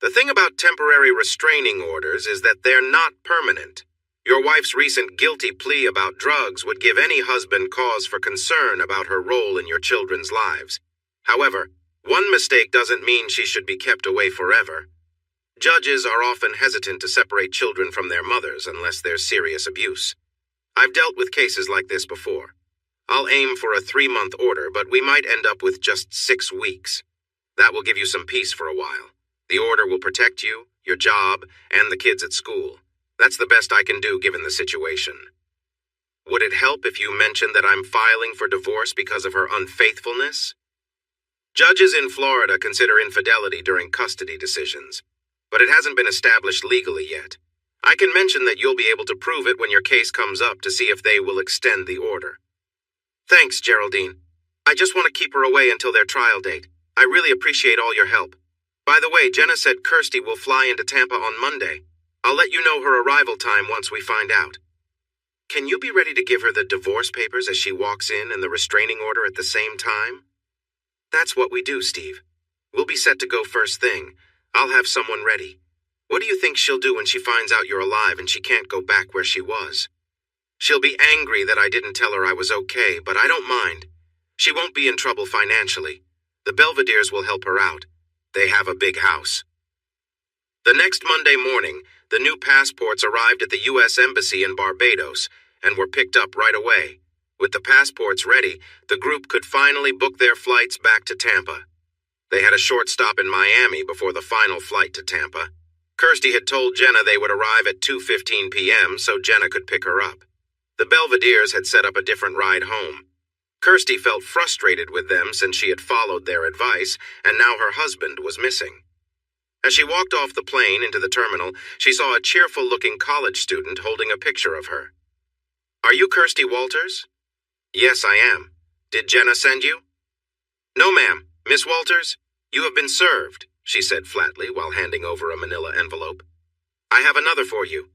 The thing about temporary restraining orders is that they're not permanent. Your wife's recent guilty plea about drugs would give any husband cause for concern about her role in your children's lives. However, one mistake doesn't mean she should be kept away forever. Judges are often hesitant to separate children from their mothers unless there's serious abuse. I've dealt with cases like this before. I'll aim for a 3-month order, but we might end up with just 6 weeks. That will give you some peace for a while. The order will protect you, your job, and the kids at school. That's the best I can do given the situation. Would it help if you mentioned that I'm filing for divorce because of her unfaithfulness? Judges in Florida consider infidelity during custody decisions, but it hasn't been established legally yet. I can mention that you'll be able to prove it when your case comes up to see if they will extend the order. Thanks, Geraldine. I just want to keep her away until their trial date. I really appreciate all your help. By the way, Jenna said Kirsty will fly into Tampa on Monday. I'll let you know her arrival time once we find out. Can you be ready to give her the divorce papers as she walks in and the restraining order at the same time? That's what we do, Steve. We'll be set to go first thing. I'll have someone ready. What do you think she'll do when she finds out you're alive and she can't go back where she was? She'll be angry that I didn't tell her I was okay, but I don't mind. She won't be in trouble financially. The Belvederes will help her out. They have a big house. The next Monday morning, the new passports arrived at the U.S. Embassy in Barbados and were picked up right away. With the passports ready, the group could finally book their flights back to Tampa. They had a short stop in Miami before the final flight to Tampa. Kirsty had told Jenna they would arrive at 2:15 p.m. so Jenna could pick her up. The Belvederes had set up a different ride home. Kirsty felt frustrated with them since she had followed their advice, and now her husband was missing. As she walked off the plane into the terminal, she saw a cheerful-looking college student holding a picture of her. Are you Kirsty Walters? Yes, I am. Did Jenna send you? No, ma'am. Miss Walters, you have been served, she said flatly while handing over a manila envelope. I have another for you.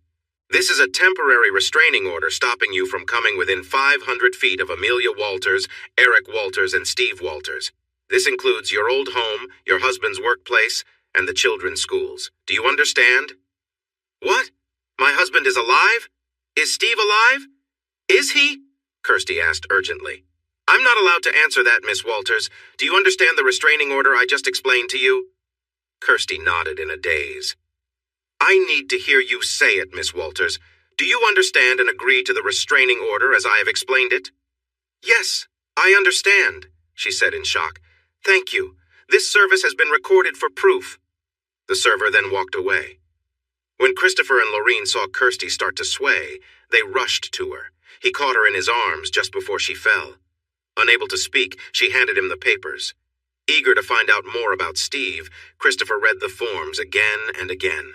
This is a temporary restraining order stopping you from coming within 500 feet of Amelia Walters, Eric Walters, and Steve Walters. This includes your old home, your husband's workplace, and the children's schools. Do you understand? What? My husband is alive? Is Steve alive? Is he? Kirsty asked urgently. I'm not allowed to answer that, Miss Walters. Do you understand the restraining order I just explained to you? Kirsty nodded in a daze. I need to hear you say it, Miss Walters. Do you understand and agree to the restraining order as I have explained it? Yes, I understand, she said in shock. Thank you. This service has been recorded for proof. The server then walked away. When Christopher and Lorene saw Kirsty start to sway, they rushed to her. He caught her in his arms just before she fell. Unable to speak, she handed him the papers. Eager to find out more about Steve, Christopher read the forms again and again.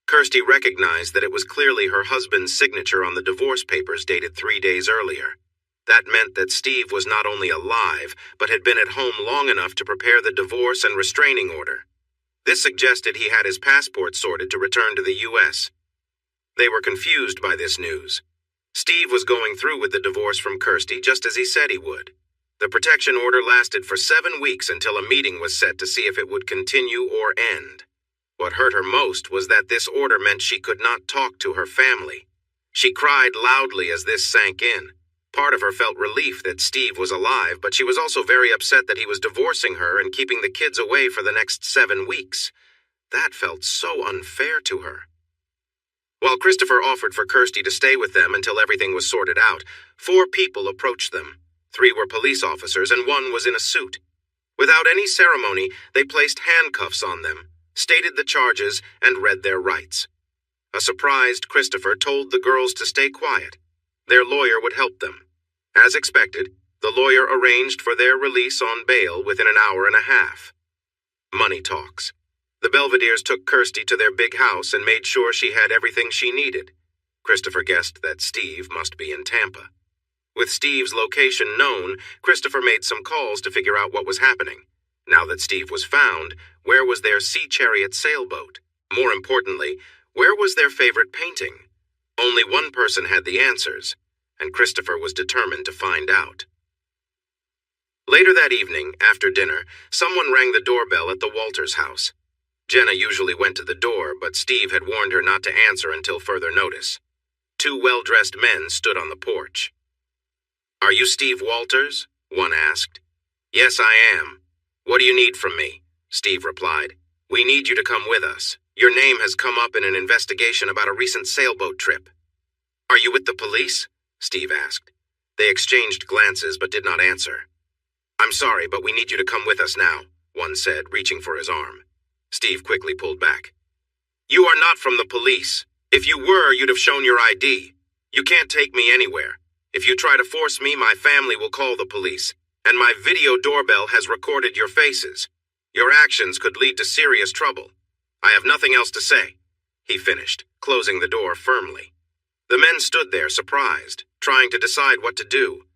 Kirsty recognized that it was clearly her husband's signature on the divorce papers dated 3 days earlier. That meant that Steve was not only alive, but had been at home long enough to prepare the divorce and restraining order. This suggested he had his passport sorted to return to the U.S. They were confused by this news. Steve was going through with the divorce from Kirsty just as he said he would. The protection order lasted for 7 weeks until a meeting was set to see if it would continue or end. What hurt her most was that this order meant she could not talk to her family. She cried loudly as this sank in. Part of her felt relief that Steve was alive, but she was also very upset that he was divorcing her and keeping the kids away for the next 7 weeks. That felt so unfair to her. While Christopher offered for Kirsty to stay with them until everything was sorted out, 4 people approached them. 3 were police officers and 1 was in a suit. Without any ceremony, they placed handcuffs on them, stated the charges, and read their rights. A surprised Christopher told the girls to stay quiet. Their lawyer would help them. As expected, the lawyer arranged for their release on bail within an hour and a half. Money talks. The Belvederes took Kirsty to their big house and made sure she had everything she needed. Christopher guessed that Steve must be in Tampa. With Steve's location known, Christopher made some calls to figure out what was happening. Now that Steve was found, where was their Sea Chariot sailboat? More importantly, where was their favorite painting? Only one person had the answers, and Christopher was determined to find out. Later that evening, after dinner, someone rang the doorbell at the Walters house. Jenna usually went to the door, but Steve had warned her not to answer until further notice. Two well-dressed men stood on the porch. "Are you Steve Walters?" one asked. "Yes, I am. What do you need from me?" Steve replied. "We need you to come with us. Your name has come up in an investigation about a recent sailboat trip." "Are you with the police?" Steve asked. They exchanged glances but did not answer. "I'm sorry, but we need you to come with us now," one said, reaching for his arm. Steve quickly pulled back. "You are not from the police. If you were, you'd have shown your ID. You can't take me anywhere. If you try to force me, my family will call the police, and my video doorbell has recorded your faces. Your actions could lead to serious trouble. I have nothing else to say," he finished, closing the door firmly. The men stood there surprised, trying to decide what to do.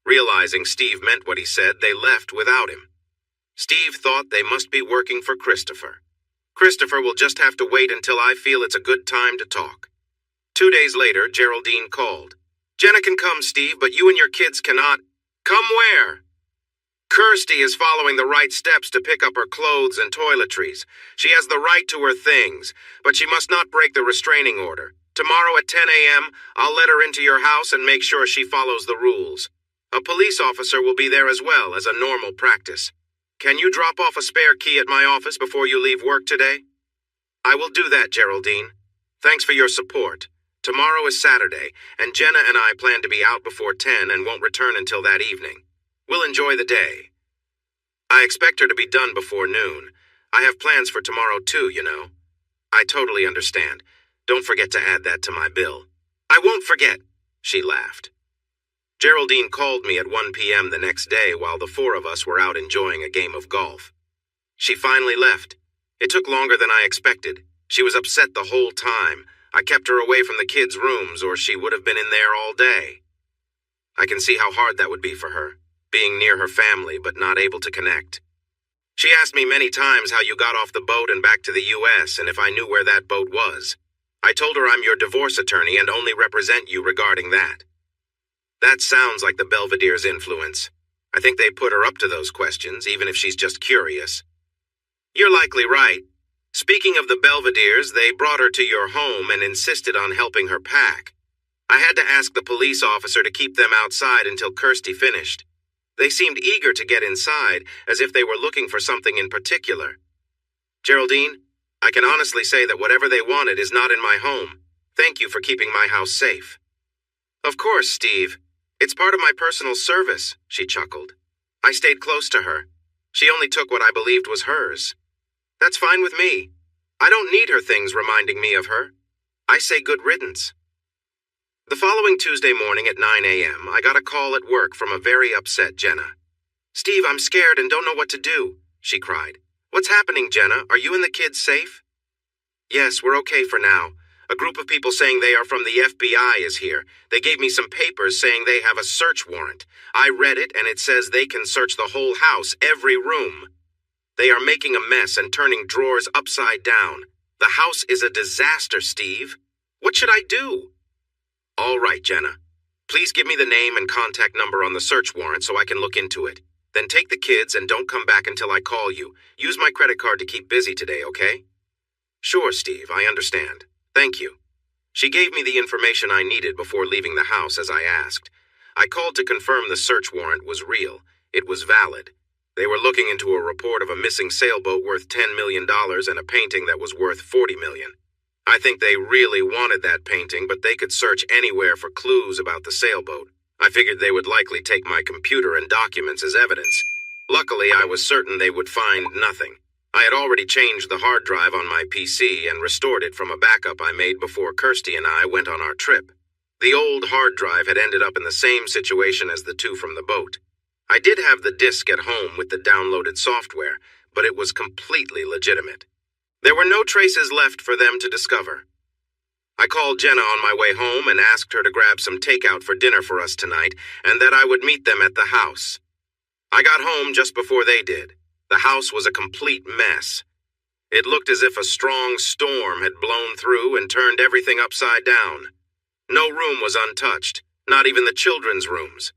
Realizing Steve meant what he said, they left without him. Steve thought they must be working for Christopher. "Christopher will just have to wait until I feel it's a good time to talk." 2 days later, Geraldine called. "Jenna can come, Steve, but you and your kids cannot." "Come where?" "Kirsty is following the right steps to pick up her clothes and toiletries. She has the right to her things, but she must not break the restraining order. Tomorrow at 10 a.m., I'll let her into your house and make sure she follows the rules. A police officer will be there as well as a normal practice. Can you drop off a spare key at my office before you leave work today?" "I will do that, Geraldine. Thanks for your support. Tomorrow is Saturday, and Jenna and I plan to be out before 10 and won't return until that evening. We'll enjoy the day. I expect her to be done before noon. I have plans for tomorrow too, you know." "I totally understand. Don't forget to add that to my bill." "I won't forget," she laughed. Geraldine called me at 1 p.m. the next day while the four of us were out enjoying a game of golf. She finally left. It took longer than I expected. She was upset the whole time. I kept her away from the kids' rooms, or she would have been in there all day. I can see how hard that would be for her, being near her family but not able to connect. She asked me many times how you got off the boat and back to the U.S. and if I knew where that boat was. I told her I'm your divorce attorney and only represent you regarding that. That sounds like the Belvedere's influence. I think they put her up to those questions, even if she's just curious. You're likely right. Speaking of the Belvederes, they brought her to your home and insisted on helping her pack. I had to ask the police officer to keep them outside until Kirsty finished. They seemed eager to get inside, as if they were looking for something in particular. Geraldine, I can honestly say that whatever they wanted is not in my home. Thank you for keeping my house safe. Of course, Steve. It's part of my personal service, she chuckled. I stayed close to her. She only took what I believed was hers. That's fine with me. I don't need her things reminding me of her. I say good riddance. The following Tuesday morning at 9 a.m., I got a call at work from a very upset Jenna. Steve, I'm scared and don't know what to do, she cried. What's happening, Jenna? Are you and the kids safe? Yes, we're okay for now. A group of people saying they are from the FBI is here. They gave me some papers saying they have a search warrant. I read it and it says they can search the whole house, every room. They are making a mess and turning drawers upside down. The house is a disaster, Steve. What should I do? All right, Jenna. Please give me the name and contact number on the search warrant so I can look into it. Then take the kids and don't come back until I call you. Use my credit card to keep busy today, okay? Sure, Steve, I understand. Thank you. She gave me the information I needed before leaving the house as I asked. I called to confirm the search warrant was real. It was valid. They were looking into a report of a missing sailboat worth $10 million and a painting that was worth $40 million. I think they really wanted that painting, but they could search anywhere for clues about the sailboat. I figured they would likely take my computer and documents as evidence. Luckily, I was certain they would find nothing. I had already changed the hard drive on my PC and restored it from a backup I made before Kirsty and I went on our trip. The old hard drive had ended up in the same situation as the two from the boat. I did have the disk at home with the downloaded software, but it was completely legitimate. There were no traces left for them to discover. I called Jenna on my way home and asked her to grab some takeout for dinner for us tonight and that I would meet them at the house. I got home just before they did. The house was a complete mess. It looked as if a strong storm had blown through and turned everything upside down. No room was untouched, not even the children's rooms.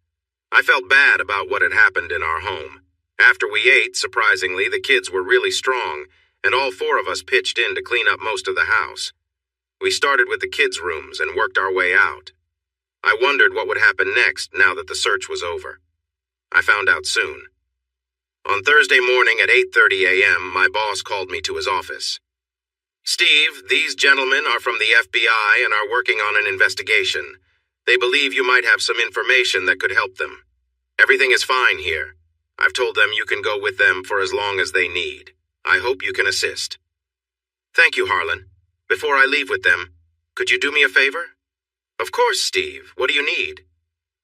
I felt bad about what had happened in our home. After we ate, surprisingly, the kids were really strong, and all four of us pitched in to clean up most of the house. We started with the kids' rooms and worked our way out. I wondered what would happen next now that the search was over. I found out soon. On Thursday morning at 8:30 a.m., my boss called me to his office. "Steve, these gentlemen are from the FBI and are working on an investigation. They believe you might have some information that could help them. Everything is fine here. I've told them you can go with them for as long as they need. I hope you can assist." "Thank you, Harlan. Before I leave with them, could you do me a favor?" "Of course, Steve. What do you need?"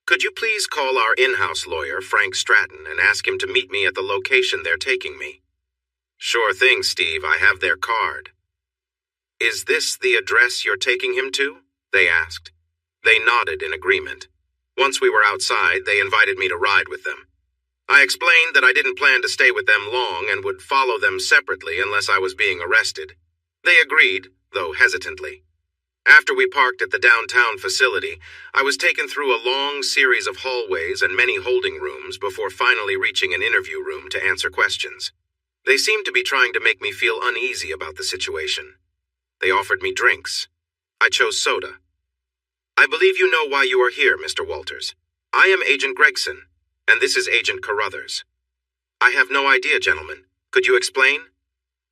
"Could you please call our in-house lawyer, Frank Stratton, and ask him to meet me at the location they're taking me?" "Sure thing, Steve. I have their card." "Is this the address you're taking him to?" they asked. They nodded in agreement. Once we were outside, they invited me to ride with them. I explained that I didn't plan to stay with them long and would follow them separately unless I was being arrested. They agreed, though hesitantly. After we parked at the downtown facility, I was taken through a long series of hallways and many holding rooms before finally reaching an interview room to answer questions. They seemed to be trying to make me feel uneasy about the situation. They offered me drinks. I chose soda. "I believe you know why you are here, Mr. Walters. I am Agent Gregson, and this is Agent Carruthers." "I have no idea, gentlemen. Could you explain?"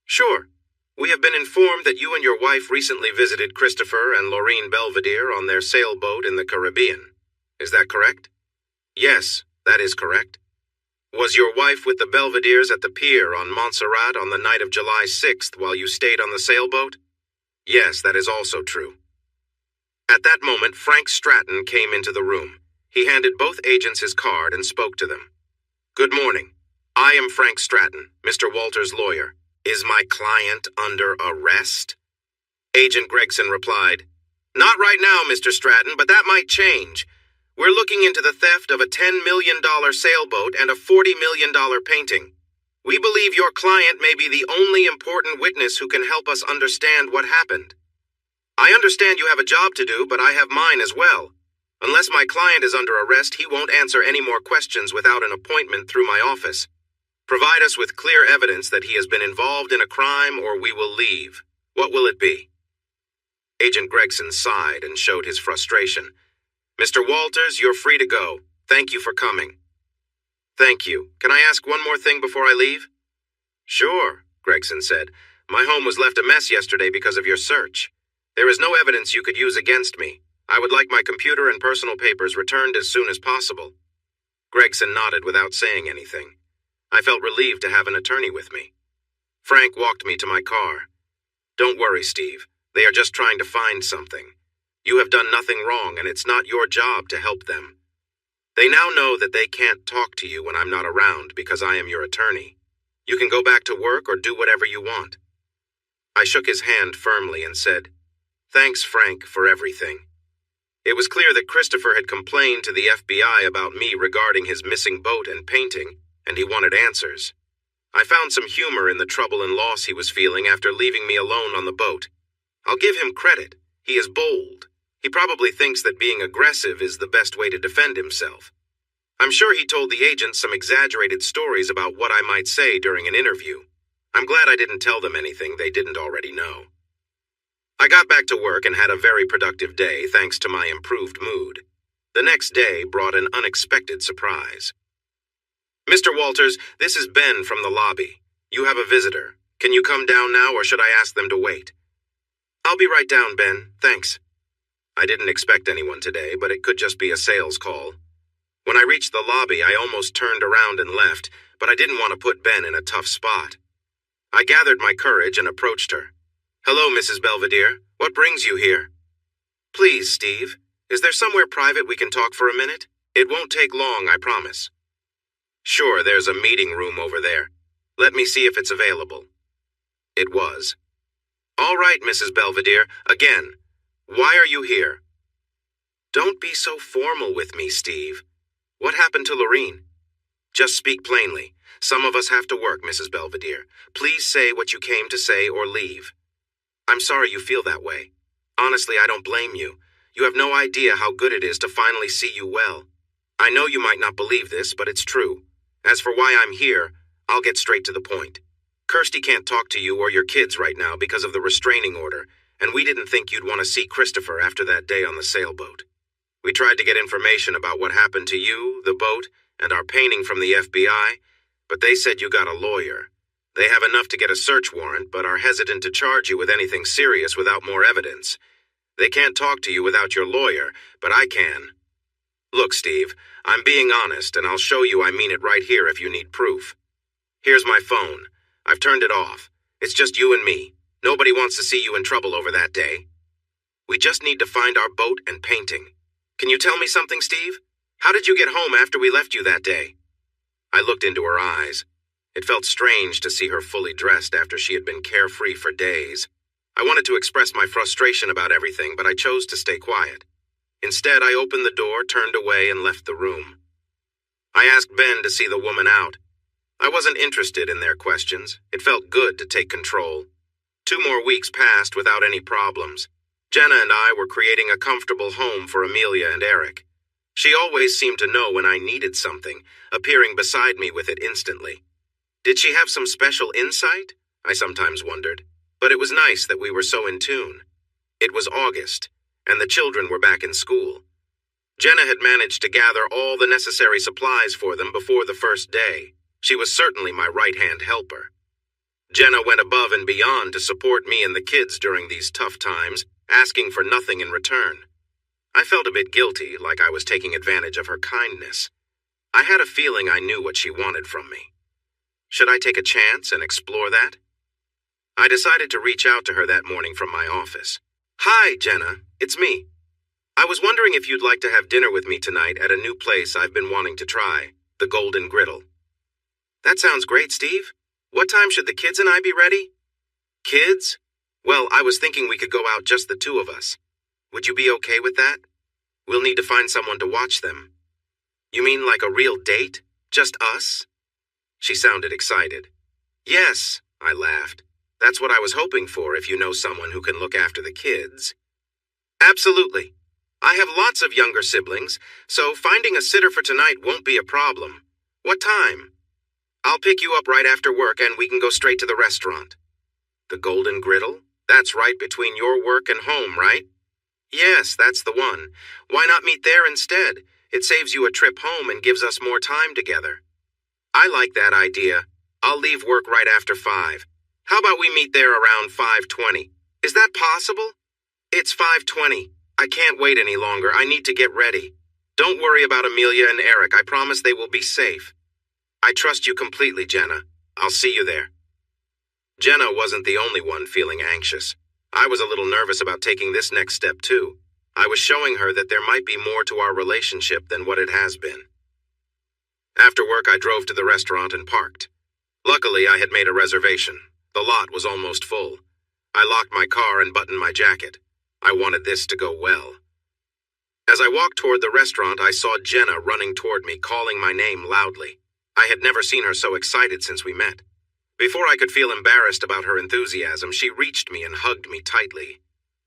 "Sure. We have been informed that you and your wife recently visited Christopher and Laureen Belvedere on their sailboat in the Caribbean. Is that correct?" "Yes, that is correct." "Was your wife with the Belvederes at the pier on Montserrat on the night of July 6th while you stayed on the sailboat?" "Yes, that is also true." At that moment, Frank Stratton came into the room. He handed both agents his card and spoke to them. "Good morning. I am Frank Stratton, Mr. Walters' lawyer. Is my client under arrest?" Agent Gregson replied, "Not right now, Mr. Stratton, but that might change. We're looking into the theft of a $10 million sailboat and a $40 million painting. We believe your client may be the only important witness who can help us understand what happened. I understand you have a job to do, but I have mine as well. Unless my client is under arrest, he won't answer any more questions without an appointment through my office. Provide us with clear evidence that he has been involved in a crime or we will leave. What will it be?" Agent Gregson sighed and showed his frustration. "Mr. Walters, you're free to go. Thank you for coming." "Thank you. Can I ask one more thing before I leave?" "Sure," Gregson said. "My home was left a mess yesterday because of your search. There is no evidence you could use against me. I would like my computer and personal papers returned as soon as possible." Gregson nodded without saying anything. I felt relieved to have an attorney with me. Frank walked me to my car. "Don't worry, Steve. They are just trying to find something. You have done nothing wrong, and it's not your job to help them. They now know that they can't talk to you when I'm not around because I am your attorney. You can go back to work or do whatever you want." I shook his hand firmly and said, "Thanks, Frank, for everything." It was clear that Christopher had complained to the FBI about me regarding his missing boat and painting, and he wanted answers. I found some humor in the trouble and loss he was feeling after leaving me alone on the boat. I'll give him credit. He is bold. He probably thinks that being aggressive is the best way to defend himself. I'm sure he told the agents some exaggerated stories about what I might say during an interview. I'm glad I didn't tell them anything they didn't already know. I got back to work and had a very productive day thanks to my improved mood. The next day brought an unexpected surprise. "Mr. Walters, this is Ben from the lobby. You have a visitor. Can you come down now or should I ask them to wait?" "I'll be right down, Ben. Thanks." I didn't expect anyone today, but it could just be a sales call. When I reached the lobby, I almost turned around and left, but I didn't want to put Ben in a tough spot. I gathered my courage and approached her. "Hello, Mrs. Belvedere. What brings you here?" "Please, Steve, is there somewhere private we can talk for a minute? It won't take long, I promise." "Sure, there's a meeting room over there. Let me see if it's available." It was. "All right, Mrs. Belvedere, again. Why are you here?" "Don't be so formal with me, Steve. What happened to Lorene?" "Just speak plainly. Some of us have to work, Mrs. Belvedere. Please say what you came to say or leave." "I'm sorry you feel that way. Honestly, I don't blame you. You have no idea how good it is to finally see you well. I know you might not believe this, but it's true. As for why I'm here, I'll get straight to the point. Kirsty can't talk to you or your kids right now because of the restraining order, and we didn't think you'd want to see Christopher after that day on the sailboat. We tried to get information about what happened to you, the boat, and our painting from the FBI, but they said you got a lawyer. They have enough to get a search warrant, but are hesitant to charge you with anything serious without more evidence. They can't talk to you without your lawyer, but I can. Look, Steve, I'm being honest, and I'll show you I mean it right here if you need proof. Here's my phone. I've turned it off. It's just you and me. Nobody wants to see you in trouble over that day. We just need to find our boat and painting. Can you tell me something, Steve? How did you get home after we left you that day?" I looked into her eyes. It felt strange to see her fully dressed after she had been carefree for days. I wanted to express my frustration about everything, but I chose to stay quiet. Instead, I opened the door, turned away, and left the room. I asked Ben to see the woman out. I wasn't interested in their questions. It felt good to take control. 2 more weeks passed without any problems. Jenna and I were creating a comfortable home for Amelia and Eric. She always seemed to know when I needed something, appearing beside me with it instantly. Did she have some special insight? I sometimes wondered. But it was nice that we were so in tune. It was August, and the children were back in school. Jenna had managed to gather all the necessary supplies for them before the first day. She was certainly my right-hand helper. Jenna went above and beyond to support me and the kids during these tough times, asking for nothing in return. I felt a bit guilty, like I was taking advantage of her kindness. I had a feeling I knew what she wanted from me. Should I take a chance and explore that? I decided to reach out to her that morning from my office. "Hi, Jenna. It's me. I was wondering if you'd like to have dinner with me tonight at a new place I've been wanting to try, the Golden Griddle." "That sounds great, Steve. What time should the kids and I be ready?" "Kids? Well, I was thinking we could go out just the 2 of us. Would you be okay with that? We'll need to find someone to watch them." "You mean like a real date? Just us?" She sounded excited. "Yes," I laughed. "That's what I was hoping for if you know someone who can look after the kids." "Absolutely. I have lots of younger siblings, so finding a sitter for tonight won't be a problem. What time?" "I'll pick you up right after work and we can go straight to the restaurant." "The Golden Griddle? That's right between your work and home, right?" "Yes, that's the one. Why not meet there instead? It saves you a trip home and gives us more time together." "I like that idea. I'll leave work right after 5. How about we meet there around 5:20? Is that possible?" "It's 5:20. I can't wait any longer. I need to get ready. Don't worry about Amelia and Eric. I promise they will be safe." "I trust you completely, Jenna. I'll see you there." Jenna wasn't the only one feeling anxious. I was a little nervous about taking this next step, too. I was showing her that there might be more to our relationship than what it has been. After work, I drove to the restaurant and parked. Luckily, I had made a reservation. The lot was almost full. I locked my car and buttoned my jacket. I wanted this to go well. As I walked toward the restaurant, I saw Jenna running toward me, calling my name loudly. I had never seen her so excited since we met. Before I could feel embarrassed about her enthusiasm, she reached me and hugged me tightly.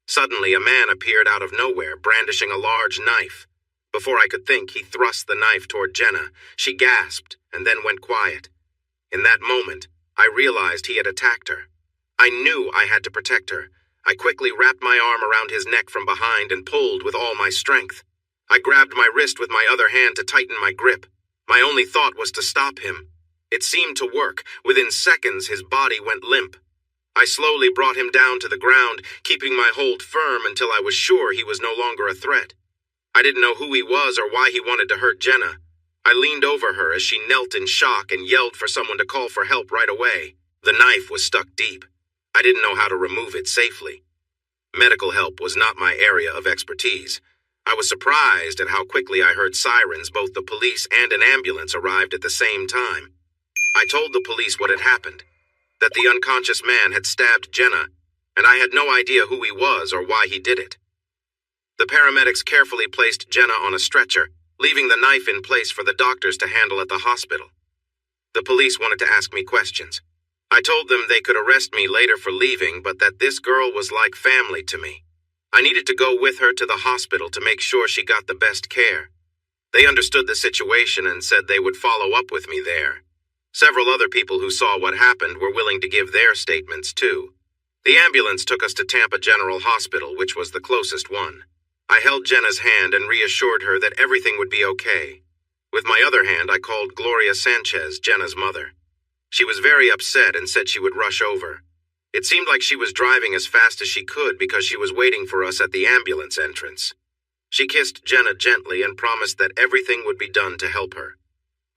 Suddenly, a man appeared out of nowhere, brandishing a large knife. Before I could think, he thrust the knife toward Jenna. She gasped and then went quiet. In that moment, I realized he had attacked her. I knew I had to protect her. I quickly wrapped my arm around his neck from behind and pulled with all my strength. I grabbed my wrist with my other hand to tighten my grip. My only thought was to stop him. It seemed to work. Within seconds, his body went limp. I slowly brought him down to the ground, keeping my hold firm until I was sure he was no longer a threat. I didn't know who he was or why he wanted to hurt Jenna. I leaned over her as she knelt in shock and yelled for someone to call for help right away. The knife was stuck deep. I didn't know how to remove it safely. Medical help was not my area of expertise. I was surprised at how quickly I heard sirens. Both the police and an ambulance arrived at the same time. I told the police what had happened, that the unconscious man had stabbed Jenna, and I had no idea who he was or why he did it. The paramedics carefully placed Jenna on a stretcher, leaving the knife in place for the doctors to handle at the hospital. The police wanted to ask me questions. I told them they could arrest me later for leaving, but that this girl was like family to me. I needed to go with her to the hospital to make sure she got the best care. They understood the situation and said they would follow up with me there. Several other people who saw what happened were willing to give their statements too. The ambulance took us to Tampa General Hospital, which was the closest one. I held Jenna's hand and reassured her that everything would be okay. With my other hand, I called Gloria Sanchez, Jenna's mother. She was very upset and said she would rush over. It seemed like she was driving as fast as she could because she was waiting for us at the ambulance entrance. She kissed Jenna gently and promised that everything would be done to help her.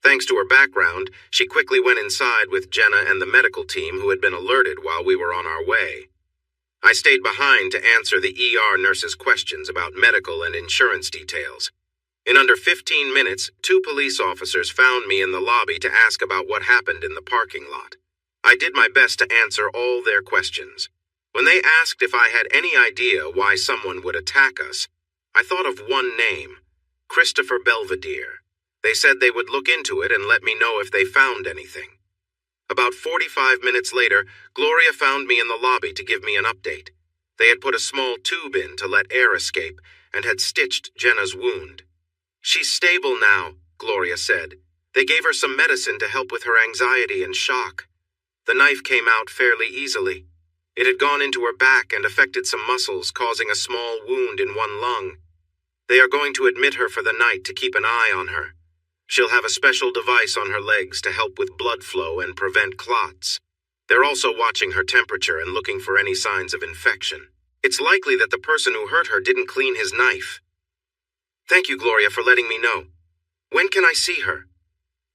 Thanks to her background, she quickly went inside with Jenna and the medical team who had been alerted while we were on our way. I stayed behind to answer the ER nurse's questions about medical and insurance details. In under 15 minutes, 2 police officers found me in the lobby to ask about what happened in the parking lot. I did my best to answer all their questions. When they asked if I had any idea why someone would attack us, I thought of one name, Christopher Belvedere. They said they would look into it and let me know if they found anything. About 45 minutes later, Gloria found me in the lobby to give me an update. They had put a small tube in to let air escape and had stitched Jenna's wound. "She's stable now," Gloria said. "They gave her some medicine to help with her anxiety and shock. The knife came out fairly easily. It had gone into her back and affected some muscles, causing a small wound in one lung. They are going to admit her for the night to keep an eye on her. She'll have a special device on her legs to help with blood flow and prevent clots. They're also watching her temperature and looking for any signs of infection. It's likely that the person who hurt her didn't clean his knife." "Thank you, Gloria, for letting me know. When can I see her?"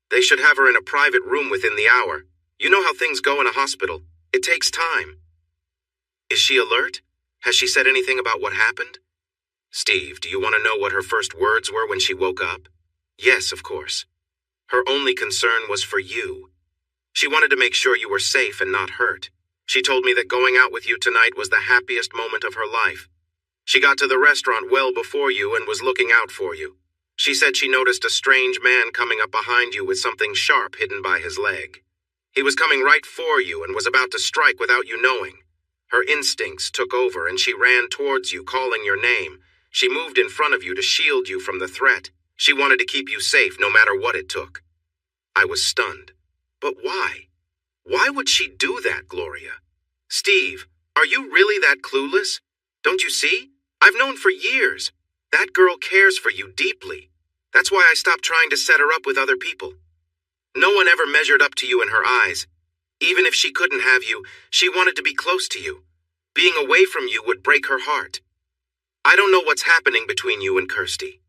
"They should have her in a private room within the hour. You know how things go in a hospital. It takes time." "Is she alert? Has she said anything about what happened?" "Steve, do you want to know what her first words were when she woke up?" "Yes, of course. Her only concern was for you. She wanted to make sure you were safe and not hurt. She told me that going out with you tonight was the happiest moment of her life. She got to the restaurant well before you and was looking out for you. She said she noticed a strange man coming up behind you with something sharp hidden by his leg. He was coming right for you and was about to strike without you knowing. Her instincts took over and she ran towards you, calling your name. She moved in front of you to shield you from the threat. She wanted to keep you safe no matter what it took." I was stunned. "But why? Why would she do that, Gloria? Steve, are you really that clueless? Don't you see? I've known for years. That girl cares for you deeply. That's why I stopped trying to set her up with other people. No one ever measured up to you in her eyes. Even if she couldn't have you, she wanted to be close to you. Being away from you would break her heart. I don't know what's happening between you and Kirsty.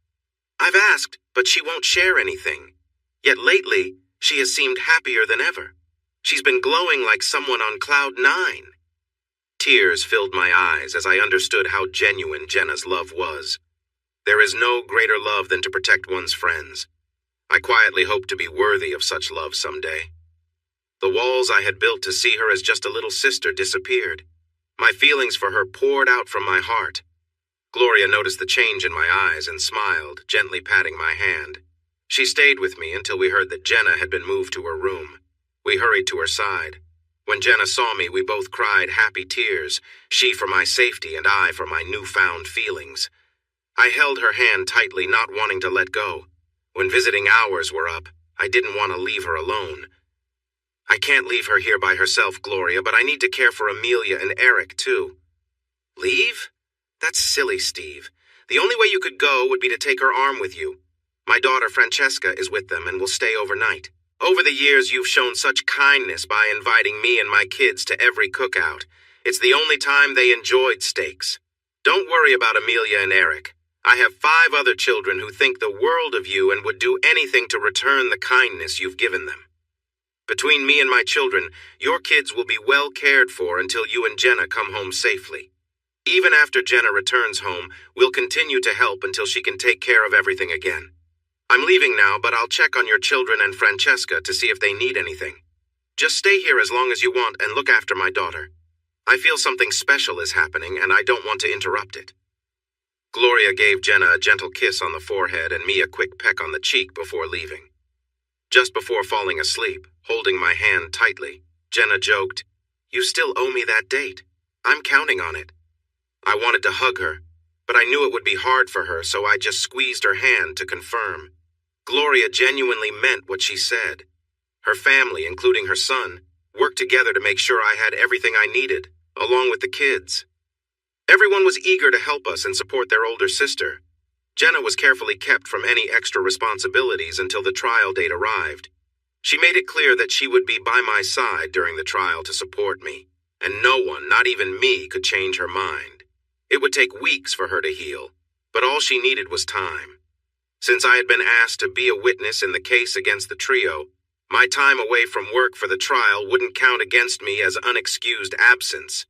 I've asked, but she won't share anything. Yet lately, she has seemed happier than ever. She's been glowing like someone on cloud 9. Tears filled my eyes as I understood how genuine Jenna's love was. There is no greater love than to protect one's friends. I quietly hoped to be worthy of such love someday. The walls I had built to see her as just a little sister disappeared. My feelings for her poured out from my heart. Gloria noticed the change in my eyes and smiled, gently patting my hand. She stayed with me until we heard that Jenna had been moved to her room. We hurried to her side. When Jenna saw me, we both cried happy tears, she for my safety and I for my newfound feelings. I held her hand tightly, not wanting to let go. When visiting hours were up, I didn't want to leave her alone. I can't leave her here by herself, Gloria, but I need to care for Amelia and Eric, too. Leave? That's silly, Steve. The only way you could go would be to take her arm with you. My daughter Francesca is with them and will stay overnight. Over the years, you've shown such kindness by inviting me and my kids to every cookout. It's the only time they enjoyed steaks. Don't worry about Amelia and Eric. I have 5 other children who think the world of you and would do anything to return the kindness you've given them. Between me and my children, your kids will be well cared for until you and Jenna come home safely. Even after Jenna returns home, we'll continue to help until she can take care of everything again. I'm leaving now, but I'll check on your children and Francesca to see if they need anything. Just stay here as long as you want and look after my daughter. I feel something special is happening and I don't want to interrupt it. Gloria gave Jenna a gentle kiss on the forehead and me a quick peck on the cheek before leaving. Just before falling asleep, holding my hand tightly, Jenna joked, "You still owe me that date. I'm counting on it." I wanted to hug her, but I knew it would be hard for her, so I just squeezed her hand to confirm. Gloria genuinely meant what she said. Her family, including her son, worked together to make sure I had everything I needed, along with the kids. Everyone was eager to help us and support their older sister. Jenna was carefully kept from any extra responsibilities until the trial date arrived. She made it clear that she would be by my side during the trial to support me, and no one, not even me, could change her mind. It would take weeks for her to heal, but all she needed was time. Since I had been asked to be a witness in the case against the trio, my time away from work for the trial wouldn't count against me as unexcused absence.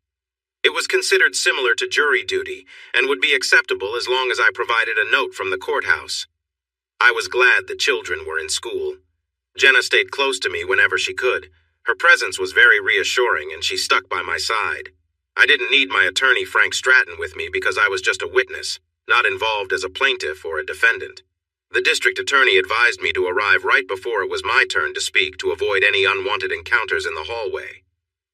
It was considered similar to jury duty and would be acceptable as long as I provided a note from the courthouse. I was glad the children were in school. Jenna stayed close to me whenever she could. Her presence was very reassuring and she stuck by my side. I didn't need my attorney Frank Stratton with me because I was just a witness, not involved as a plaintiff or a defendant. The district attorney advised me to arrive right before it was my turn to speak to avoid any unwanted encounters in the hallway.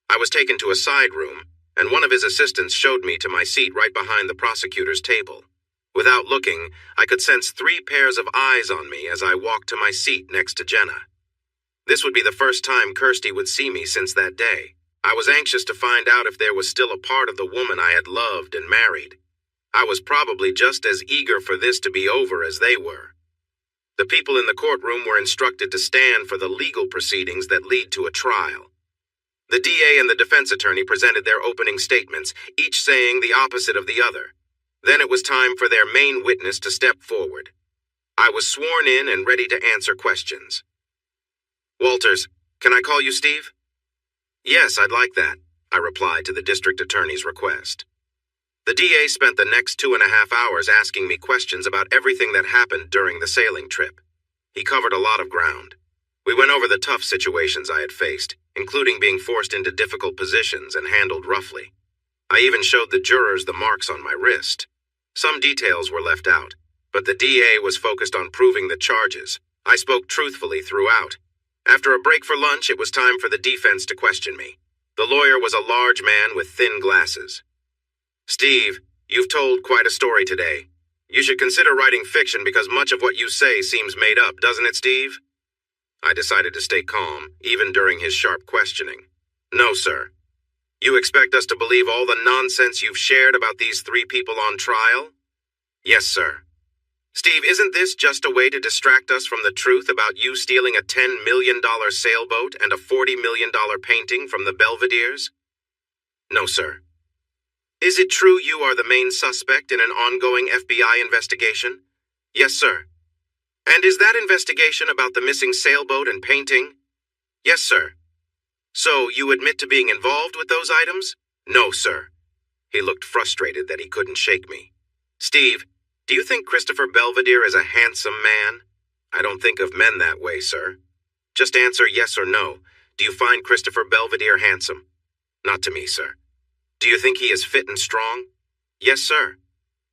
I was taken to a side room, and one of his assistants showed me to my seat right behind the prosecutor's table. Without looking, I could sense 3 pairs of eyes on me as I walked to my seat next to Jenna. This would be the first time Kirsty would see me since that day. I was anxious to find out if there was still a part of the woman I had loved and married. I was probably just as eager for this to be over as they were. The people in the courtroom were instructed to stand for the legal proceedings that lead to a trial. The DA and the defense attorney presented their opening statements, each saying the opposite of the other. Then it was time for their main witness to step forward. I was sworn in and ready to answer questions. "Walters, can I call you Steve?" "Yes, I'd like that," I replied to the district attorney's request. The DA spent the next 2.5 hours asking me questions about everything that happened during the sailing trip. He covered a lot of ground. We went over the tough situations I had faced, including being forced into difficult positions and handled roughly. I even showed the jurors the marks on my wrist. Some details were left out, but the DA was focused on proving the charges. I spoke truthfully throughout. After a break for lunch, it was time for the defense to question me. The lawyer was a large man with thin glasses. "Steve, you've told quite a story today. You should consider writing fiction because much of what you say seems made up, doesn't it, Steve?" I decided to stay calm, even during his sharp questioning. "No, sir. You expect us to believe all the nonsense you've shared about these 3 people on trial?" "Yes, sir." "Steve, isn't this just a way to distract us from the truth about you stealing a $10 million sailboat and a $40 million painting from the Belvederes?" "No, sir." "Is it true you are the main suspect in an ongoing FBI investigation?" "Yes, sir." "And is that investigation about the missing sailboat and painting?" "Yes, sir." "So you admit to being involved with those items?" "No, sir." He looked frustrated that he couldn't shake me. "Steve, do you think Christopher Belvedere is a handsome man?" "I don't think of men that way, sir." "Just answer yes or no. Do you find Christopher Belvedere handsome?" "Not to me, sir." "Do you think he is fit and strong?" "Yes, sir."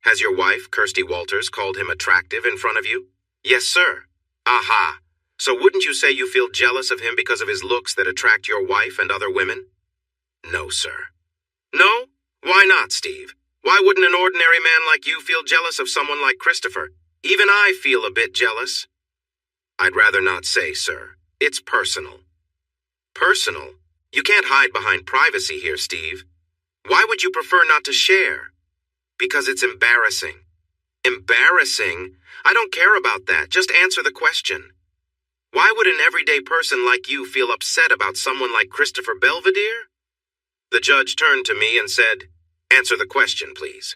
"Has your wife, Kirsty Walters, called him attractive in front of you?" "Yes, sir." "Aha. So wouldn't you say you feel jealous of him because of his looks that attract your wife and other women?" "No, sir." "No? Why not, Steve? Why wouldn't an ordinary man like you feel jealous of someone like Christopher? Even I feel a bit jealous." "I'd rather not say, sir. It's personal." "Personal? You can't hide behind privacy here, Steve. Why would you prefer not to share?" "Because it's embarrassing." "Embarrassing? I don't care about that. Just answer the question. Why would an everyday person like you feel upset about someone like Christopher Belvedere?" The judge turned to me and said, "Answer the question, please."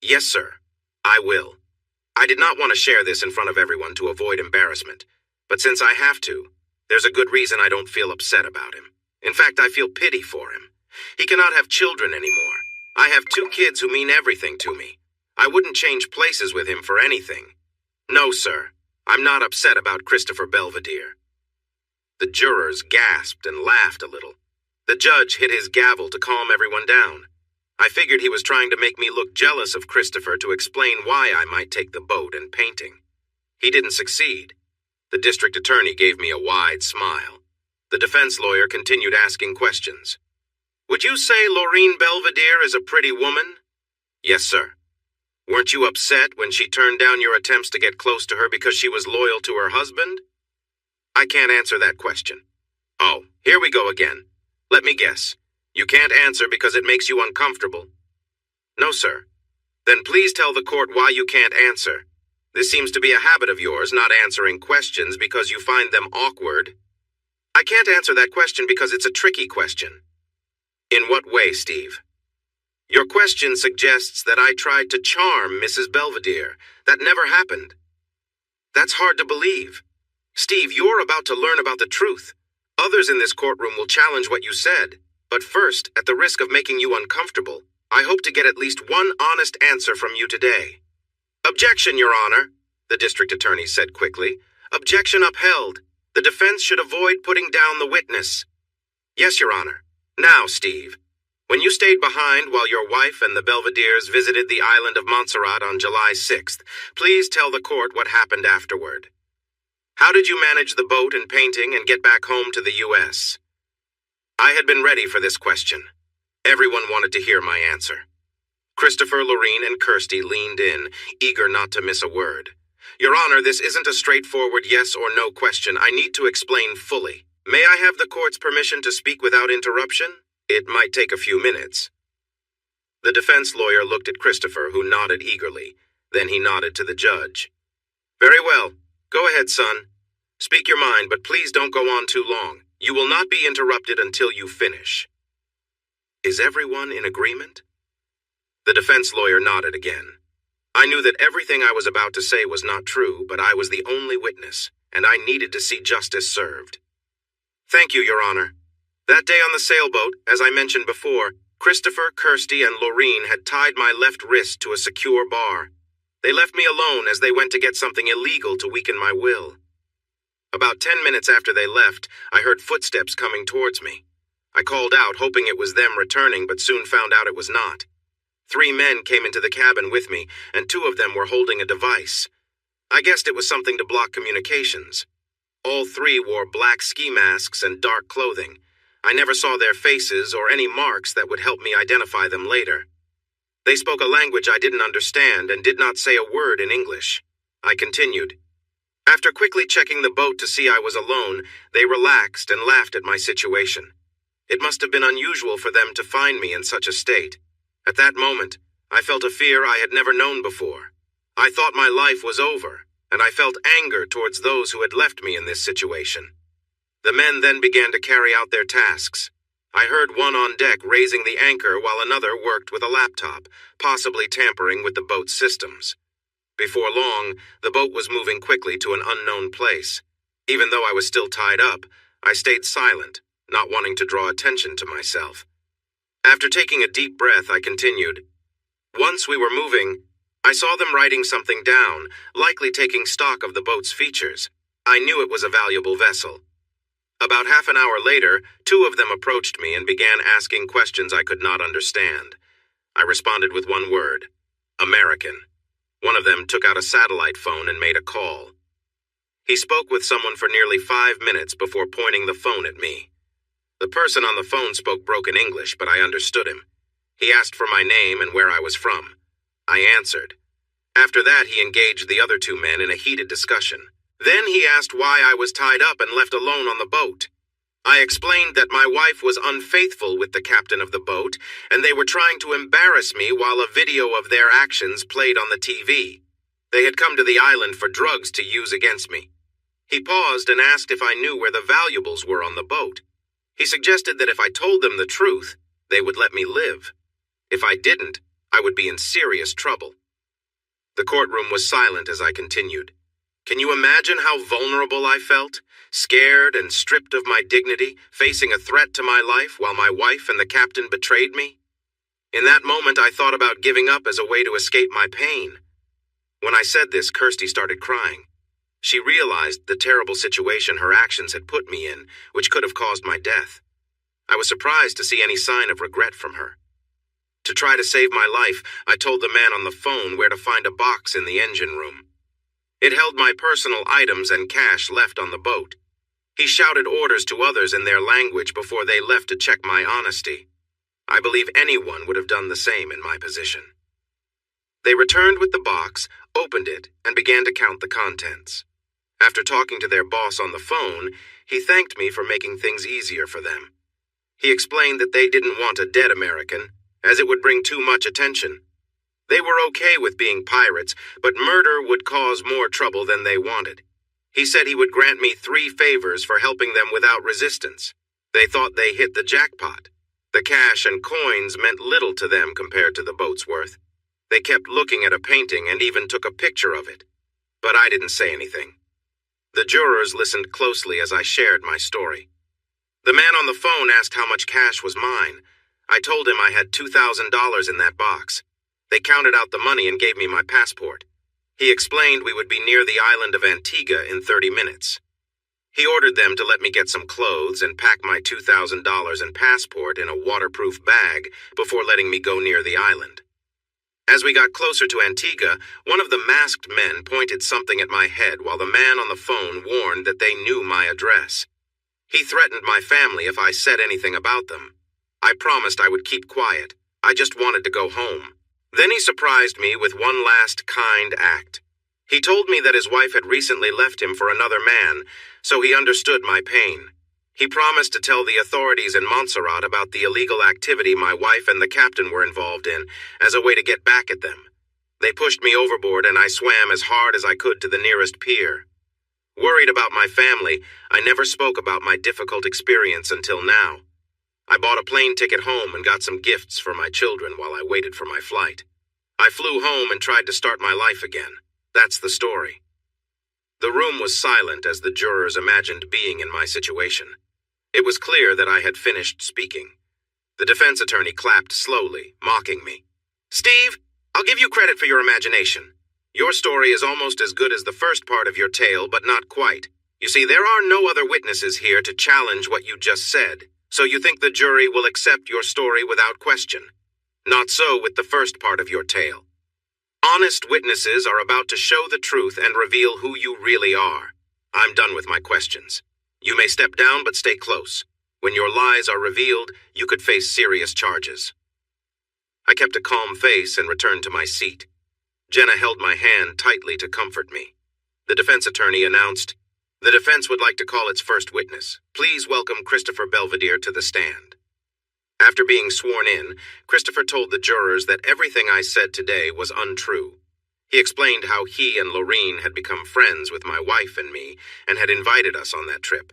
"Yes, sir. I will." I did not want to share this in front of everyone to avoid embarrassment, but since I have to, There's a good reason I don't feel upset about him. In fact, I feel pity for him. He cannot have children anymore. I have 2 kids who mean everything to me. I wouldn't change places with him for anything. No, sir. I'm not upset about Christopher Belvedere. The jurors gasped and laughed a little. The judge hit his gavel to calm everyone down. I figured he was trying to make me look jealous of Christopher to explain why I might take the boat and painting. He didn't succeed. The district attorney gave me a wide smile. The defense lawyer continued asking questions. Would you say Laureen Belvedere is a pretty woman? Yes, sir. Weren't you upset when she turned down your attempts to get close to her because she was loyal to her husband? I can't answer that question. Oh, here we go again. Let me guess. You can't answer because it makes you uncomfortable. No, sir. Then please tell the court why you can't answer. This seems to be a habit of yours, not answering questions because you find them awkward. I can't answer that question because it's a tricky question. In what way, Steve? Your question suggests that I tried to charm Mrs. Belvedere. That never happened. That's hard to believe. Steve, you're about to learn about the truth. Others in this courtroom will challenge what you said. But first, at the risk of making you uncomfortable, I hope to get at least one honest answer from you today. Objection, Your Honor, the district attorney said quickly. Objection upheld. The defense should avoid putting down the witness. Yes, Your Honor. Now, Steve, when you stayed behind while your wife and the Belvederes visited the island of Montserrat on July 6th, please tell the court what happened afterward. How did you manage the boat and painting and get back home to the U.S.? I had been ready for this question. Everyone wanted to hear my answer. Christopher, Laureen, and Kirsty leaned in, eager not to miss a word. Your Honor, this isn't a straightforward yes or no question. I need to explain fully. May I have the court's permission to speak without interruption? It might take a few minutes. The defense lawyer looked at Christopher, who nodded eagerly. Then he nodded to the judge. Very well. Go ahead, son. Speak your mind, but please don't go on too long. You will not be interrupted until you finish. Is everyone in agreement? The defense lawyer nodded again. I knew that everything I was about to say was not true, but I was the only witness, and I needed to see justice served. Thank you, Your Honor. That day on the sailboat, as I mentioned before, Christopher, Kirsty, and Laureen had tied my left wrist to a secure bar. They left me alone as they went to get something illegal to weaken my will. About 10 minutes after they left, I heard footsteps coming towards me. I called out, hoping it was them returning, but soon found out it was not. 3 men came into the cabin with me, and 2 of them were holding a device. I guessed it was something to block communications. All 3 wore black ski masks and dark clothing. I never saw their faces or any marks that would help me identify them later. They spoke a language I didn't understand and did not say a word in English. I continued. After quickly checking the boat to see I was alone, they relaxed and laughed at my situation. It must have been unusual for them to find me in such a state. At that moment, I felt a fear I had never known before. I thought my life was over, and I felt anger towards those who had left me in this situation. The men then began to carry out their tasks. I heard one on deck raising the anchor while another worked with a laptop, possibly tampering with the boat's systems. Before long, the boat was moving quickly to an unknown place. Even though I was still tied up, I stayed silent, not wanting to draw attention to myself. After taking a deep breath, I continued. Once we were moving, I saw them writing something down, likely taking stock of the boat's features. I knew it was a valuable vessel. About half an hour later, 2 of them approached me and began asking questions I could not understand. I responded with one word, American. One of them took out a satellite phone and made a call. He spoke with someone for nearly 5 minutes before pointing the phone at me. The person on the phone spoke broken English, but I understood him. He asked for my name and where I was from. I answered. After that, he engaged the other 2 men in a heated discussion. Then he asked why I was tied up and left alone on the boat. I explained that my wife was unfaithful with the captain of the boat, and they were trying to embarrass me while a video of their actions played on the TV. They had come to the island for drugs to use against me. He paused and asked if I knew where the valuables were on the boat. He suggested that if I told them the truth, they would let me live. If I didn't, I would be in serious trouble. The courtroom was silent as I continued. Can you imagine how vulnerable I felt? Scared and stripped of my dignity, facing a threat to my life while my wife and the captain betrayed me? In that moment, I thought about giving up as a way to escape my pain. When I said this, Kirsty started crying. She realized the terrible situation her actions had put me in, which could have caused my death. I was surprised to see any sign of regret from her. To try to save my life, I told the man on the phone where to find a box in the engine room. It held my personal items and cash left on the boat. He shouted orders to others in their language before they left to check my honesty. I believe anyone would have done the same in my position. They returned with the box, opened it, and began to count the contents. After talking to their boss on the phone, he thanked me for making things easier for them. He explained that they didn't want a dead American, as it would bring too much attention. They were okay with being pirates, but murder would cause more trouble than they wanted. He said he would grant me 3 favors for helping them without resistance. They thought they hit the jackpot. The cash and coins meant little to them compared to the boat's worth. They kept looking at a painting and even took a picture of it. But I didn't say anything. The jurors listened closely as I shared my story. The man on the phone asked how much cash was mine. I told him I had $2,000 in that box. They counted out the money and gave me my passport. He explained we would be near the island of Antigua in 30 minutes. He ordered them to let me get some clothes and pack my $2,000 and passport in a waterproof bag before letting me go near the island. As we got closer to Antigua, one of the masked men pointed something at my head while the man on the phone warned that they knew my address. He threatened my family if I said anything about them. I promised I would keep quiet. I just wanted to go home. Then he surprised me with one last kind act. He told me that his wife had recently left him for another man, so he understood my pain. He promised to tell the authorities in Montserrat about the illegal activity my wife and the captain were involved in, as a way to get back at them. They pushed me overboard and I swam as hard as I could to the nearest pier. Worried about my family, I never spoke about my difficult experience until now. I bought a plane ticket home and got some gifts for my children while I waited for my flight. I flew home and tried to start my life again. That's the story. The room was silent as the jurors imagined being in my situation. It was clear that I had finished speaking. The defense attorney clapped slowly, mocking me. "Steve, I'll give you credit for your imagination. Your story is almost as good as the first part of your tale, but not quite. You see, there are no other witnesses here to challenge what you just said, so you think the jury will accept your story without question. Not so with the first part of your tale. Honest witnesses are about to show the truth and reveal who you really are. I'm done with my questions. You may step down, but stay close. When your lies are revealed, you could face serious charges." I kept a calm face and returned to my seat. Jenna held my hand tightly to comfort me. The defense attorney announced, "The defense would like to call its first witness. Please welcome Christopher Belvedere to the stand." After being sworn in, Christopher told the jurors that everything I said today was untrue. He explained how he and Lorene had become friends with my wife and me and had invited us on that trip.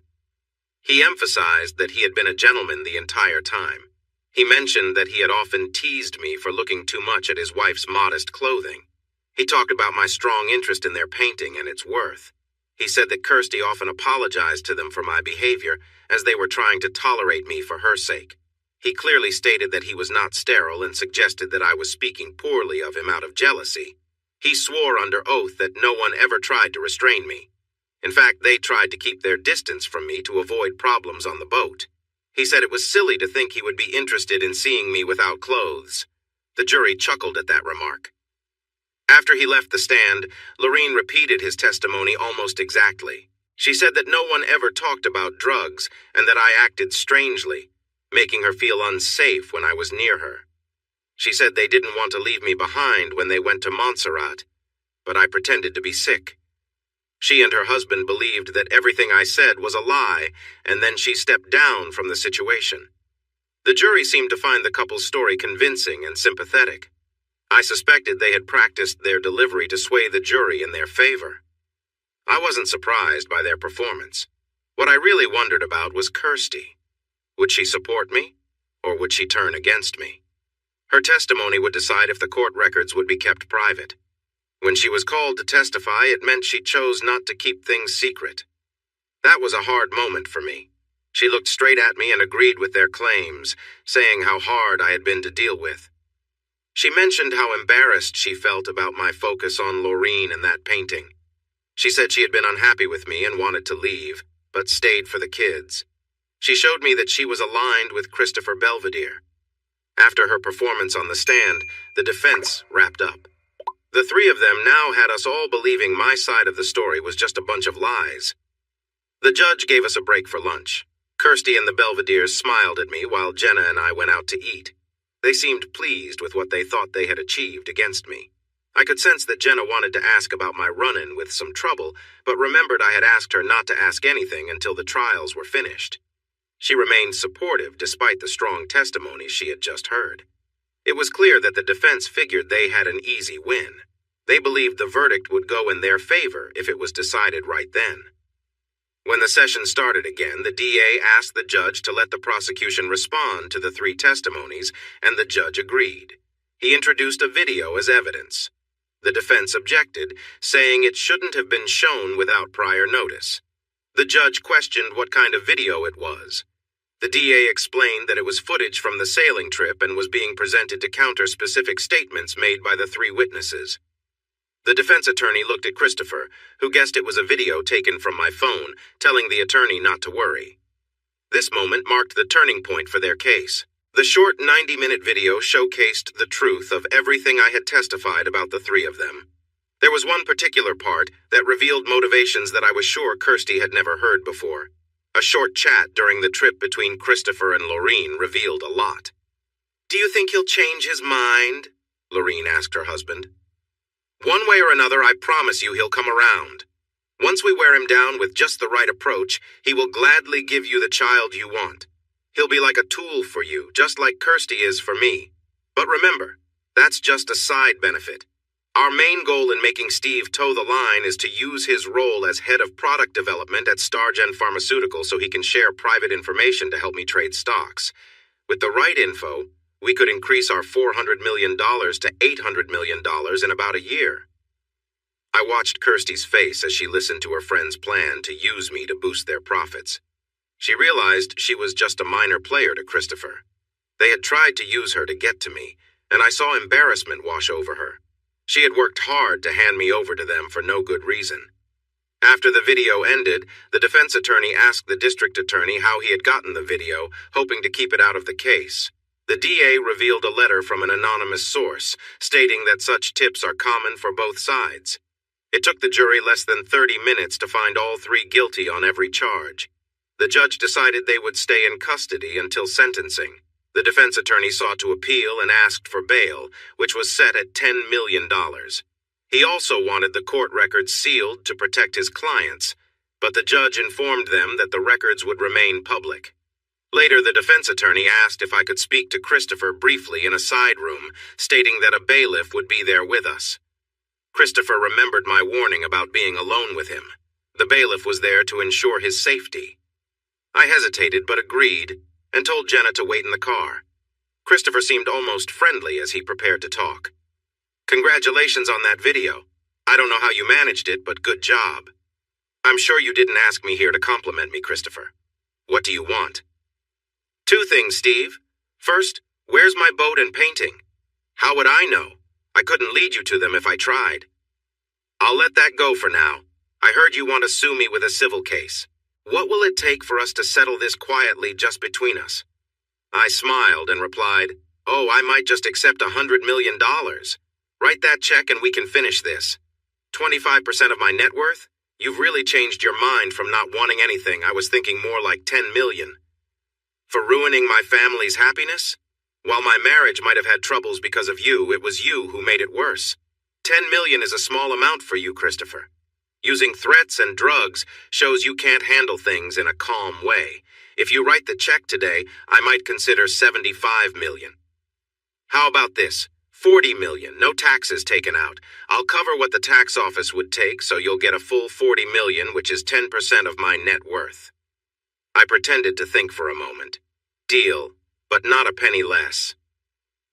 He emphasized that he had been a gentleman the entire time. He mentioned that he had often teased me for looking too much at his wife's modest clothing. He talked about my strong interest in their painting and its worth. He said that Kirsty often apologized to them for my behavior, as they were trying to tolerate me for her sake. He clearly stated that he was not sterile and suggested that I was speaking poorly of him out of jealousy. He swore under oath that no one ever tried to restrain me. In fact, they tried to keep their distance from me to avoid problems on the boat. He said it was silly to think he would be interested in seeing me without clothes. The jury chuckled at that remark. After he left the stand, Lorene repeated his testimony almost exactly. She said that no one ever talked about drugs and that I acted strangely, making her feel unsafe when I was near her. She said they didn't want to leave me behind when they went to Montserrat, but I pretended to be sick. She and her husband believed that everything I said was a lie, and then she stepped down from the situation. The jury seemed to find the couple's story convincing and sympathetic. I suspected they had practiced their delivery to sway the jury in their favor. I wasn't surprised by their performance. What I really wondered about was Kirsty. Would she support me, or would she turn against me? Her testimony would decide if the court records would be kept private. When she was called to testify, it meant she chose not to keep things secret. That was a hard moment for me. She looked straight at me and agreed with their claims, saying how hard I had been to deal with. She mentioned how embarrassed she felt about my focus on Laureen and that painting. She said she had been unhappy with me and wanted to leave, but stayed for the kids. She showed me that she was aligned with Christopher Belvedere. After her performance on the stand, the defense wrapped up. The three of them now had us all believing my side of the story was just a bunch of lies. The judge gave us a break for lunch. Kirsty and the Belvederes smiled at me while Jenna and I went out to eat. They seemed pleased with what they thought they had achieved against me. I could sense that Jenna wanted to ask about my run-in with some trouble, but remembered I had asked her not to ask anything until the trials were finished. She remained supportive despite the strong testimony she had just heard. It was clear that the defense figured they had an easy win. They believed the verdict would go in their favor if it was decided right then. When the session started again, the DA asked the judge to let the prosecution respond to the three testimonies, and the judge agreed. He introduced a video as evidence. The defense objected, saying it shouldn't have been shown without prior notice. The judge questioned what kind of video it was. The DA explained that it was footage from the sailing trip and was being presented to counter specific statements made by the three witnesses. The defense attorney looked at Christopher, who guessed it was a video taken from my phone, telling the attorney not to worry. This moment marked the turning point for their case. The short 90-minute video showcased the truth of everything I had testified about the three of them. There was one particular part that revealed motivations that I was sure Kirsty had never heard before. A short chat during the trip between Christopher and Laureen revealed a lot. "Do you think he'll change his mind?" Laureen asked her husband. "One way or another, I promise you he'll come around. Once we wear him down with just the right approach, he will gladly give you the child you want. He'll be like a tool for you, just like Kirsty is for me. But remember, that's just a side benefit. Our main goal in making Steve toe the line is to use his role as head of product development at StarGen Pharmaceutical so he can share private information to help me trade stocks. With the right info, we could increase our $400 million to $800 million in about a year." I watched Kirsty's face as she listened to her friend's plan to use me to boost their profits. She realized she was just a minor player to Christopher. They had tried to use her to get to me, and I saw embarrassment wash over her. She had worked hard to hand me over to them for no good reason. After the video ended, the defense attorney asked the district attorney how he had gotten the video, hoping to keep it out of the case. The DA revealed a letter from an anonymous source, stating that such tips are common for both sides. It took the jury less than 30 minutes to find all three guilty on every charge. The judge decided they would stay in custody until sentencing. The defense attorney sought to appeal and asked for bail, which was set at $10 million. He also wanted the court records sealed to protect his clients, but the judge informed them that the records would remain public. Later, the defense attorney asked if I could speak to Christopher briefly in a side room, stating that a bailiff would be there with us. Christopher remembered my warning about being alone with him. The bailiff was there to ensure his safety. I hesitated but agreed, and told Jenna to wait in the car. Christopher seemed almost friendly as he prepared to talk. "Congratulations on that video. I don't know how you managed it, but good job. I'm sure you didn't ask me here to compliment me, Christopher. What do you want?" "Two things, Steve. First, where's my boat and painting? How would I know? I couldn't lead you to them if I tried." "I'll let that go for now. I heard you want to sue me with a civil case. What will it take for us to settle this quietly just between us?" I smiled and replied, "Oh, I might just accept $100 million. Write that check and we can finish this. 25% of my net worth? You've really changed your mind from not wanting anything. I was thinking more like 10 million. For ruining my family's happiness? While my marriage might have had troubles because of you, it was you who made it worse. 10 million is a small amount for you, Christopher. Using threats and drugs shows you can't handle things in a calm way. If you write the check today, I might consider 75 million. How about this? 40 million, no taxes taken out. I'll cover what the tax office would take, so you'll get a full 40 million, which is 10% of my net worth. I pretended to think for a moment. Deal, but not a penny less.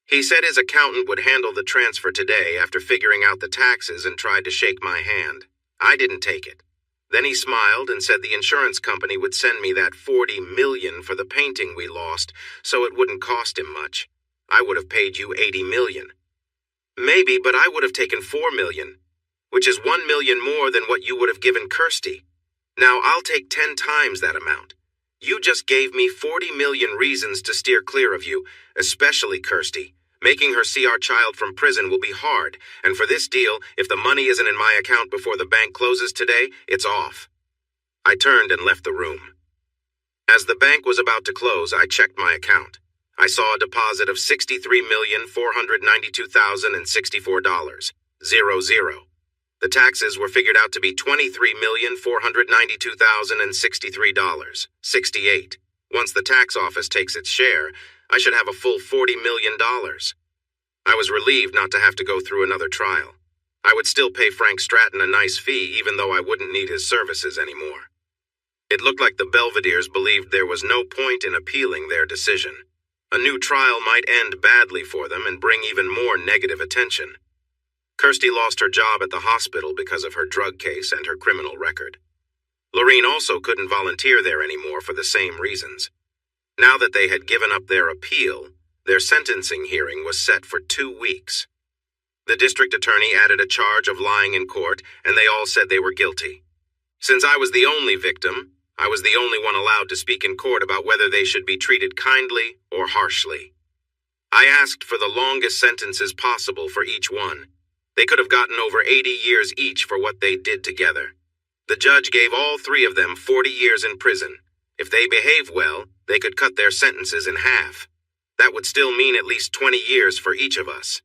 He said his accountant would handle the transfer today after figuring out the taxes and tried to shake my hand. I didn't take it. Then he smiled and said the insurance company would send me that $40 million for the painting we lost, so it wouldn't cost him much. I would have paid you $80 million. Maybe, but I would have taken $4 million, which is $1 million more than what you would have given Kirsty. Now I'll take 10 times that amount. You just gave me 40 million reasons to steer clear of you, especially Kirsty. Making her see our child from prison will be hard, and for this deal, if the money isn't in my account before the bank closes today, it's off. I turned and left the room. As the bank was about to close, I checked my account. I saw a deposit of $63,492,064. 00. The taxes were figured out to be $23,492,063. 68. Once the tax office takes its share, I should have a full $40 million. I was relieved not to have to go through another trial. I would still pay Frank Stratton a nice fee even though I wouldn't need his services anymore. It looked like the Belvederes believed there was no point in appealing their decision. A new trial might end badly for them and bring even more negative attention. Kirsty lost her job at the hospital because of her drug case and her criminal record. Lorene also couldn't volunteer there anymore for the same reasons. Now that they had given up their appeal, their sentencing hearing was set for 2 weeks. The district attorney added a charge of lying in court, and they all said they were guilty. Since I was the only victim, I was the only one allowed to speak in court about whether they should be treated kindly or harshly. I asked for the longest sentences possible for each one. They could have gotten over 80 years each for what they did together. The judge gave all 3 of them 40 years in prison. If they behaved well, they could cut their sentences in half. That would still mean at least 20 years for each of us.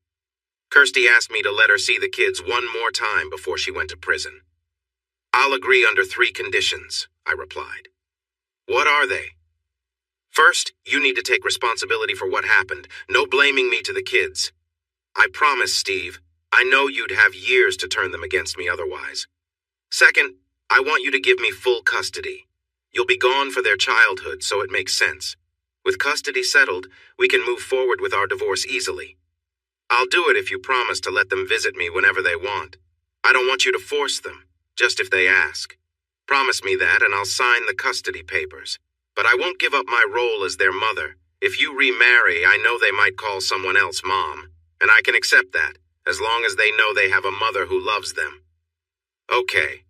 Kirsty asked me to let her see the kids one more time before she went to prison. I'll agree under 3 conditions, I replied. What are they? First, you need to take responsibility for what happened. No blaming me to the kids. I promise, Steve. I know you'd have years to turn them against me otherwise. Second, I want you to give me full custody. You'll be gone for their childhood, so it makes sense. With custody settled, we can move forward with our divorce easily. I'll do it if you promise to let them visit me whenever they want. I don't want you to force them, just if they ask. Promise me that and I'll sign the custody papers. But I won't give up my role as their mother. If you remarry, I know they might call someone else mom, and I can accept that, as long as they know they have a mother who loves them. Okay.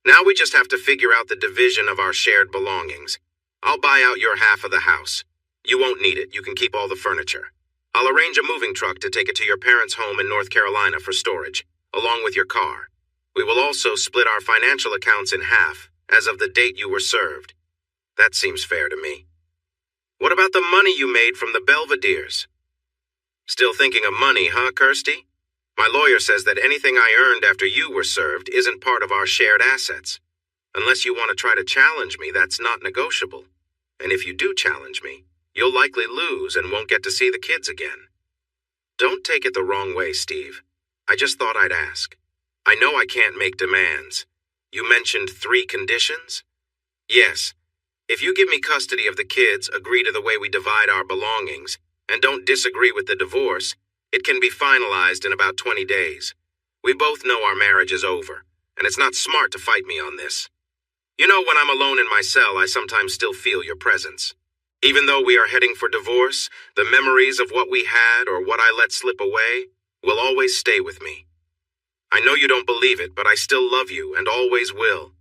Now we just have to figure out the division of our shared belongings. I'll buy out your half of the house. You won't need it. You can keep all the furniture. I'll arrange a moving truck to take it to your parents' home in North Carolina for storage, along with your car. We will also split our financial accounts in half, as of the date you were served. That seems fair to me. What about the money you made from the Belvederes? Still thinking of money, huh, Kirsty? My lawyer says that anything I earned after you were served isn't part of our shared assets. Unless you want to try to challenge me, that's not negotiable. And if you do challenge me, you'll likely lose and won't get to see the kids again. Don't take it the wrong way, Steve. I just thought I'd ask. I know I can't make demands. You mentioned 3 conditions? Yes. If you give me custody of the kids, agree to the way we divide our belongings, and don't disagree with the divorce, it can be finalized in about 20 days. We both know our marriage is over, and it's not smart to fight me on this. You know, when I'm alone in my cell, I sometimes still feel your presence. Even though we are heading for divorce, the memories of what we had or what I let slip away will always stay with me. I know you don't believe it, but I still love you and always will.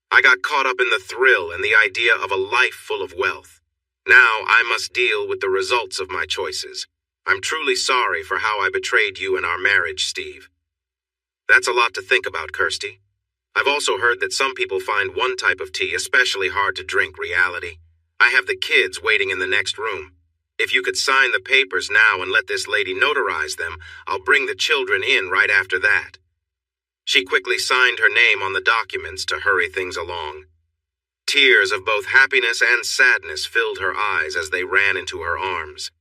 I got caught up in the thrill and the idea of a life full of wealth. Now I must deal with the results of my choices. I'm truly sorry for how I betrayed you in our marriage, Steve. That's a lot to think about, Kirsty. I've also heard that some people find one type of tea especially hard to drink, reality. I have the kids waiting in the next room. If you could sign the papers now and let this lady notarize them, I'll bring the children in right after that. She quickly signed her name on the documents to hurry things along. Tears of both happiness and sadness filled her eyes as they ran into her arms.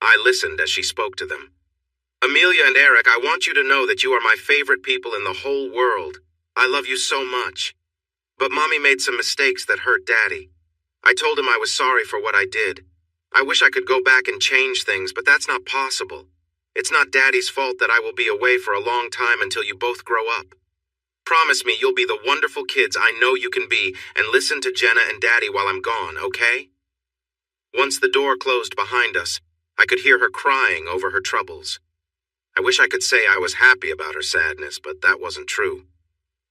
I listened as she spoke to them. Amelia and Eric, I want you to know that you are my favorite people in the whole world. I love you so much. But Mommy made some mistakes that hurt Daddy. I told him I was sorry for what I did. I wish I could go back and change things, but that's not possible. It's not Daddy's fault that I will be away for a long time until you both grow up. Promise me you'll be the wonderful kids I know you can be and listen to Jenna and Daddy while I'm gone, okay?" Once the door closed behind us, I could hear her crying over her troubles. I wish I could say I was happy about her sadness, but that wasn't true.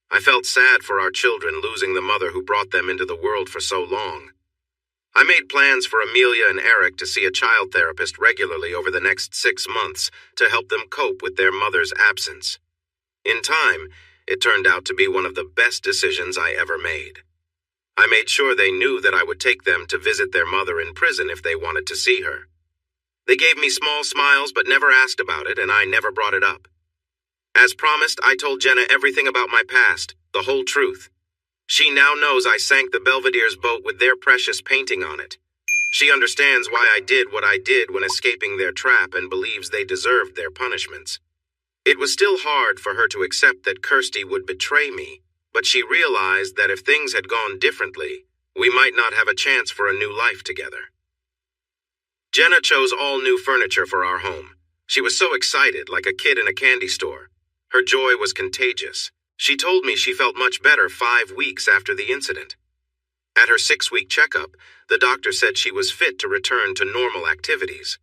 I felt sad for our children losing the mother who brought them into the world for so long. I made plans for Amelia and Eric to see a child therapist regularly over the next 6 months to help them cope with their mother's absence. In time, it turned out to be one of the best decisions I ever made. I made sure they knew that I would take them to visit their mother in prison if they wanted to see her. They gave me small smiles but never asked about it, and I never brought it up. As promised, I told Jenna everything about my past, the whole truth. She now knows I sank the Belvedere's boat with their precious painting on it. She understands why I did what I did when escaping their trap and believes they deserved their punishments. It was still hard for her to accept that Kirsty would betray me, but she realized that if things had gone differently, we might not have a chance for a new life together. Jenna chose all new furniture for our home. She was so excited, like a kid in a candy store. Her joy was contagious. She told me she felt much better 5 weeks after the incident. At her 6-week checkup, the doctor said she was fit to return to normal activities.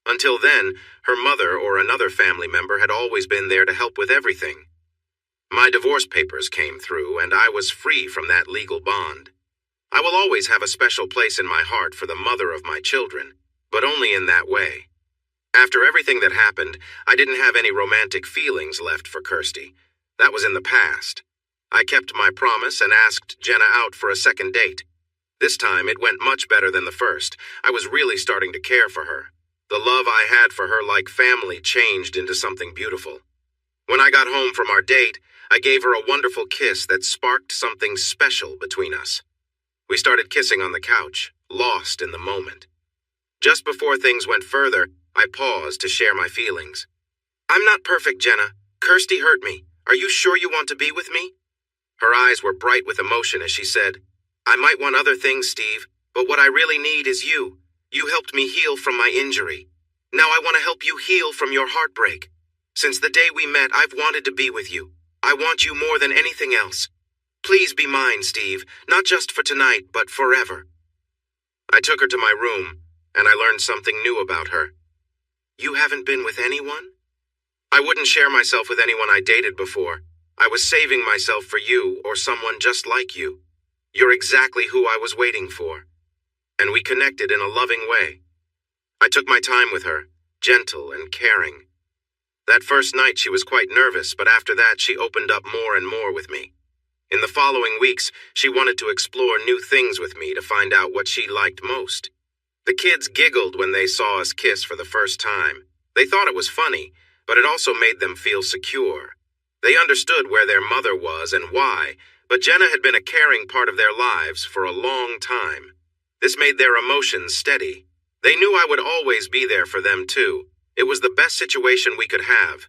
Until then, her mother or another family member had always been there to help with everything. My divorce papers came through, and I was free from that legal bond. I will always have a special place in my heart for the mother of my children, but only in that way. After everything that happened, I didn't have any romantic feelings left for Kirsty. That was in the past. I kept my promise and asked Jenna out for a second date. This time, it went much better than the first. I was really starting to care for her. The love I had for her like family changed into something beautiful. When I got home from our date, I gave her a wonderful kiss that sparked something special between us. We started kissing on the couch, lost in the moment. Just before things went further, I paused to share my feelings. "I'm not perfect, Jenna. Kirsty hurt me. Are you sure you want to be with me?" Her eyes were bright with emotion as she said, "I might want other things, Steve, but what I really need is you. You helped me heal from my injury. Now I want to help you heal from your heartbreak. Since the day we met, I've wanted to be with you. I want you more than anything else. Please be mine, Steve, not just for tonight, but forever." I took her to my room, and I learned something new about her. "You haven't been with anyone?" I wouldn't share myself with anyone I dated before. I was saving myself for you or someone just like you. You're exactly who I was waiting for. And we connected in a loving way. I took my time with her, gentle and caring. That first night she was quite nervous, but after that she opened up more and more with me. In the following weeks, she wanted to explore new things with me to find out what she liked most. The kids giggled when they saw us kiss for the first time. They thought it was funny, but it also made them feel secure. They understood where their mother was and why, but Jenna had been a caring part of their lives for a long time. This made their emotions steady. They knew I would always be there for them too. It was the best situation we could have.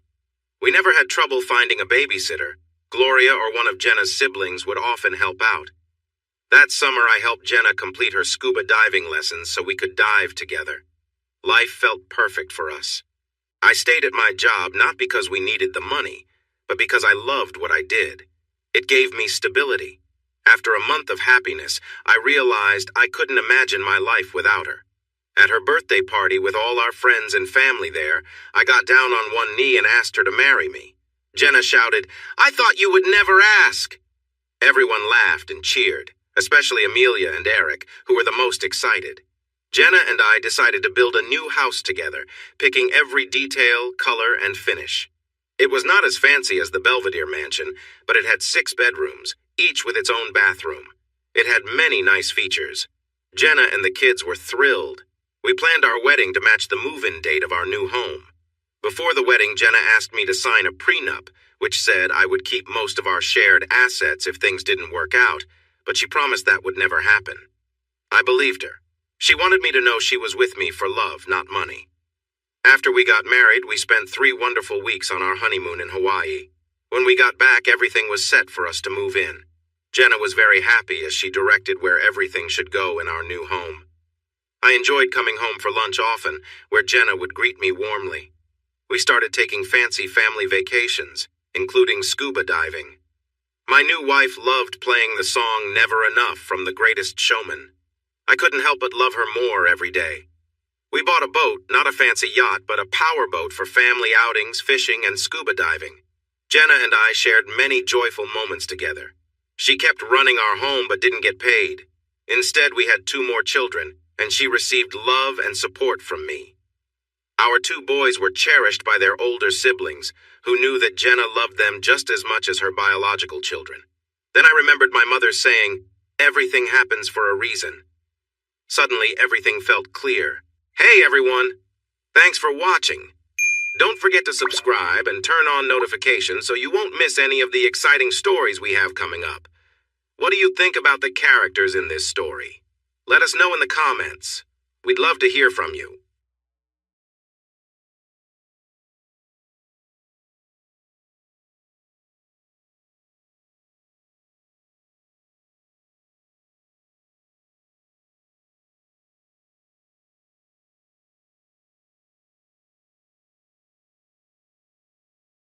We never had trouble finding a babysitter. Gloria or one of Jenna's siblings would often help out. That summer I helped Jenna complete her scuba diving lessons so we could dive together. Life felt perfect for us. I stayed at my job not because we needed the money, but because I loved what I did. It gave me stability. After a month of happiness, I realized I couldn't imagine my life without her. At her birthday party with all our friends and family there, I got down on one knee and asked her to marry me. Jenna shouted, "I thought you would never ask." Everyone laughed and cheered, especially Amelia and Eric, who were the most excited. Jenna and I decided to build a new house together, picking every detail, color, and finish. It was not as fancy as the Belvedere mansion, but it had 6 bedrooms, each with its own bathroom. It had many nice features. Jenna and the kids were thrilled. We planned our wedding to match the move-in date of our new home. Before the wedding, Jenna asked me to sign a prenup, which said I would keep most of our shared assets if things didn't work out, but she promised that would never happen. I believed her. She wanted me to know she was with me for love, not money. After we got married, we spent 3 wonderful weeks on our honeymoon in Hawaii. When we got back, everything was set for us to move in. Jenna was very happy as she directed where everything should go in our new home. I enjoyed coming home for lunch often, where Jenna would greet me warmly. We started taking fancy family vacations, including scuba diving. My new wife loved playing the song Never Enough from The Greatest Showman. I couldn't help but love her more every day. We bought a boat, not a fancy yacht, but a power boat for family outings, fishing, and scuba diving. Jenna and I shared many joyful moments together. She kept running our home but didn't get paid. Instead, we had 2 more children, and she received love and support from me. Our 2 boys were cherished by their older siblings, who knew that Jenna loved them just as much as her biological children. Then I remembered my mother saying, "Everything happens for a reason." Suddenly, everything felt clear. Hey everyone! Thanks for watching. Don't forget to subscribe and turn on notifications so you won't miss any of the exciting stories we have coming up. What do you think about the characters in this story? Let us know in the comments. We'd love to hear from you.